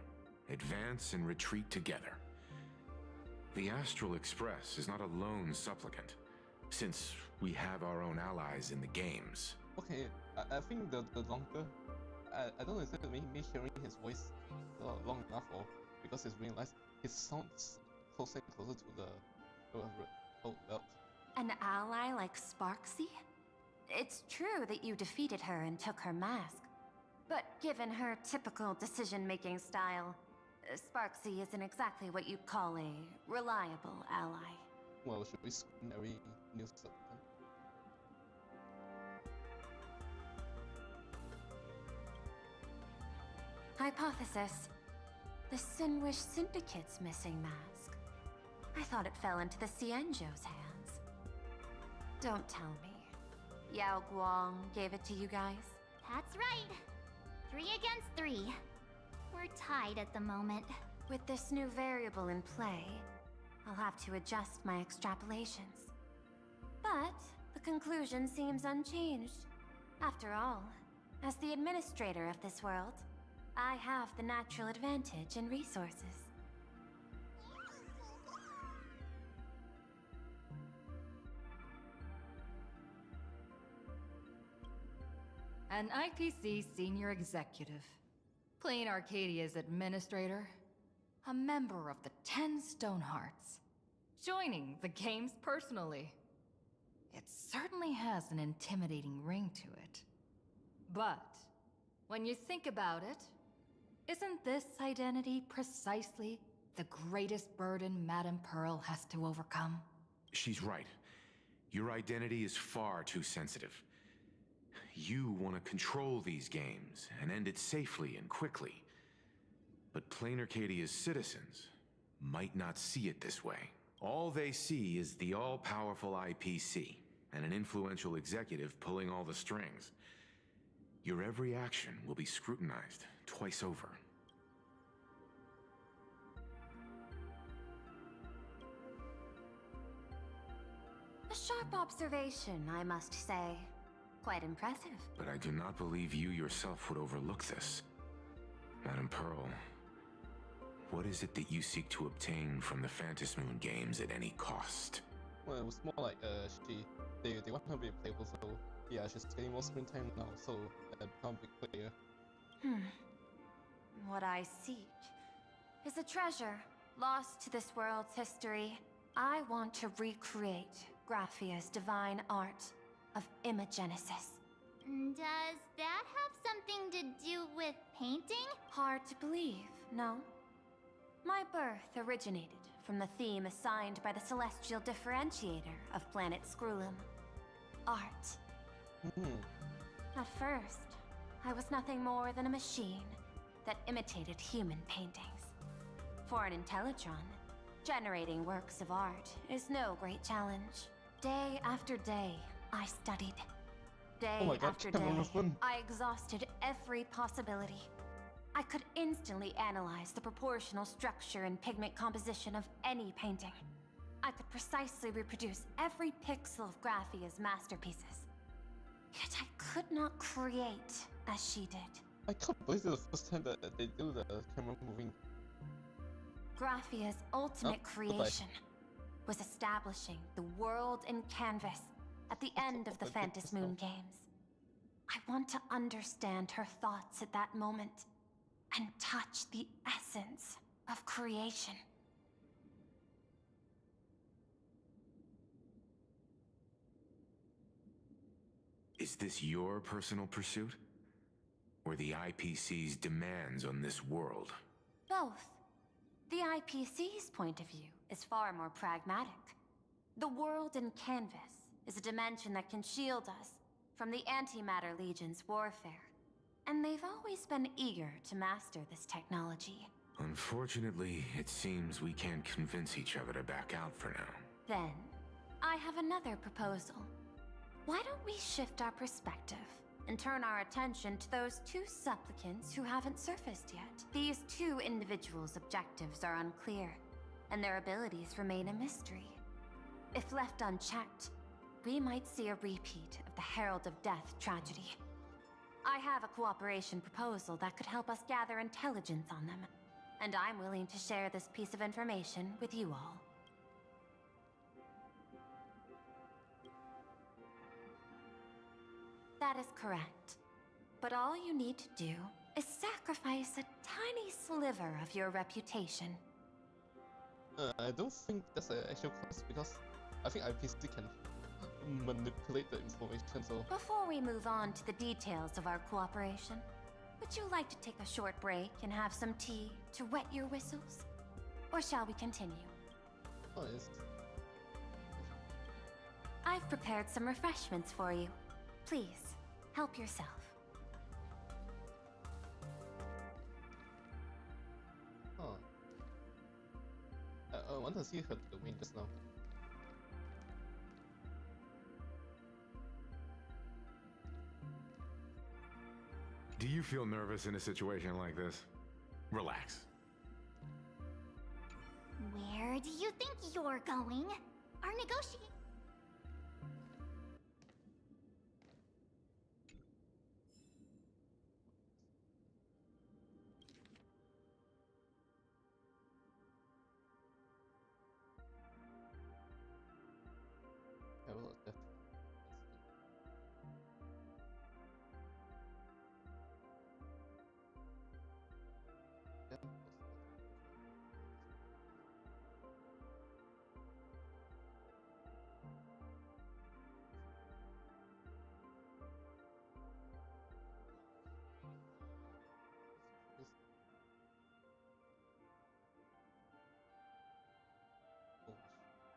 [SPEAKER 7] advance and retreat together. The Astral Express is not a lone supplicant, since we have our own allies in the games.
[SPEAKER 1] Okay, I think the longer... I don't know if it's me hearing his voice long enough, or because it's realized it sounds closer and closer to the belt.
[SPEAKER 14] An ally like Sparksy? It's true that you defeated her and took her mask, but given her typical decision-making style, Sparksy isn't exactly what you'd call a reliable ally.
[SPEAKER 1] Well, should we screen every new supplicant?
[SPEAKER 14] Hypothesis. The Sinwish Syndicate's missing mask. I thought it fell into the Xianzhou's hands. Don't tell me. Yao Guang gave it to you guys?
[SPEAKER 6] That's right. 3 against 3. We're tied at the moment.
[SPEAKER 14] With this new variable in play, I'll have to adjust my extrapolations. But the conclusion seems unchanged. After all, as the administrator of this world, I have the natural advantage in resources.
[SPEAKER 2] An IPC senior executive, Plain Arcadia's administrator, a member of the 10 Stonehearts, joining the games personally. It certainly has an intimidating ring to it. But when you think about it, isn't this identity precisely the greatest burden Madame Pearl has to overcome?
[SPEAKER 7] She's right. Your identity is far too sensitive. You want to control these games and end it safely and quickly. But Plain Arcadia's citizens might not see it this way. All they see is the all-powerful IPC and an influential executive pulling all the strings. Your every action will be scrutinized twice over.
[SPEAKER 14] A sharp observation, I must say. Quite impressive.
[SPEAKER 7] But I do not believe you yourself would overlook this. Madame Pearl What is it that you seek to obtain from the Phantom Moon games at any cost?
[SPEAKER 1] Well, it was more like they want her to be playable, so yeah, she's getting more screen time now, so become a big player.
[SPEAKER 14] What I seek is a treasure lost to this world's history. I want to recreate Graphia's divine art of imagenesis.
[SPEAKER 6] Does that have something to do with painting?
[SPEAKER 14] Hard to believe, no? My birth originated from the theme assigned by the celestial differentiator of planet Scrulum. Art. At first, I was nothing more than a machine that imitated human paintings. For an Intellitron, generating works of art is no great challenge. Day after day, I studied. Day after day, I exhausted every possibility. I could instantly analyze the proportional structure and pigment composition of any painting. I could precisely reproduce every pixel of Graphia's masterpieces. Yet I could not create as she did.
[SPEAKER 1] I can't believe this is the first time that they do the camera moving.
[SPEAKER 14] Graphia's ultimate creation was establishing the world in canvas at the end of the Phantom Moon games. I want to understand her thoughts at that moment and touch the essence of creation.
[SPEAKER 7] Is this your personal pursuit? Or the IPC's demands on this world?
[SPEAKER 14] Both. The IPC's point of view is far more pragmatic. The world in canvas is a dimension that can shield us from the Antimatter Legion's warfare. And they've always been eager to master this technology.
[SPEAKER 7] Unfortunately, it seems we can't convince each other to back out for now.
[SPEAKER 14] Then, I have another proposal. Why don't we shift our perspective and turn our attention to those two supplicants who haven't surfaced yet? These two individuals' objectives are unclear, and their abilities remain a mystery. If left unchecked, we might see a repeat of the Herald of Death tragedy. I have a cooperation proposal that could help us gather intelligence on them, and I'm willing to share this piece of information with you all. That is correct. But all you need to do is sacrifice a tiny sliver of your reputation.
[SPEAKER 1] I don't think that's an actual cost because I think IPC can manipulate the information, so...
[SPEAKER 14] Before we move on to the details of our cooperation, would you like to take a short break and have some tea to wet your whistles? Or shall we continue?
[SPEAKER 1] Oh, yes.
[SPEAKER 14] I've prepared some refreshments for you. Please, help yourself.
[SPEAKER 1] Oh. I want to see her doing just now.
[SPEAKER 7] Do you feel nervous in a situation like this? Relax.
[SPEAKER 6] Where do you think you're going? Our negotiation.
[SPEAKER 1] Have a look at that.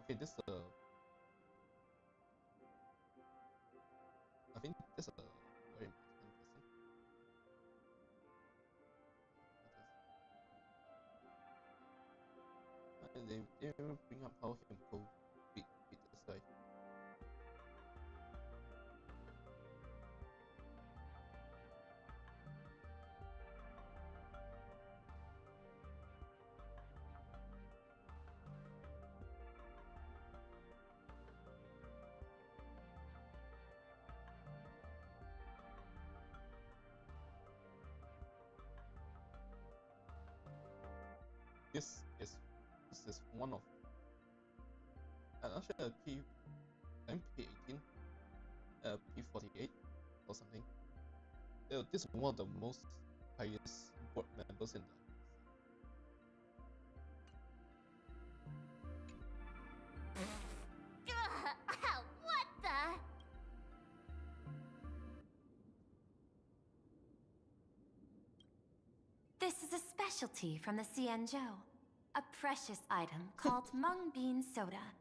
[SPEAKER 1] Okay, this I think this very important person. And they bring up how he can beat this guy. this is one of actually a P18, P48 or something. This is one of the most highest board members in the.
[SPEAKER 6] What the?
[SPEAKER 14] This is a specialty from the Xianzhou. A precious item called mung bean soda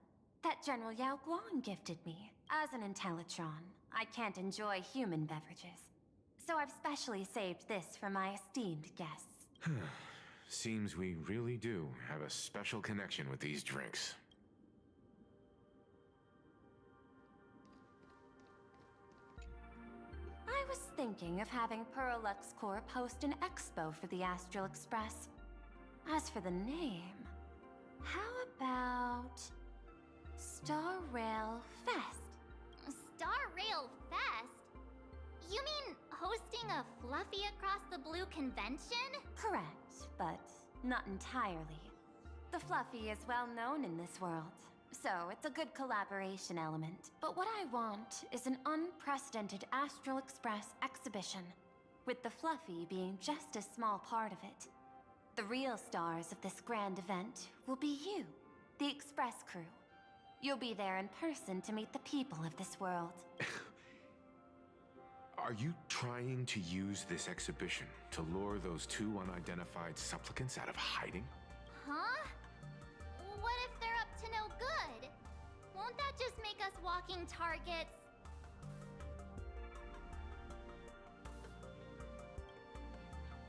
[SPEAKER 14] that General Yao Guang gifted me. As an Intellitron, I can't enjoy human beverages. So I've specially saved this for my esteemed guests.
[SPEAKER 7] Seems we really do have a special connection with these drinks.
[SPEAKER 14] I was thinking of having Perlux Corp host an expo for the Astral Express. As for the name, how about Star Rail Fest?
[SPEAKER 6] Star Rail Fest? You mean hosting a Fluffy Across the Blue convention?
[SPEAKER 14] Correct, but not entirely. The Fluffy is well known in this world, so it's a good collaboration element. But what I want is an unprecedented Astral Express exhibition, with the Fluffy being just a small part of it. The real stars of this grand event will be you, the Express crew. You'll be there in person to meet the people of this world.
[SPEAKER 7] Are you trying to use this exhibition to lure those two unidentified supplicants out of hiding?
[SPEAKER 6] Huh? What if they're up to no good? Won't that just make us walking targets?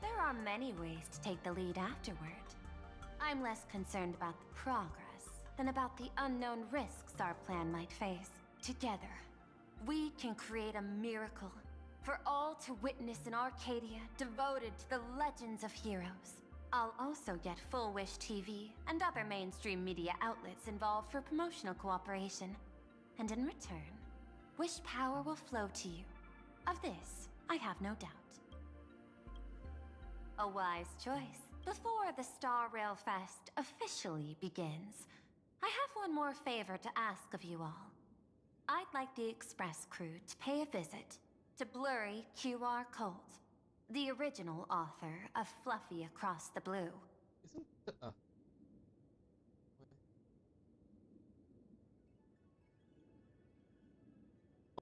[SPEAKER 14] There are many ways to take the lead afterward. I'm less concerned about the progress than about the unknown risks our plan might face. Together, we can create a miracle for all to witness in Arcadia devoted to the legends of heroes. I'll also get Full Wish TV and other mainstream media outlets involved for promotional cooperation. And in return, Wish power will flow to you. Of this, I have no doubt. A wise choice. Before the Star Rail Fest officially begins, I have one more favor to ask of you all. I'd like the Express crew to pay a visit to Blurry QR Colt, the original author of Fluffy Across the Blue.
[SPEAKER 1] Isn't that,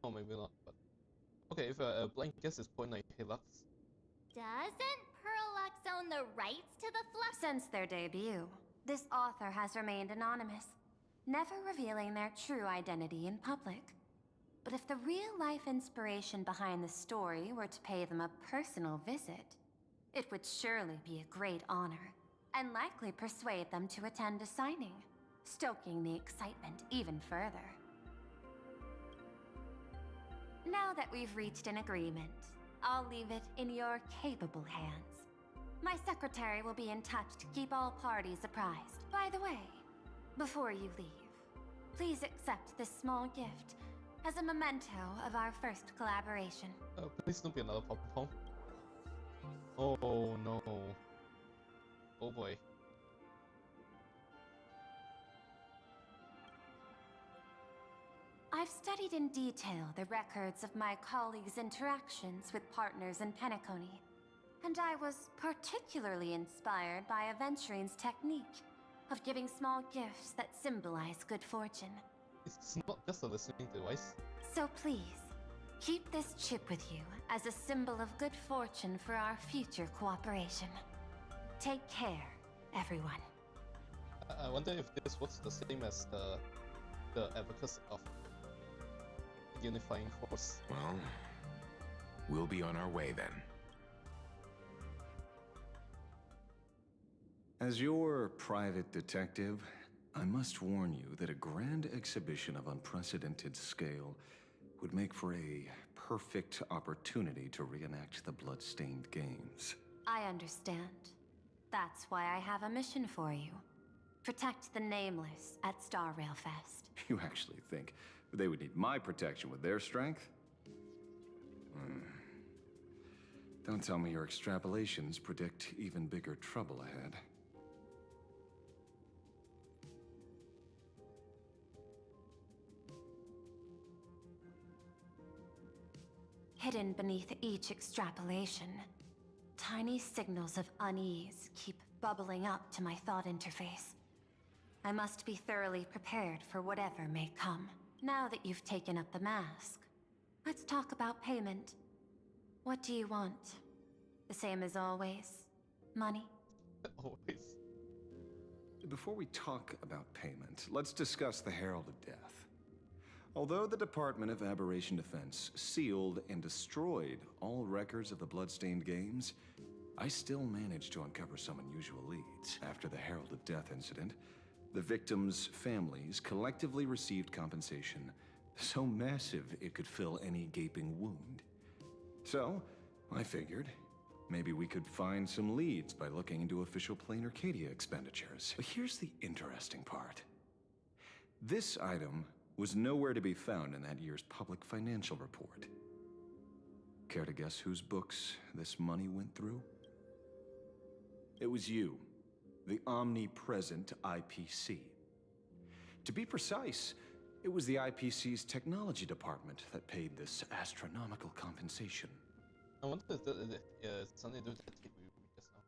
[SPEAKER 1] oh, maybe not, but... Okay, if a blind guess is 0.9 Hilux.
[SPEAKER 6] Doesn't Perlux own the rights to the Fluff?
[SPEAKER 14] Since their debut, this author has remained anonymous, never revealing their true identity in public. But if the real-life inspiration behind the story were to pay them a personal visit, it would surely be a great honor, and likely persuade them to attend a signing, stoking the excitement even further. Now that we've reached an agreement, I'll leave it in your capable hands. My secretary will be in touch to keep all parties apprised. By the way, before you leave, please accept this small gift as a memento of our first collaboration.
[SPEAKER 1] Oh, please don't be another pop-pong. Oh no. Oh boy.
[SPEAKER 14] I've studied in detail the records of my colleagues' interactions with partners in Penacony, and I was particularly inspired by Aventurine's technique of giving small gifts that symbolize good fortune.
[SPEAKER 1] It's not just a listening device.
[SPEAKER 14] So please, keep this chip with you as a symbol of good fortune for our future cooperation. Take care, everyone.
[SPEAKER 1] I wonder if this works the same as the Abacus of Unifying Force.
[SPEAKER 7] Well, we'll be on our way then.
[SPEAKER 17] As your private detective, I must warn you that a grand exhibition of unprecedented scale would make for a perfect opportunity to reenact the blood-stained games.
[SPEAKER 14] I understand. That's why I have a mission for you. Protect the Nameless at Star Rail Fest.
[SPEAKER 17] You actually think they would need my protection with their strength? Don't tell me your extrapolations predict even bigger trouble ahead.
[SPEAKER 14] Hidden beneath each extrapolation, tiny signals of unease keep bubbling up to my thought interface. I must be thoroughly prepared for whatever may come. Now that you've taken up the mask, let's talk about payment. What do you want? The same as always? Money?
[SPEAKER 1] Always.
[SPEAKER 17] Before we talk about payment, let's discuss the Herald of Death. Although the Department of Aberration Defense sealed and destroyed all records of the Bloodstained Games, I still managed to uncover some unusual leads. After the Herald of Death incident, the victims' families collectively received compensation so massive it could fill any gaping wound. So, I figured, maybe we could find some leads by looking into official Plain Arcadia expenditures. But here's the interesting part. This item was nowhere to be found in that year's public financial report. Care to guess whose books this money went through? It was you, the omnipresent IPC. To be precise, it was the IPC's technology department that paid this astronomical compensation.
[SPEAKER 1] I wonder if something to do with that tape we read just now.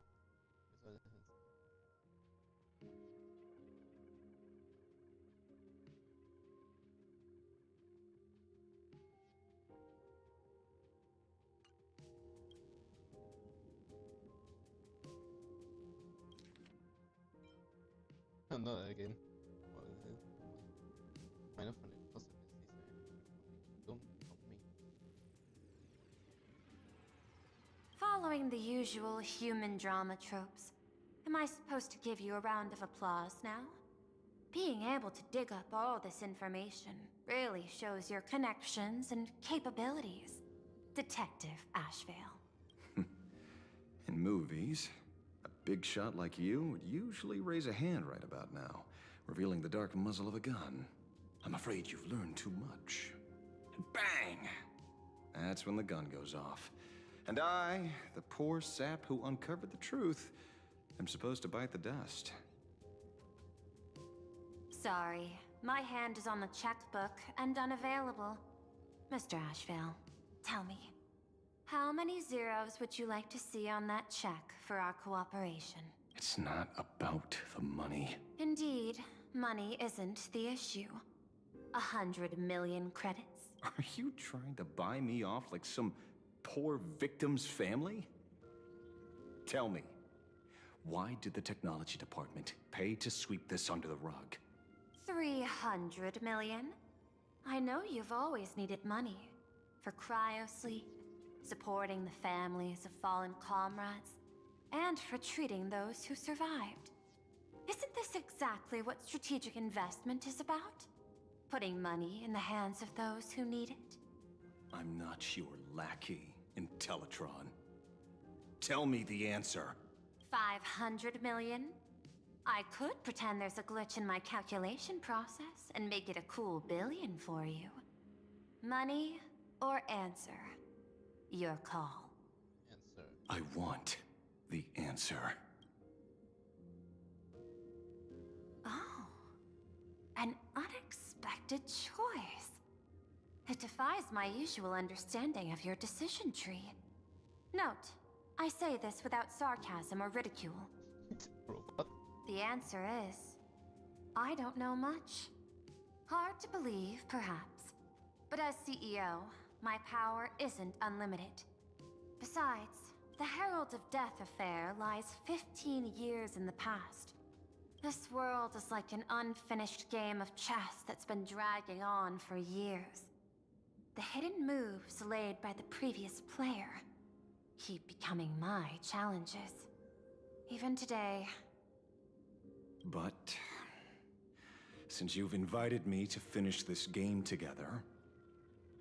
[SPEAKER 1] Not again. What is it? Kind of funny because don't help me.
[SPEAKER 14] Following the usual human drama tropes, am I supposed to give you a round of applause now? Being able to dig up all this information really shows your connections and capabilities, Detective Ashvale.
[SPEAKER 17] In movies, a big shot like you would usually raise a hand right about now, revealing the dark muzzle of a gun. I'm afraid you've learned too much. And bang! That's when the gun goes off. And I, the poor sap who uncovered the truth, am supposed to bite the dust.
[SPEAKER 14] Sorry, my hand is on the checkbook and unavailable. Mr. Ashvale, tell me, how many zeros would you like to see on that check for our cooperation?
[SPEAKER 17] It's not about the money.
[SPEAKER 14] Indeed, money isn't the issue. 100 million credits?
[SPEAKER 17] Are you trying to buy me off like some poor victim's family? Tell me, why did the technology department pay to sweep this under the rug?
[SPEAKER 14] 300 million? I know you've always needed money. For cryosleep, supporting the families of fallen comrades, and for treating those who survived. Isn't this exactly what strategic investment is about? Putting money in the hands of those who need it?
[SPEAKER 17] I'm not your lackey, Intellitron. Tell me the answer.
[SPEAKER 14] 500 million? I could pretend there's a glitch in my calculation process and make it a cool billion for you. Money or answer? Your call.
[SPEAKER 1] Answer.
[SPEAKER 17] I want the answer.
[SPEAKER 14] Oh, an unexpected choice. It defies my usual understanding of your decision tree. Note, I say this without sarcasm or ridicule.
[SPEAKER 1] Robot.
[SPEAKER 14] The answer is, I don't know much. Hard to believe, perhaps. But as CEO, my power isn't unlimited. Besides, the Herald of Death affair lies 15 years in the past. This world is like an unfinished game of chess that's been dragging on for years. The hidden moves laid by the previous player keep becoming my challenges. Even today.
[SPEAKER 17] But since you've invited me to finish this game together,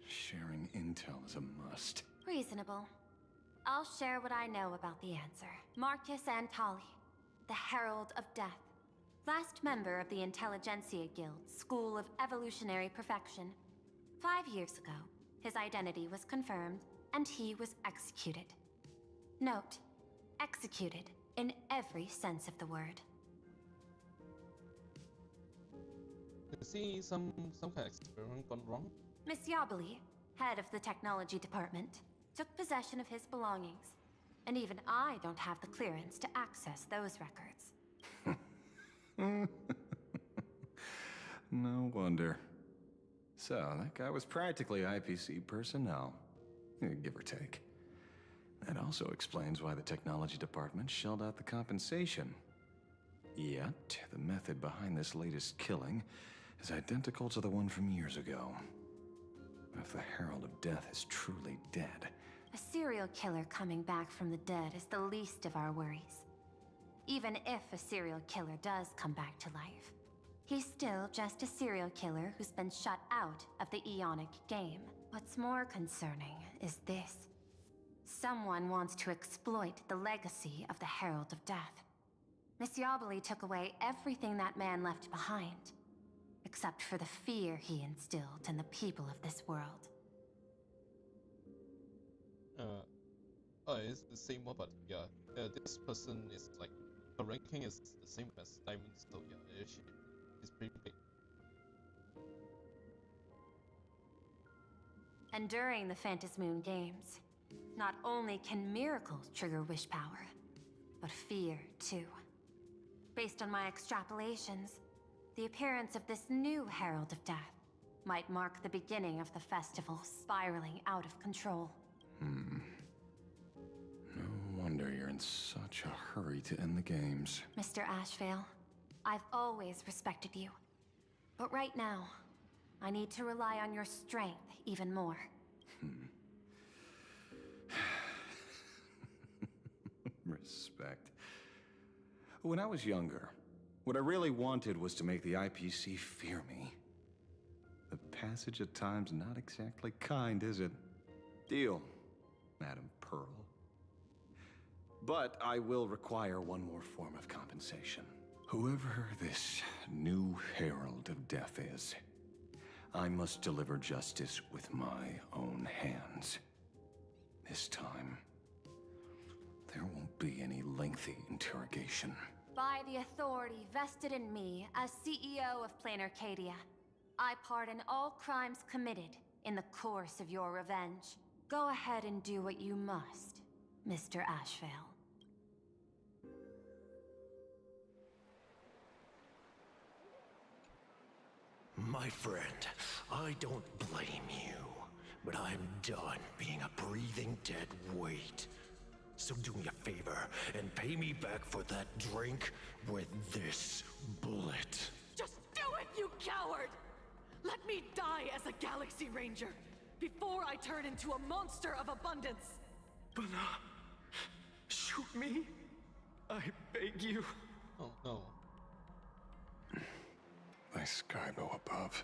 [SPEAKER 17] sharing intel is a must.
[SPEAKER 14] Reasonable. I'll share what I know about the answer. Marcus Antali, the Herald of Death. Last member of the Intelligentsia Guild, School of Evolutionary Perfection. 5 years ago, his identity was confirmed, and he was executed. Note, executed in every sense of the word.
[SPEAKER 1] You see some kind of experiment gone wrong?
[SPEAKER 14] Miss Yabali, head of the technology department, took possession of his belongings. And even I don't have the clearance to access those records.
[SPEAKER 17] No wonder. So, that guy was practically IPC personnel, give or take. That also explains why the technology department shelled out the compensation. Yet, the method behind this latest killing is identical to the one from years ago. If the Herald of Death is truly dead...
[SPEAKER 14] A serial killer coming back from the dead is the least of our worries. Even if a serial killer does come back to life, he's still just a serial killer who's been shut out of the Ionic game. What's more concerning is this. Someone wants to exploit the legacy of the Herald of Death. Misyabali took away everything that man left behind, except for the fear he instilled in the people of this world.
[SPEAKER 1] It's the same one, but yeah, this person is like, her ranking is the same as Diamond, so yeah, she's pretty big.
[SPEAKER 14] And during the Phantasmoon Games, not only can miracles trigger wish power, but fear too. Based on my extrapolations, the appearance of this new Herald of Death might mark the beginning of the festival spiraling out of control.
[SPEAKER 17] No wonder you're in such a hurry to end the games.
[SPEAKER 14] Mr. Ashvale, I've always respected you. But right now, I need to rely on your strength even more.
[SPEAKER 17] Respect. When I was younger, what I really wanted was to make the IPC fear me. The passage at times not exactly kind, is it? Deal, Madam Pearl. But I will require one more form of compensation. Whoever this new Herald of Death is, I must deliver justice with my own hands. This time, there won't be any lengthy interrogation.
[SPEAKER 14] By the authority vested in me as CEO of Plain Arcadia, I pardon all crimes committed in the course of your revenge. Go ahead and do what you must, Mr. Ashvale.
[SPEAKER 16] My friend, I don't blame you, but I'm done being a breathing dead weight. So do me a favor and pay me back for that drink with this bullet.
[SPEAKER 5] Just do it, you coward! Let me die as a Galaxy Ranger before I turn into a monster of abundance.
[SPEAKER 16] But shoot me, I beg you.
[SPEAKER 1] Oh no.
[SPEAKER 17] My Skybo above,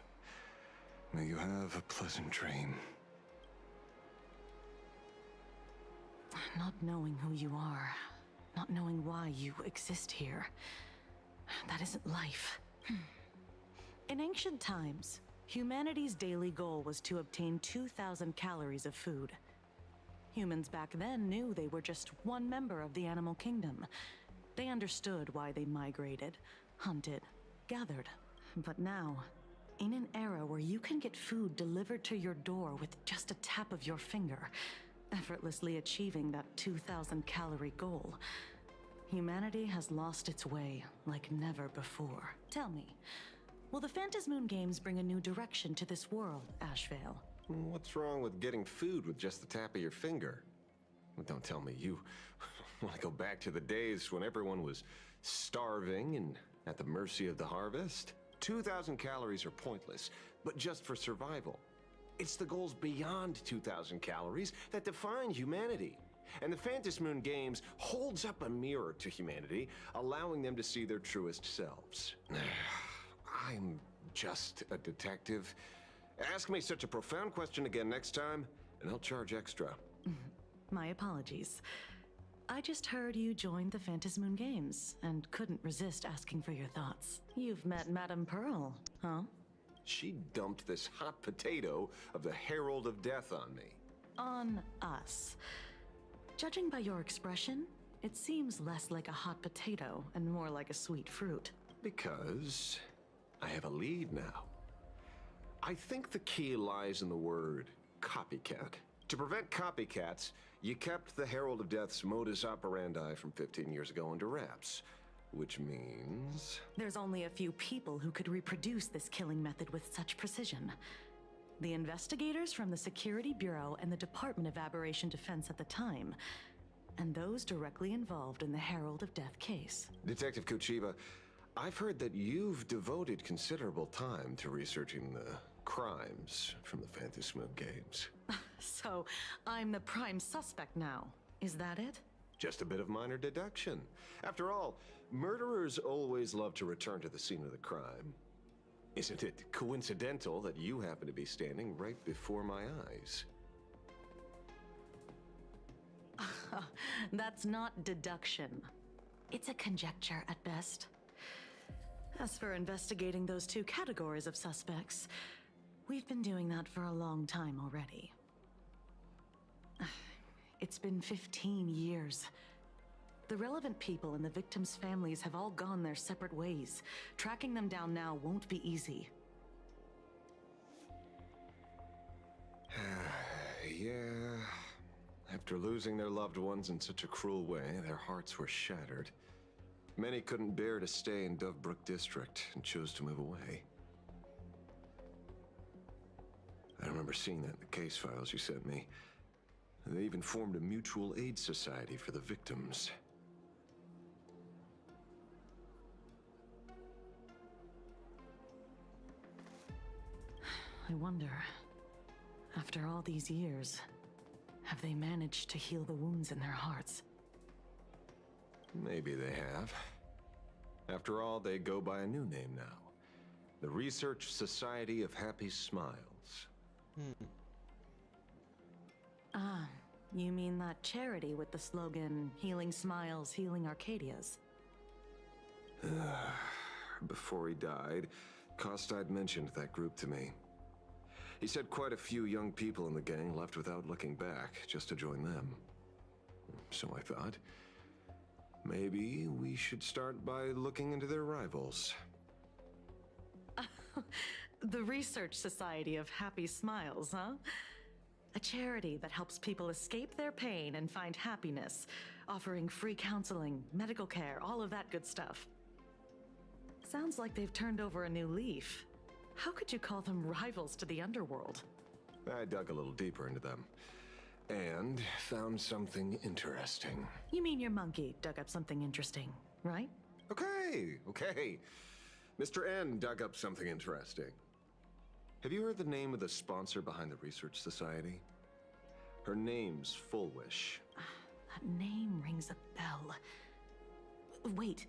[SPEAKER 17] may you have a pleasant dream.
[SPEAKER 5] Not knowing who you are, not knowing why you exist here, that isn't life. In ancient times, humanity's daily goal was to obtain 2,000 calories of food. Humans back then knew they were just one member of the animal kingdom. They understood why they migrated, hunted, gathered. But now, in an era where you can get food delivered to your door with just a tap of your finger, effortlessly achieving that 2,000 calorie goal, humanity has lost its way like never before. Tell me, will the Phantasmoon Games bring a new direction to this world, Ashvale?
[SPEAKER 17] What's wrong with getting food with just the tap of your finger? Don't tell me you want to go back to the days when everyone was starving and at the mercy of the harvest? 2,000 calories are pointless, but just for survival. It's the goals beyond 2,000 calories that define humanity. And the Phantasmoon Games holds up a mirror to humanity, allowing them to see their truest selves. I'm just a detective. Ask me such a profound question again next time, and I'll charge extra.
[SPEAKER 5] My apologies. I just heard you joined the Phantasmoon Games, and couldn't resist asking for your thoughts. You've met Madame Pearl, huh?
[SPEAKER 17] She dumped this hot potato of the Herald of Death on me.
[SPEAKER 5] On us. Judging by your expression, it seems less like a hot potato and more like a sweet fruit.
[SPEAKER 17] Because I have a lead now. I think the key lies in the word copycat. To prevent copycats, you kept the Herald of Death's modus operandi from 15 years ago under wraps. Which means...
[SPEAKER 5] There's only a few people who could reproduce this killing method with such precision. The investigators from the Security Bureau and the Department of Aberration Defense at the time, and those directly involved in the Herald of Death case.
[SPEAKER 17] Detective Kuchiba, I've heard that you've devoted considerable time to researching the crimes from the Phantasmoon games.
[SPEAKER 5] So, I'm the prime suspect now. Is that it?
[SPEAKER 17] Just a bit of minor deduction. After all, murderers always love to return to the scene of the crime. Isn't it coincidental that you happen to be standing right before my eyes?
[SPEAKER 5] That's not deduction. It's a conjecture at best. As for investigating those two categories of suspects, we've been doing that for a long time already. It's been 15 years. The relevant people and the victims' families have all gone their separate ways. Tracking them down now won't be easy.
[SPEAKER 17] Yeah. After losing their loved ones in such a cruel way, their hearts were shattered. Many couldn't bear to stay in Dovebrook District and chose to move away. I remember seeing that in the case files you sent me. They even formed a mutual aid society for the victims.
[SPEAKER 5] I wonder, after all these years, have they managed to heal the wounds in their hearts?
[SPEAKER 17] Maybe they have. After all, they go by a new name now. The Research Society of Happy Smiles.
[SPEAKER 5] Ah, you mean that charity with the slogan, Healing Smiles, Healing Arcadias?
[SPEAKER 17] Before he died, Kostad mentioned that group to me. He said quite a few young people in the gang left without looking back, just to join them. So I thought, maybe we should start by looking into their rivals.
[SPEAKER 5] The Research Society of Happy Smiles, huh? A charity that helps people escape their pain and find happiness, offering free counseling, medical care, all of that good stuff. Sounds like they've turned over a new leaf. How could you call them rivals to the underworld?
[SPEAKER 17] I dug a little deeper into them, and found something interesting.
[SPEAKER 5] You mean your monkey dug up something interesting, right?
[SPEAKER 17] Okay. Mr. N dug up something interesting. Have you heard the name of the sponsor behind the Research Society? Her name's Fullwish.
[SPEAKER 5] That name rings a bell. Wait,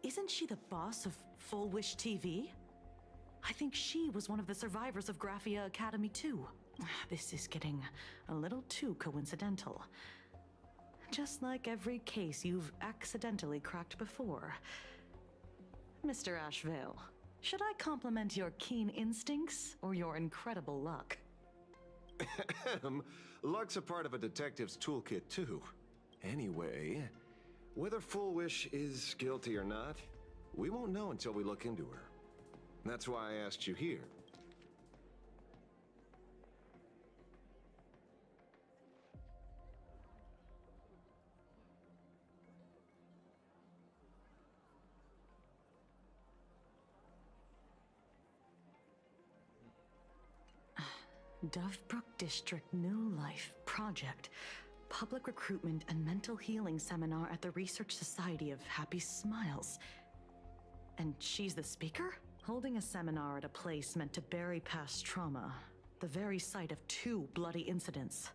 [SPEAKER 5] isn't she the boss of Fullwish TV? I think she was one of the survivors of Graphia Academy too. This is getting a little too coincidental. Just like every case you've accidentally cracked before. Mr. Ashvale, should I compliment your keen instincts or your incredible luck?
[SPEAKER 17] Luck's a part of a detective's toolkit too. Anyway, whether Fullwish is guilty or not, we won't know until we look into her. That's why I asked you here.
[SPEAKER 5] Dovebrook District New Life Project. Public Recruitment and Mental Healing Seminar at the Research Society of Happy Smiles. And she's the speaker? Holding a seminar at a place meant to bury past trauma. The very site of 2 bloody incidents.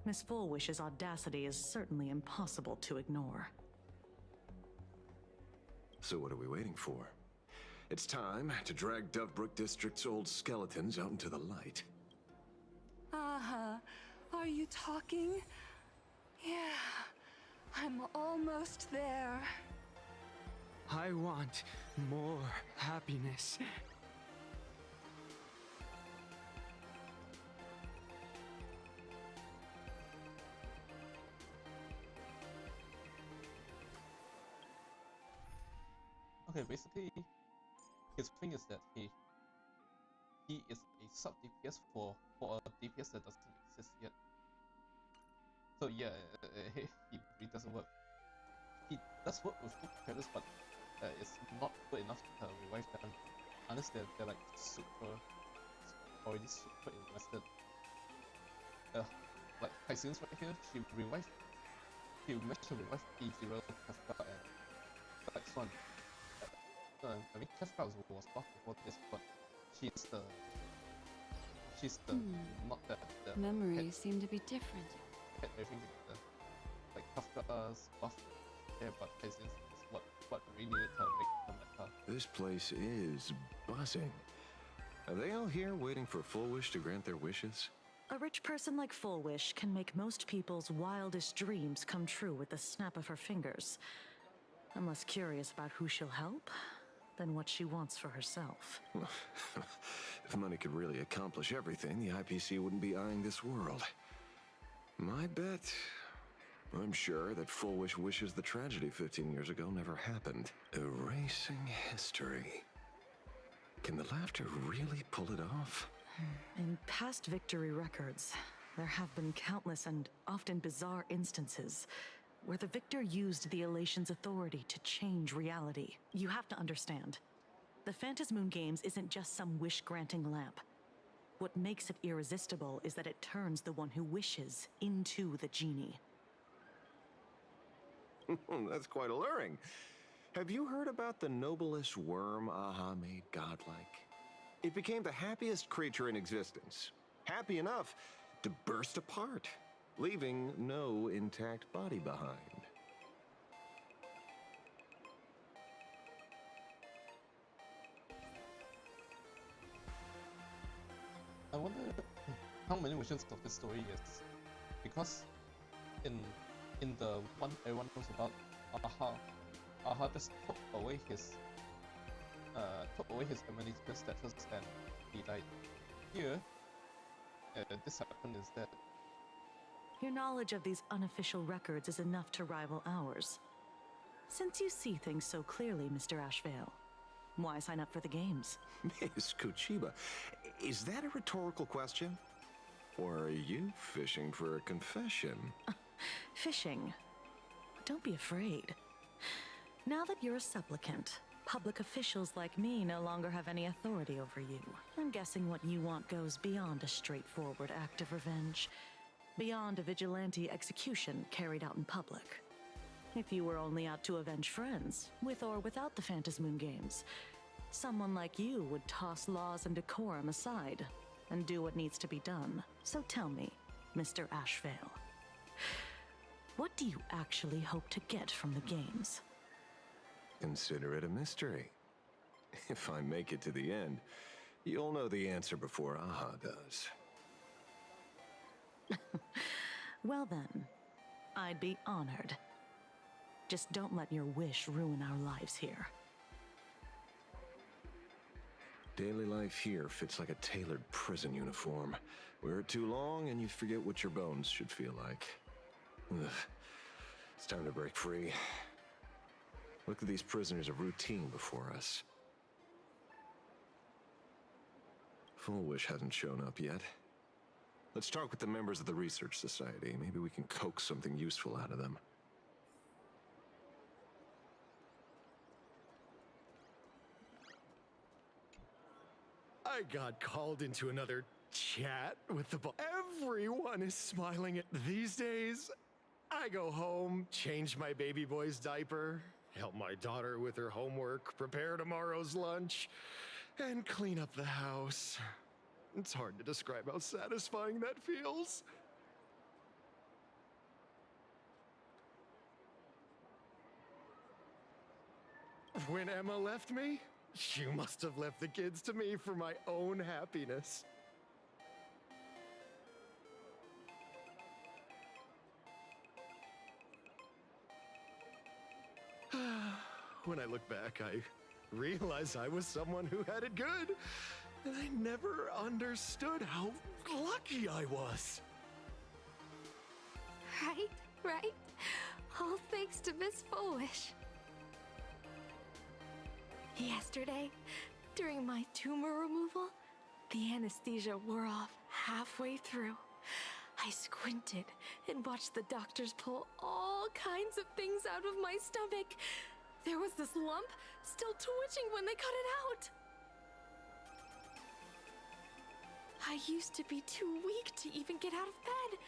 [SPEAKER 5] Miss Fullwish's audacity is certainly impossible to ignore.
[SPEAKER 17] So what are we waiting for? It's time to drag Dovebrook District's old skeletons out into the light.
[SPEAKER 23] Are you talking? Yeah, I'm almost there.
[SPEAKER 9] I want more happiness.
[SPEAKER 1] Okay, basically, his thing is that he he is a sub DPS for a DPS that doesn't exist yet. So yeah, he really doesn't work. He does work with good characters, but it's not good enough to revive them unless they're like already super invested. Like Tysoon's right here, he managed to revive E0, Kefka, and Black Swan. I mean, Kefka was buffed before this, but she's the not the
[SPEAKER 13] memories seem to be different.
[SPEAKER 1] Everything like Kafka's buff there, but Tysoon's is what we needed to make them like her.
[SPEAKER 7] This place is buzzing. Are they all here waiting for Full Wish to grant their wishes?
[SPEAKER 5] A rich person like Full Wish can make most people's wildest dreams come true with the snap of her fingers. I'm less curious about who she'll help than what she wants for herself.
[SPEAKER 7] If money could really accomplish everything, the IPC wouldn't be eyeing this world. My bet, I'm sure that Full Wish wishes the tragedy 15 years ago never happened. Erasing history. Can the laughter really pull it off?
[SPEAKER 5] In past victory records, there have been countless and often bizarre instances where the victor used the Elation's authority to change reality. You have to understand, the Phantasmoon Games isn't just some wish-granting lamp. What makes it irresistible is that it turns the one who wishes into the genie.
[SPEAKER 7] That's quite alluring. Have you heard about the noblest worm Aha made godlike? It became the happiest creature in existence. Happy enough to burst apart, leaving no intact body behind.
[SPEAKER 1] I wonder how many versions of this story is, because in the one everyone knows about, Aha just took away his analytical status and he died. Here, this happened instead.
[SPEAKER 5] Your knowledge of these unofficial records is enough to rival ours. Since you see things so clearly, Mr. Ashvale, why sign up for the games?
[SPEAKER 7] Miss Kuchiba, is that a rhetorical question? Or are you fishing for a confession?
[SPEAKER 5] Fishing? Don't be afraid. Now that you're a supplicant, public officials like me no longer have any authority over you. I'm guessing what you want goes beyond a straightforward act of revenge. Beyond a vigilante execution carried out in public. If you were only out to avenge friends, with or without the Phantasmoon Games, someone like you would toss laws and decorum aside and do what needs to be done. So tell me, Mr. Ashvale, what do you actually hope to get from the games?
[SPEAKER 7] Consider it a mystery. If I make it to the end, you'll know the answer before Aha does.
[SPEAKER 5] Well then, I'd be honored. Just don't let your wish ruin our lives here.
[SPEAKER 7] Daily life here fits like a tailored prison uniform. Wear it too long and you forget what your bones should feel like. Ugh. It's time to break free. Look at these prisoners of routine before us. Full Wish hasn't shown up yet. Let's talk with the members of the Research Society. Maybe we can coax something useful out of them.
[SPEAKER 17] I got called into another chat with the boss. Everyone is smiling at these days. I go home, change my baby boy's diaper, help my daughter with her homework, prepare tomorrow's lunch, and clean up the house. It's hard to describe how satisfying that feels. When Emma left me, she must have left the kids to me for my own happiness. When I look back, I realize I was someone who had it good, and I never understood how lucky I was.
[SPEAKER 13] Right? All thanks to Miss Foolish. Yesterday, during my tumor removal,
[SPEAKER 15] The anesthesia wore off halfway through. I squinted and watched the doctors pull all kinds of things out of my stomach. There was this lump still twitching when they cut it out. I used to be too weak to even get out of bed.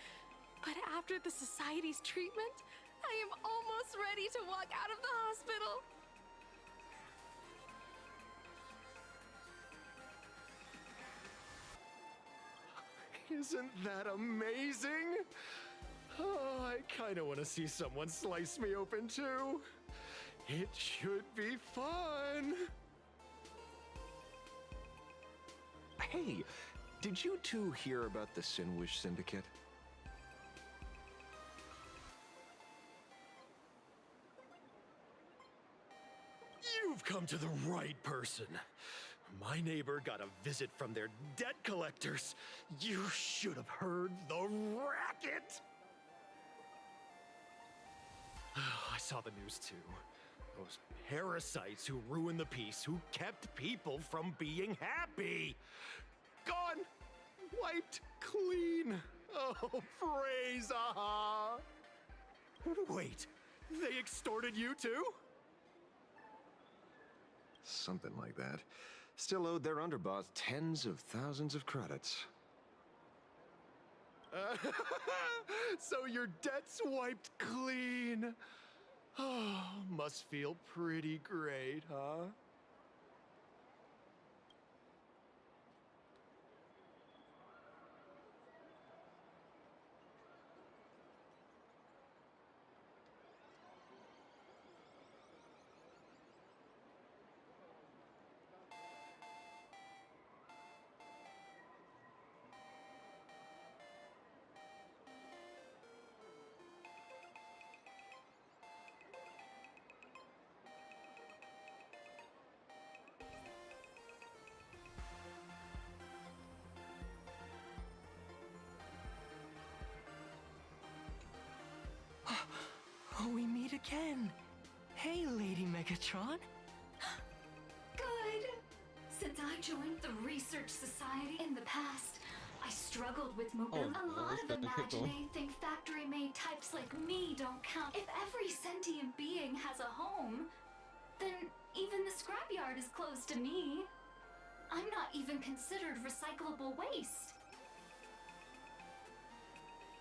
[SPEAKER 15] But after the Society's treatment, I am almost ready to walk out of the hospital.
[SPEAKER 17] Isn't that amazing? Oh, I kind of want to see someone slice me open too. It should be fun. Hey, did you two hear about the Sinwish Syndicate?
[SPEAKER 16] You've come to the right person. My neighbor got a visit from their debt collectors. You should have heard the racket! I saw the news too. Those parasites who ruined the peace, who kept people from being happy. Gone! Wiped clean! Oh, praise Aha! Wait, they extorted you too?
[SPEAKER 17] Something like that. Still owed their underboss tens of thousands of credits.
[SPEAKER 16] So your debt's wiped clean. Oh, must feel pretty great, huh?
[SPEAKER 9] We meet again. Hey, Lady Megatron.
[SPEAKER 13] Good. Since I joined the Research Society in the past, I struggled with mobility. A lot of Imagine think factory-made types like me don't count. If every sentient being has a home, then even the scrapyard is close to me. I'm not even considered recyclable waste.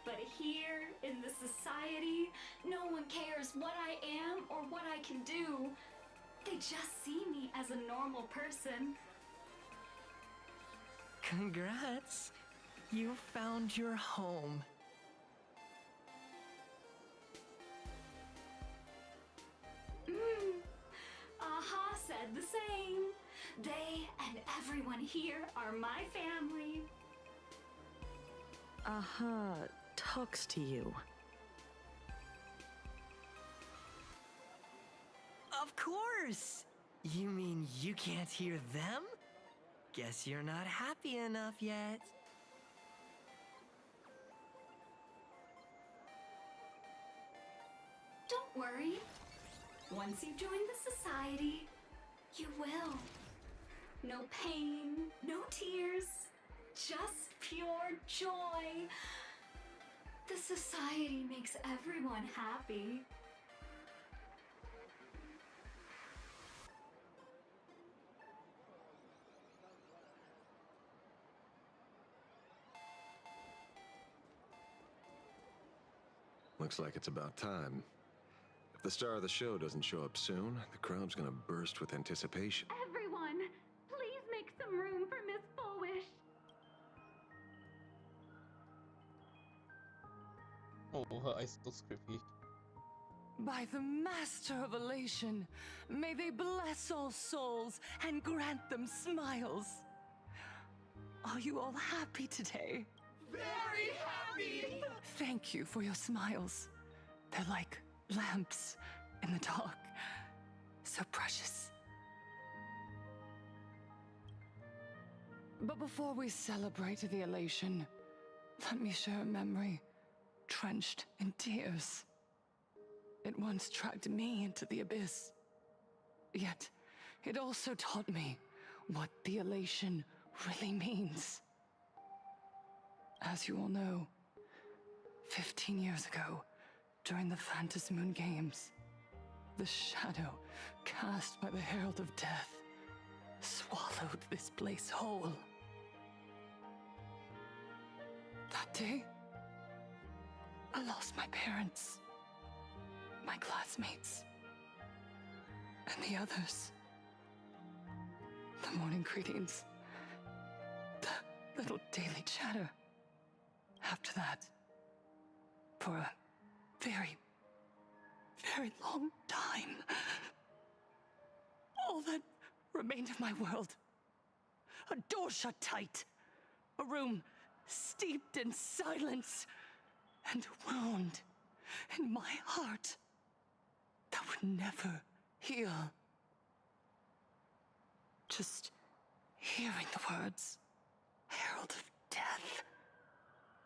[SPEAKER 13] But here, in the society, no one cares what I am or what I can do. They just see me as a normal person.
[SPEAKER 9] Congrats. You found your home.
[SPEAKER 13] Aha said the same. They and everyone here are my family.
[SPEAKER 5] Aha talks to you.
[SPEAKER 9] Of course! You mean you can't hear them? Guess you're not happy enough yet.
[SPEAKER 13] Don't worry. Once you join the society, you will. No pain, no tears, just pure joy. The society makes everyone happy.
[SPEAKER 17] Looks like it's about time. If the star of the show doesn't show up soon, the crowd's gonna burst with anticipation.
[SPEAKER 23] Everyone, please make some room for Miss Bullwish.
[SPEAKER 1] Oh, her eyes so creepy.
[SPEAKER 9] By the Master of Elation, may they bless all souls and grant them smiles. Are you all happy today?
[SPEAKER 8] Very happy!
[SPEAKER 9] Thank you for your smiles. They're like lamps in the dark. So precious. But before we celebrate the elation, let me share a memory drenched in tears. It once dragged me into the abyss. Yet, it also taught me what the elation really means. As you all know, 15 years ago, during the Phantom Moon Games, the shadow cast by the Herald of Death swallowed this place whole. That day, I lost my parents, my classmates, and the others. The morning greetings, the little daily chatter. After that, for a very, very long time, all that remained of my world, a door shut tight, a room steeped in silence, and a wound in my heart that would never heal. Just hearing the words, Herald of Death,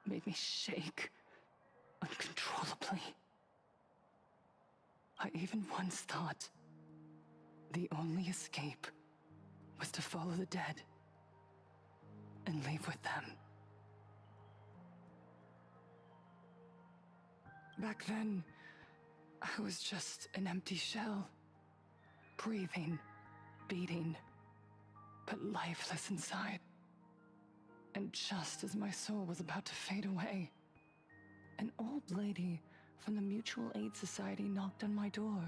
[SPEAKER 9] made me shake uncontrollably. I even once thought the only escape was to follow the dead and leave with them. Back then, I was just an empty shell, breathing, beating, but lifeless inside. And just as my soul was about to fade away, an old lady from the Mutual Aid Society knocked on my door.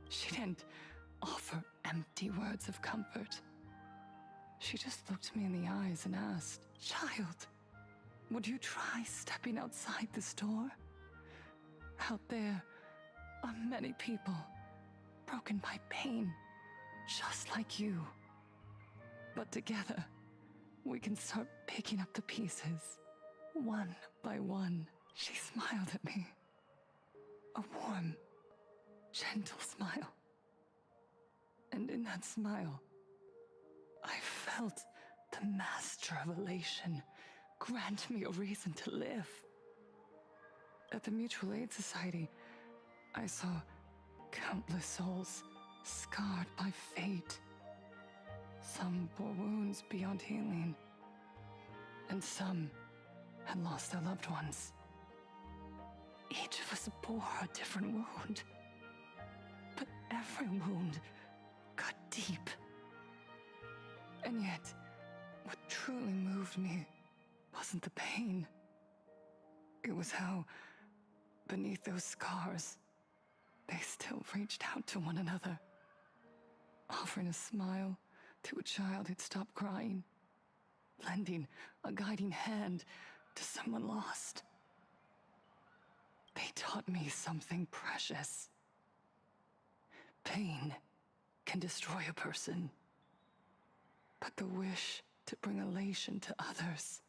[SPEAKER 9] She didn't offer empty words of comfort. She just looked me in the eyes and asked, "Child, would you try stepping outside this door? Out there are many people broken by pain, just like you. But together, we can start picking up the pieces, one by one." She smiled at me. A warm, gentle smile. And in that smile, I felt the Master of Elation grant me a reason to live. At the Mutual Aid Society, I saw countless souls scarred by fate. Some bore wounds beyond healing, and some had lost their loved ones. Each of us bore a different wound, but every wound cut deep. And yet, what truly moved me wasn't the pain. It was how, beneath those scars, they still reached out to one another, offering a smile to a child who'd stopped crying, lending a guiding hand to someone lost. They taught me something precious. Pain can destroy a person, but the wish to bring elation to others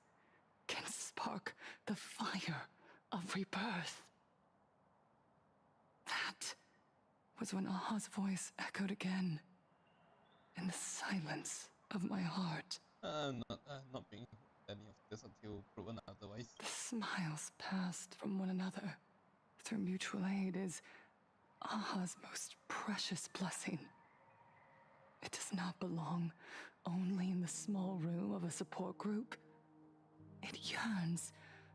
[SPEAKER 9] can spark the fire of rebirth. That was when Aha's voice echoed again, in the silence of my heart.
[SPEAKER 1] Not being any of this until proven otherwise.
[SPEAKER 9] The smiles passed from one another through mutual aid is Aha's most precious blessing. It does not belong only in the small room of a support group. It yearns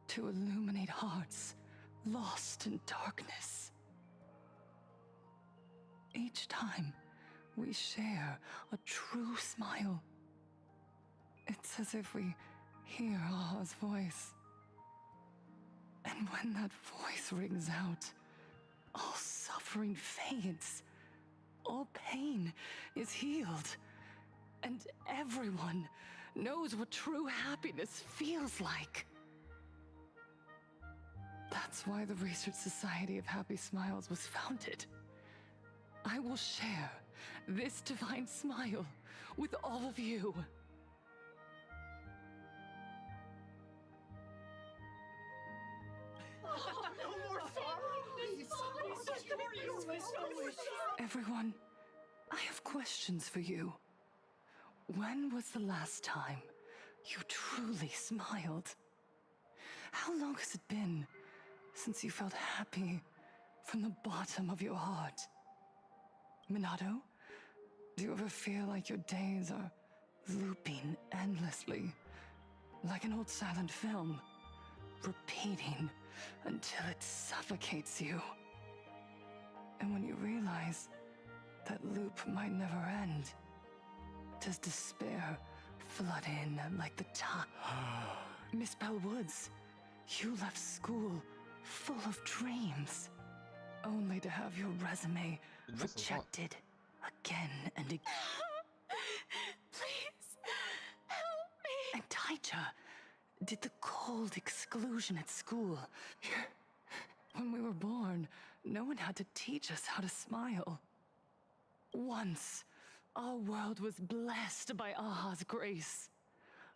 [SPEAKER 9] to illuminate hearts lost in darkness. Each time we share a true smile, it's as if we hear Aha's voice. And when that voice rings out, all suffering fades, all pain is healed, and everyone knows what true happiness feels like. That's why the Research Society of Happy Smiles was founded. I will share this divine smile with all of you. Everyone, I have questions for you. When was the last time you truly smiled? How long has it been since you felt happy from the bottom of your heart? Minato, Do you ever feel like your days are looping endlessly? Like an old silent film, repeating until it suffocates you. And when you realize that loop might never end, does despair flood in like the tide? Miss Bellwoods, you left school full of dreams, only to have your resume rejected again and again.
[SPEAKER 5] Please, help me!
[SPEAKER 9] And Taija did the cold exclusion at school. When we were born, no one had to teach us how to smile. Once, our world was blessed by Aha's grace.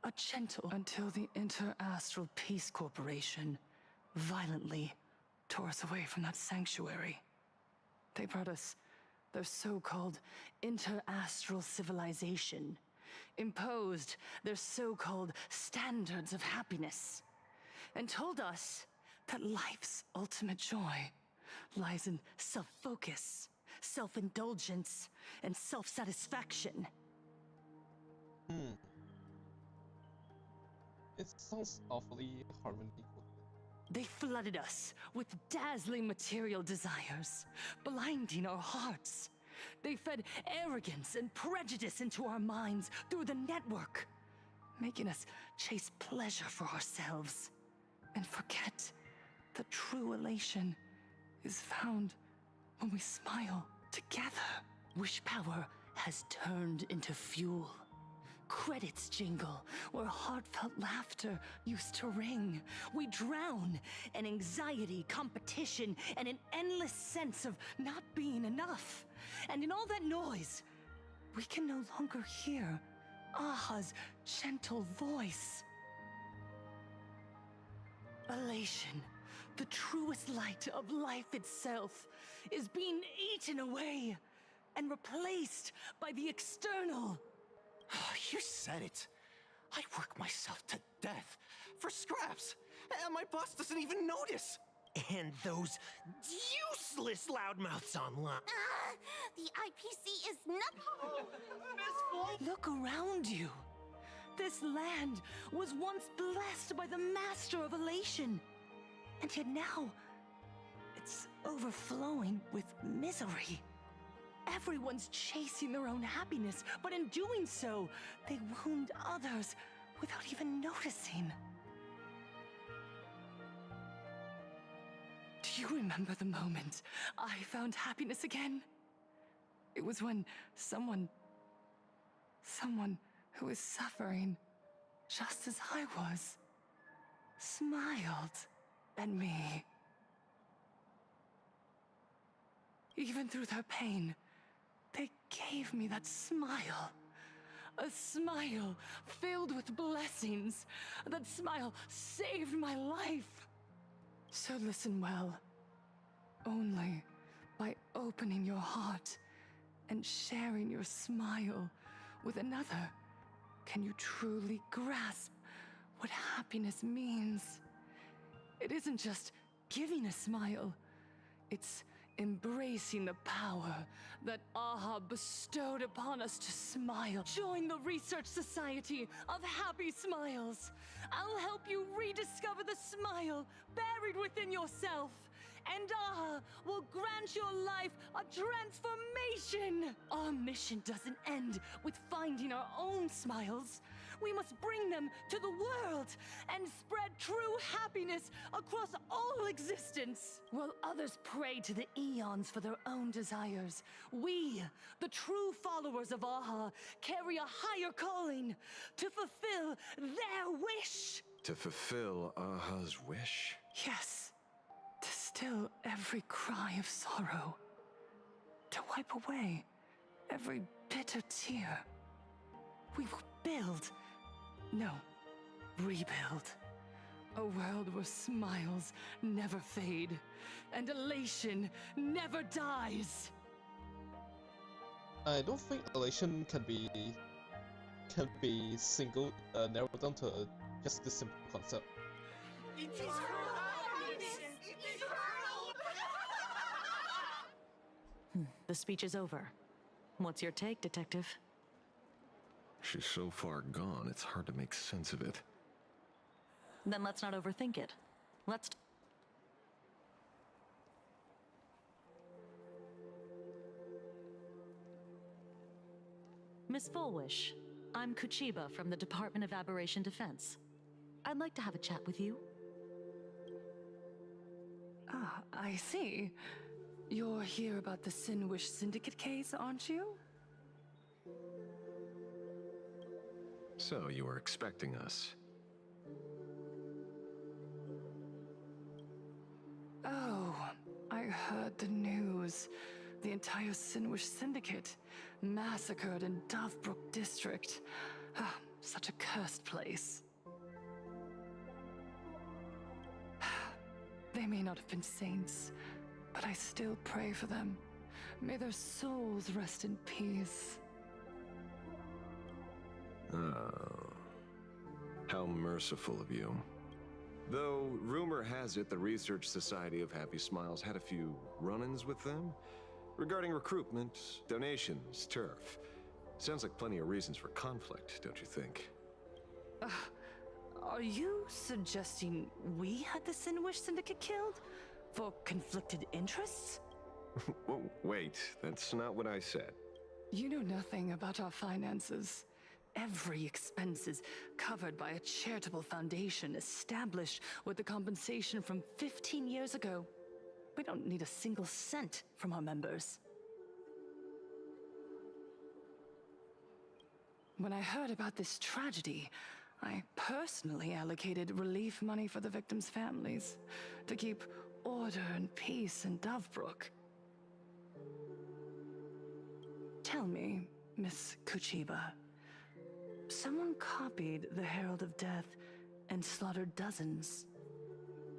[SPEAKER 9] A gentle until the Inter-Astral Peace Corporation violently tore us away from that sanctuary. They brought us their so-called inter-astral civilization, imposed their so-called standards of happiness, and told us that life's ultimate joy lies in self-focus, self-indulgence, and self-satisfaction.
[SPEAKER 1] It sounds awfully harmony.
[SPEAKER 9] They flooded us with dazzling material desires, blinding our hearts. They fed arrogance and prejudice into our minds through the network, making us chase pleasure for ourselves and forget that true elation is found when we smile together. Wish power has turned into fuel. Credits jingle where heartfelt laughter used to ring. We drown in anxiety, competition, and an endless sense of not being enough. And in all that noise, we can no longer hear Aha's gentle voice. Elation, the truest light of life itself, is being eaten away and replaced by the external.
[SPEAKER 16] You said it. I work myself to death for scraps, and my boss doesn't even notice. And those useless loudmouths online.
[SPEAKER 11] The IPC is nothing.
[SPEAKER 9] Look around you. This land was once blessed by the master of elation, and yet now it's overflowing with misery. Everyone's chasing their own happiness, but in doing so, they wound others without even noticing. Do you remember the moment I found happiness again? It was when someone who was suffering just as I was, smiled at me. Even through their pain, they gave me that smile. A smile filled with blessings. That smile saved my life. So listen well. Only by opening your heart and sharing your smile with another can you truly grasp what happiness means. It isn't just giving a smile. It's embracing the power that Aha bestowed upon us to smile. Join the Research Society of Happy Smiles. I'll help you rediscover the smile buried within yourself. And Aha will grant your life a transformation. Our mission doesn't end with finding our own smiles. We must bring them to the world and spread true happiness across all existence. While others pray to the eons for their own desires, we, the true followers of Aha, carry a higher calling to fulfill their wish.
[SPEAKER 17] To fulfill Aha's wish?
[SPEAKER 9] Yes, to still every cry of sorrow, to wipe away every bitter tear. We will build, no, rebuild. A world where smiles never fade, and elation never dies.
[SPEAKER 1] I don't think elation can be single narrowed down to just this simple concept.
[SPEAKER 5] The speech is over. What's your take, Detective?
[SPEAKER 17] She's so far gone, it's hard to make sense of it.
[SPEAKER 5] Then let's not overthink it. Let's... Miss Fullwish, I'm Kuchiba from the Department of Aberration Defense. I'd like to have a chat with you.
[SPEAKER 9] Ah, I see. You're here about the Sinwish Syndicate case, aren't you?
[SPEAKER 17] So, you were expecting us.
[SPEAKER 9] Oh, I heard the news. The entire Sinwish Syndicate massacred in Dovebrook District. Ah, such a cursed place. They may not have been saints, but I still pray for them. May their souls rest in peace.
[SPEAKER 17] Oh. How merciful of you. Though, rumor has it the Research Society of Happy Smiles had a few run-ins with them regarding recruitment, donations, turf. Sounds like plenty of reasons for conflict, don't you think?
[SPEAKER 9] Are you suggesting we had the Sinwish Syndicate killed? For conflicted interests?
[SPEAKER 17] Whoa, wait, that's not what I said.
[SPEAKER 9] You know nothing about our finances. Every expense is covered by a charitable foundation established with the compensation from 15 years ago. We don't need a single cent from our members. When I heard about this tragedy, I personally allocated relief money for the victims' families to keep order and peace in Dovebrook. Tell me, Miss Kuchiba, someone copied the Herald of Death and slaughtered dozens.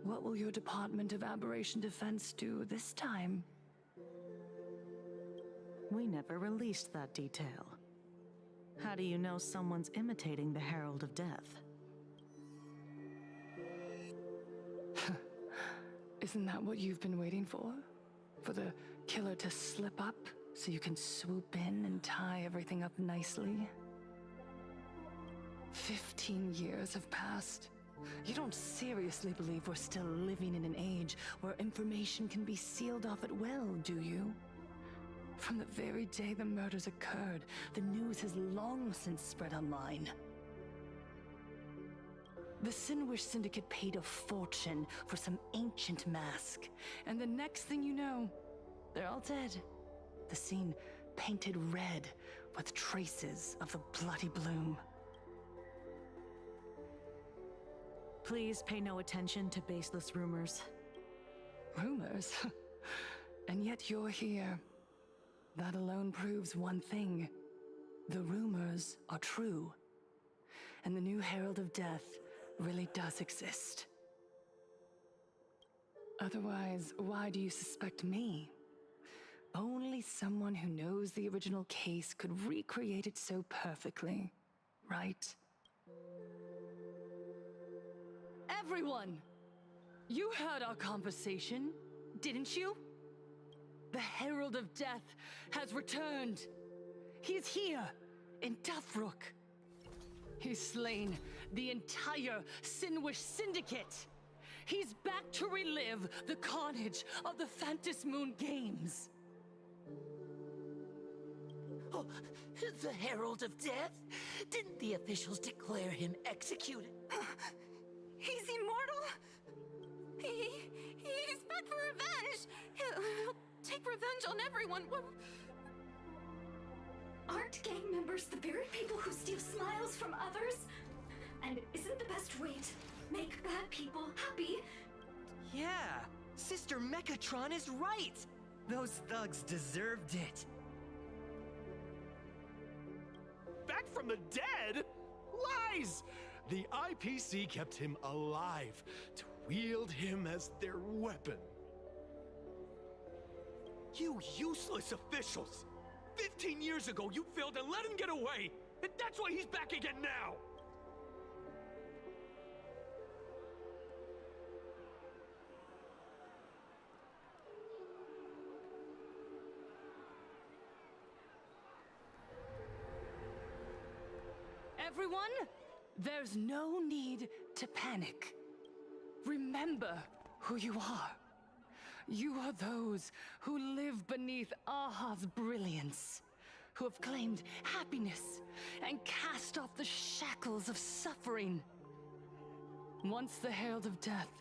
[SPEAKER 9] What will your Department of Aberration Defense do this time?
[SPEAKER 5] We never released that detail. How do you know someone's imitating the Herald of Death?
[SPEAKER 9] Isn't that what you've been waiting for? For the killer to slip up so you can swoop in and tie everything up nicely? 15 years have passed. You don't seriously believe we're still living in an age where information can be sealed off at will, do you? From the very day the murders occurred, the news has long since spread online. The Sinwish Syndicate paid a fortune for some ancient mask, and the next thing you know, they're all dead. The scene painted red with traces of the bloody bloom.
[SPEAKER 5] Please pay no attention to baseless rumors.
[SPEAKER 9] Rumors? And yet you're here. That alone proves one thing. The rumors are true. And the new Herald of Death really does exist. Otherwise, why do you suspect me? Only someone who knows the original case could recreate it so perfectly, right? Everyone! You heard our conversation, didn't you? The Herald of Death has returned. He's here, in Dovebrook. He's slain the entire Sinwish Syndicate. He's back to relive the carnage of the Phantom Moon Games.
[SPEAKER 12] Oh, the Herald of Death? Didn't the officials declare him executed?
[SPEAKER 23] He's immortal? He's back for revenge! He'll take revenge on everyone.
[SPEAKER 13] Aren't gang members the very people who steal smiles from others? And isn't the best way to make bad people happy?
[SPEAKER 19] Yeah, Sister Mechatron is right! Those thugs deserved it.
[SPEAKER 10] Back from the dead? Lies! The IPC kept him alive to wield him as their weapon. You useless officials! 15 years ago, you failed and let him get away! And that's why he's back again now!
[SPEAKER 9] everyone, there's no need to panic. Remember who you are. You are those who live beneath Aha's brilliance, who have claimed happiness and cast off the shackles of suffering. Once the Herald of Death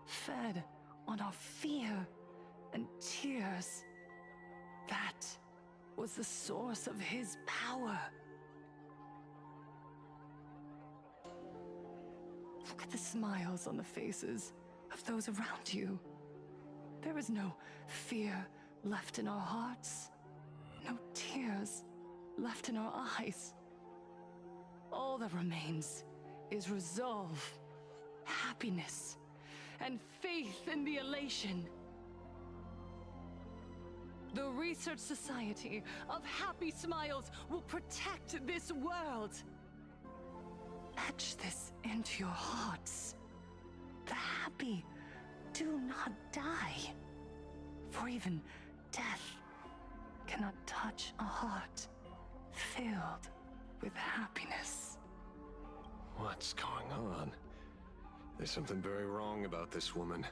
[SPEAKER 9] fed on our fear and tears, that was the source of his power. Look at the smiles on the faces of those around you. There is no fear left in our hearts, no tears left in our eyes. All that remains is resolve, happiness, and faith in the elation. The Research Society of Happy Smiles will protect this world. Etch this into your hearts. The happy do not die, for even death cannot touch a heart filled with happiness.
[SPEAKER 17] What's going on? There's something very wrong about this woman.